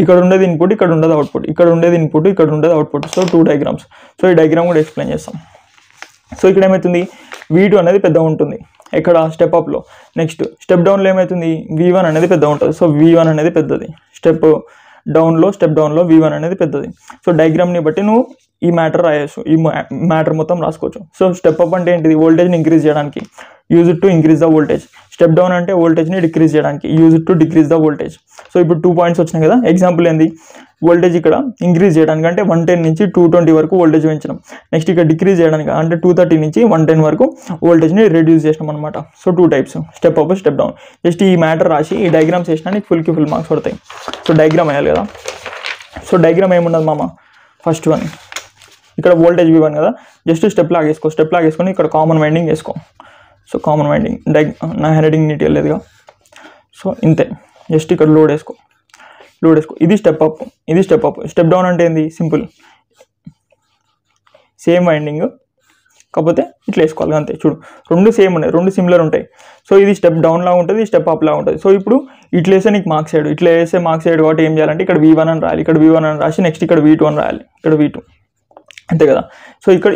ఇక్కడ ఉండేది ఇన్పుట్, ఇక్కడ ఉండేది అవుట్పుట్, ఇక్కడ ఉండేది ఇన్పుట్, ఇక్కడ ఉండేది అవుట్పుట్. So 2 diagrams. సో ఈ డయాగ్రామ్ కూడా ఎక్స్ప్లెయిన్ చేస్తాం. సో ఇక్కడ ఏమవుతుంది, V2 అనేది పెద్ద ఉంటుంది ఇక్కడ స్టెప్ అప్లో. నెక్స్ట్ స్టెప్ డౌన్లో ఏమవుతుంది, V1 అనేది పెద్ద ఉంటుంది. సో V1 అనేది పెద్దది, స్టెప్ డౌన్లో V1 అనేది పెద్దది. సో డయాగ్రామ్ని బట్టి నువ్వు ఈ మ్యాటర్ రాయొచ్చు, ఈ మ్యాటర్ మొత్తం రాసుకోవచ్చు. సో స్టెప్ అప్ అంటే ఏంటిది, వోల్టేజ్ని ఇంక్రీజ్ చేయడానికి, use it to increase the voltage. Step down అంటే వోల్టేజ్ని డిక్రీజ్ చేయడానికి, use it to decrease the voltage. So ఇప్పుడు 2 పాయింట్స్ వచ్చినాయి కదా. ఎగ్జాంపుల్ ఏంది, వోల్టేజ్ ఇక్కడ ఇంక్రీజ్ చేయడానికి అంటే 110 నుంచి 220 వరకు వోల్టేజ్ పెంచడం. నెక్స్ట్ ఇక్కడ డిక్రీజ్ చేయడానికి అంటే 230 నుంచి 110 వరకు వోల్టేజ్ని రెడ్యూస్ చేసినాం అనమాట. So 2 types, step up, step down. Just ఈ మ్యాటర్ రాసి ఈ డయాగ్రామ్స్ వేసినా నీకు ఫుల్ మార్క్స్ పడతాయి. సో డయాగ్రామ్ వేయాలి కదా. సో డయాగ్రామ్ ఏముండదు మామ, ఫస్ట్ వన్ ఇక్కడ వోల్టేజ్ V1 కదా, జస్ట్ స్టెప్ లాగేసుకొని ఇక్కడ కామన్ వైండింగ్ వేసుకో. సో కామన్ వైండింగ్ నా హ్యాండ్ నీట్గా లేదుగా. సో ఇంతే, జస్ట్ ఇక్కడ లోడ్ వేసుకో. ఇది స్టెప్ అప్, ఇది స్టెప్ అప్. స్టెప్ డౌన్ అంటే ఏంది, సింపుల్ సేమ్ వైండింగ్ కాకపోతే ఇట్లా వేసుకోవాలి అంతే. చూడు 2 సేమ్ ఉన్నాయి, 2 సిమిలర్ ఉంటాయి. సో ఇది స్టెప్ డౌన్ లాగా ఉంటుంది, స్టెప్ అప్ లాగా ఉంటుంది. సో ఇప్పుడు ఇట్లా వేస్తే నీకు మార్క్స్ సైడ్, ఇట్లా వేస్తే మార్క్స్ సైడ్ కాబట్టి ఏం చేయాలంటే ఇక్కడ V1 అని రాయాలి, ఇక్కడ V1 అని రాసి నెక్స్ట్ ఇక్కడ V2 అని రాయాలి, ఇక్కడ V2 అంతే కదా. సో ఇక్కడ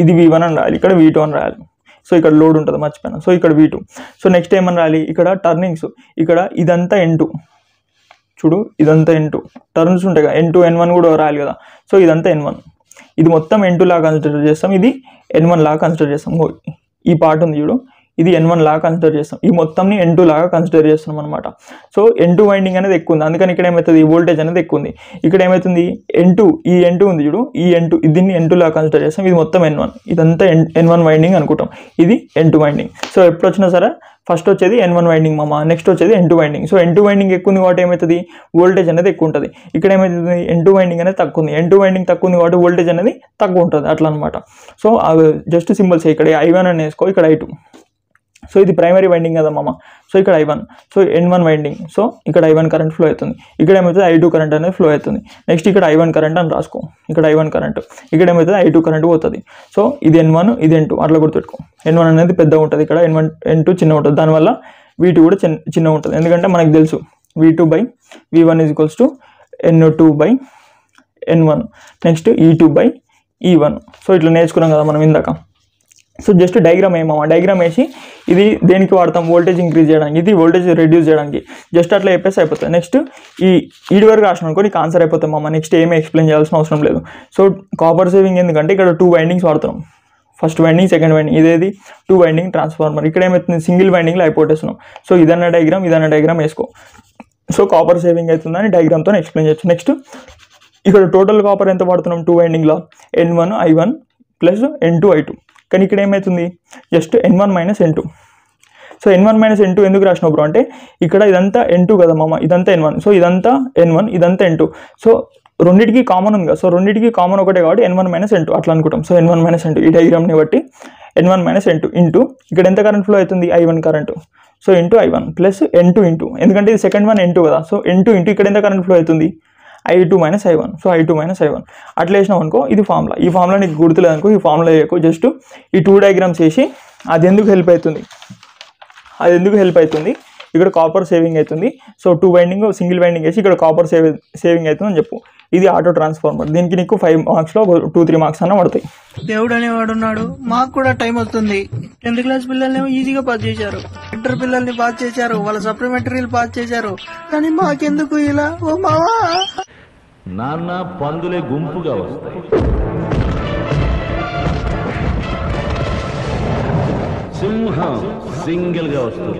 ఇది V1 అని రాయాలి, ఇక్కడ V2 అని రాయాలి. సో ఇక్కడ లోడ్ ఉంటుంది మర్చిపోయినా. సో ఇక్కడ V2. సో నెక్స్ట్ ఏమని రాయాలి, ఇక్కడ టర్నింగ్స్, ఇక్కడ ఇదంతా N2. చూడు ఇదంతా N2 టర్న్స్ ఉంటాయి కదా, N2 N1 కూడా రాయాలి కదా. సో ఇదంతా N1, ఇది మొత్తం N2 లాగా కన్సిడర్ చేస్తాం, ఇది N1 లాగా కన్సిడర్ చేస్తాం. ఈ పార్ట్ ఉంది చూడు, ఇది N1 లాగా కన్సిడర్ చేస్తాం, ఈ మొత్తంని N2 లాగా కన్సిడర్ చేస్తున్నాం అనమాట. సో N2 వైండింగ్ అనేది ఎక్కువ ఉంది, అందుకని ఇక్కడ ఏమవుతుంది, వోల్టేజ్ అనేది ఎక్కువ ఉంది. ఇక్కడ ఏమవుతుంది, ఈ N2 ఉంది చూడు, ఈ N2 దీన్ని N2 లాగా కన్సిడర్ చేస్తాం, ఇది మొత్తం N1, ఇదంతా N1 వైండింగ్ అనుకుంటాం, ఇది N2 వైండింగ్. సో ఎప్పుడు వచ్చినా సరే ఫస్ట్ వచ్చేది N1 వైండింగ్ మామ, నెక్స్ట్ వచ్చేది N2 winding. So N2 winding ఎక్కువ ఉంది కాబట్టి ఏమవుతుంది, వోల్టేజ్ అనేది ఎక్కువ ఉంటుంది. ఇక్కడ ఏమవుతుంది, N2 వైండింగ్ అనేది తక్కువ ఉంది, N2 వైండింగ్ తక్కువ ఉంది కాబట్టి వోల్టేజ్ అనేది తక్కువ ఉంటుంది అట్లా అనమాట. సో జస్ట్ సింబల్స్ ఇక్కడ I1 అని వేసుకో, ఇక్కడ I2. సో ఇది ప్రైమరీ వైండింగ్ కదా మామ. సో ఇక్కడ I1, so N1 winding. So ఇక్కడ I1 కరెంట్ ఫ్లో అవుతుంది, ఇక్కడ ఏమవుతుంది I2 కరెంట్ అనేది ఫ్లో అవుతుంది. నెక్స్ట్ ఇక్కడ I1 కరెంట్ అని రాసుకో, ఇక్కడ I1 కరెంట్, ఇక్కడ ఏమవుతుంది I2 కరెంట్ పోతుంది. సో ఇది N1, ఇది N2 అట్లా గుర్తుపెట్టుకో. N1 అనేది పెద్దగా ఉంటుంది, ఇక్కడ N2 చిన్నగా ఉంటుంది, దానివల్ల V2 కూడా చిన్నగా ఉంటుంది. ఎందుకంటే మనకు తెలుసు V2/V1 = N2/N1, next E2/E1. So ఇట్లా నేర్చుకున్నాం కదా మనం ఇందాక. సో జస్ట్ డయాగ్రామ్ ఏమమ్మా, డయాగ్రామ్ వేసి ఇది దేనికి వాడతాం, వోల్టేజ్ ఇంక్రీజ్ చేయడానికి, ఇది వోల్టేజ్ రెడ్యూస్ చేయడానికి, జస్ట్ అట్లా చెప్పేసి అయిపోతుంది. నెక్స్ట్ ఈడి వరకు రాసిన అనుకో నీకు ఆన్సర్ అయిపోతాం అమ్మ, నెక్స్ట్ ఏమీ ఎక్స్ప్లెయిన్ చేయాల్సిన అవసరం లేదు. సో కాపర్ సేవింగ్ ఎందుకంటే ఇక్కడ 2 వైండింగ్స్ వాడుతున్నాం, ఫస్ట్ వైండింగ్ సెకండ్ వైండింగ్, ఇదేది 2 వైండింగ్ ట్రాన్స్ఫార్మర్. ఇక్కడ ఏమవుతుంది, సింగిల్ వైండింగ్లో అయిపోతేస్తున్నాం. సో ఇదన్న డయాగ్రామ్ వేసుకో. సో కాపర్ సేవింగ్ అవుతుందని డయాగ్రామ్తో ఎక్స్ప్లెయిన్ చేయొచ్చు. నెక్స్ట్ ఇక్కడ టోటల్ కాపర్ ఎంత వాడుతున్నాం 2 వైండింగ్లో, N1 I1 plus N2 I2. కానీ ఇక్కడ ఏమవుతుంది, just N1 - N2. So N1 - N2 ఎందుకు రాసినావు బ్రో అంటే ఇక్కడ ఇదంతా N2 కదా మామ, ఇదంతా N1. సో ఇదంతా N1, ఇదంతా N2. సో రెండింటికి కామన్ ఉంది కదా, సో రెండింటికి కామన్ ఒకటే కాబట్టి N1 - N2 అట్లా అనుకుంటాం. సో N1 - N2 ఈ డయాగ్రామ్ని బట్టి N1 - N2 ఇంటూ ఇక్కడ ఎంత కరెంట్ ఫ్లో అవుతుంది, I1 current. So into I1 plus N2 into, ఎందుకంటే ఇది సెకండ్ వన్ N2 కదా, సో N2 ఇంటూ ఇక్కడ ఎంత కరెంట్ ఫ్లో అవుతుంది, I2 - I1. So I2 - I1 అట్లా వేసినాం అనుకో, ఇది ఫార్ములా. ఈ ఫార్ములా నీకు గుర్తులేదు అనుకో, ఈ ఫార్ములా వేయకు, జస్ట్ ఈ 2 డయాగ్రామ్స్ వేసి అది ఎందుకు హెల్ప్ అవుతుంది ఇక్కడ కాపర్ సేవింగ్ అవుతుంది. సో 2 వైండింగ్ సింగిల్ వైండింగ్ వేసి ఇక్కడ కాపర్ సేవింగ్ అవుతుంది అని చెప్పు. ఇది ఆటో ట్రాన్స్ఫార్మర్. దీనికి నీకు 5 మార్క్స్లో 2-3 మార్క్స్ అన్న పడతాయి. దేవుడు అనేవాడు ఉన్నాడు, మాకు కూడా టైం వస్తుంది. 10th క్లాస్ పిల్లల్ని ఈజీగా పాస్ చేశారు, ఇంటర్ పిల్లల్ని పాస్ చేశారు, వాళ్ళ సప్లిమెంటరీలు పాస్ చేశారు, కానీ మాకెందుకు ఇలా? ఓ మావా, నాన్న పందులే గుంపుగా వస్తాయి, సింహం సింగిల్ గా వస్తుంది.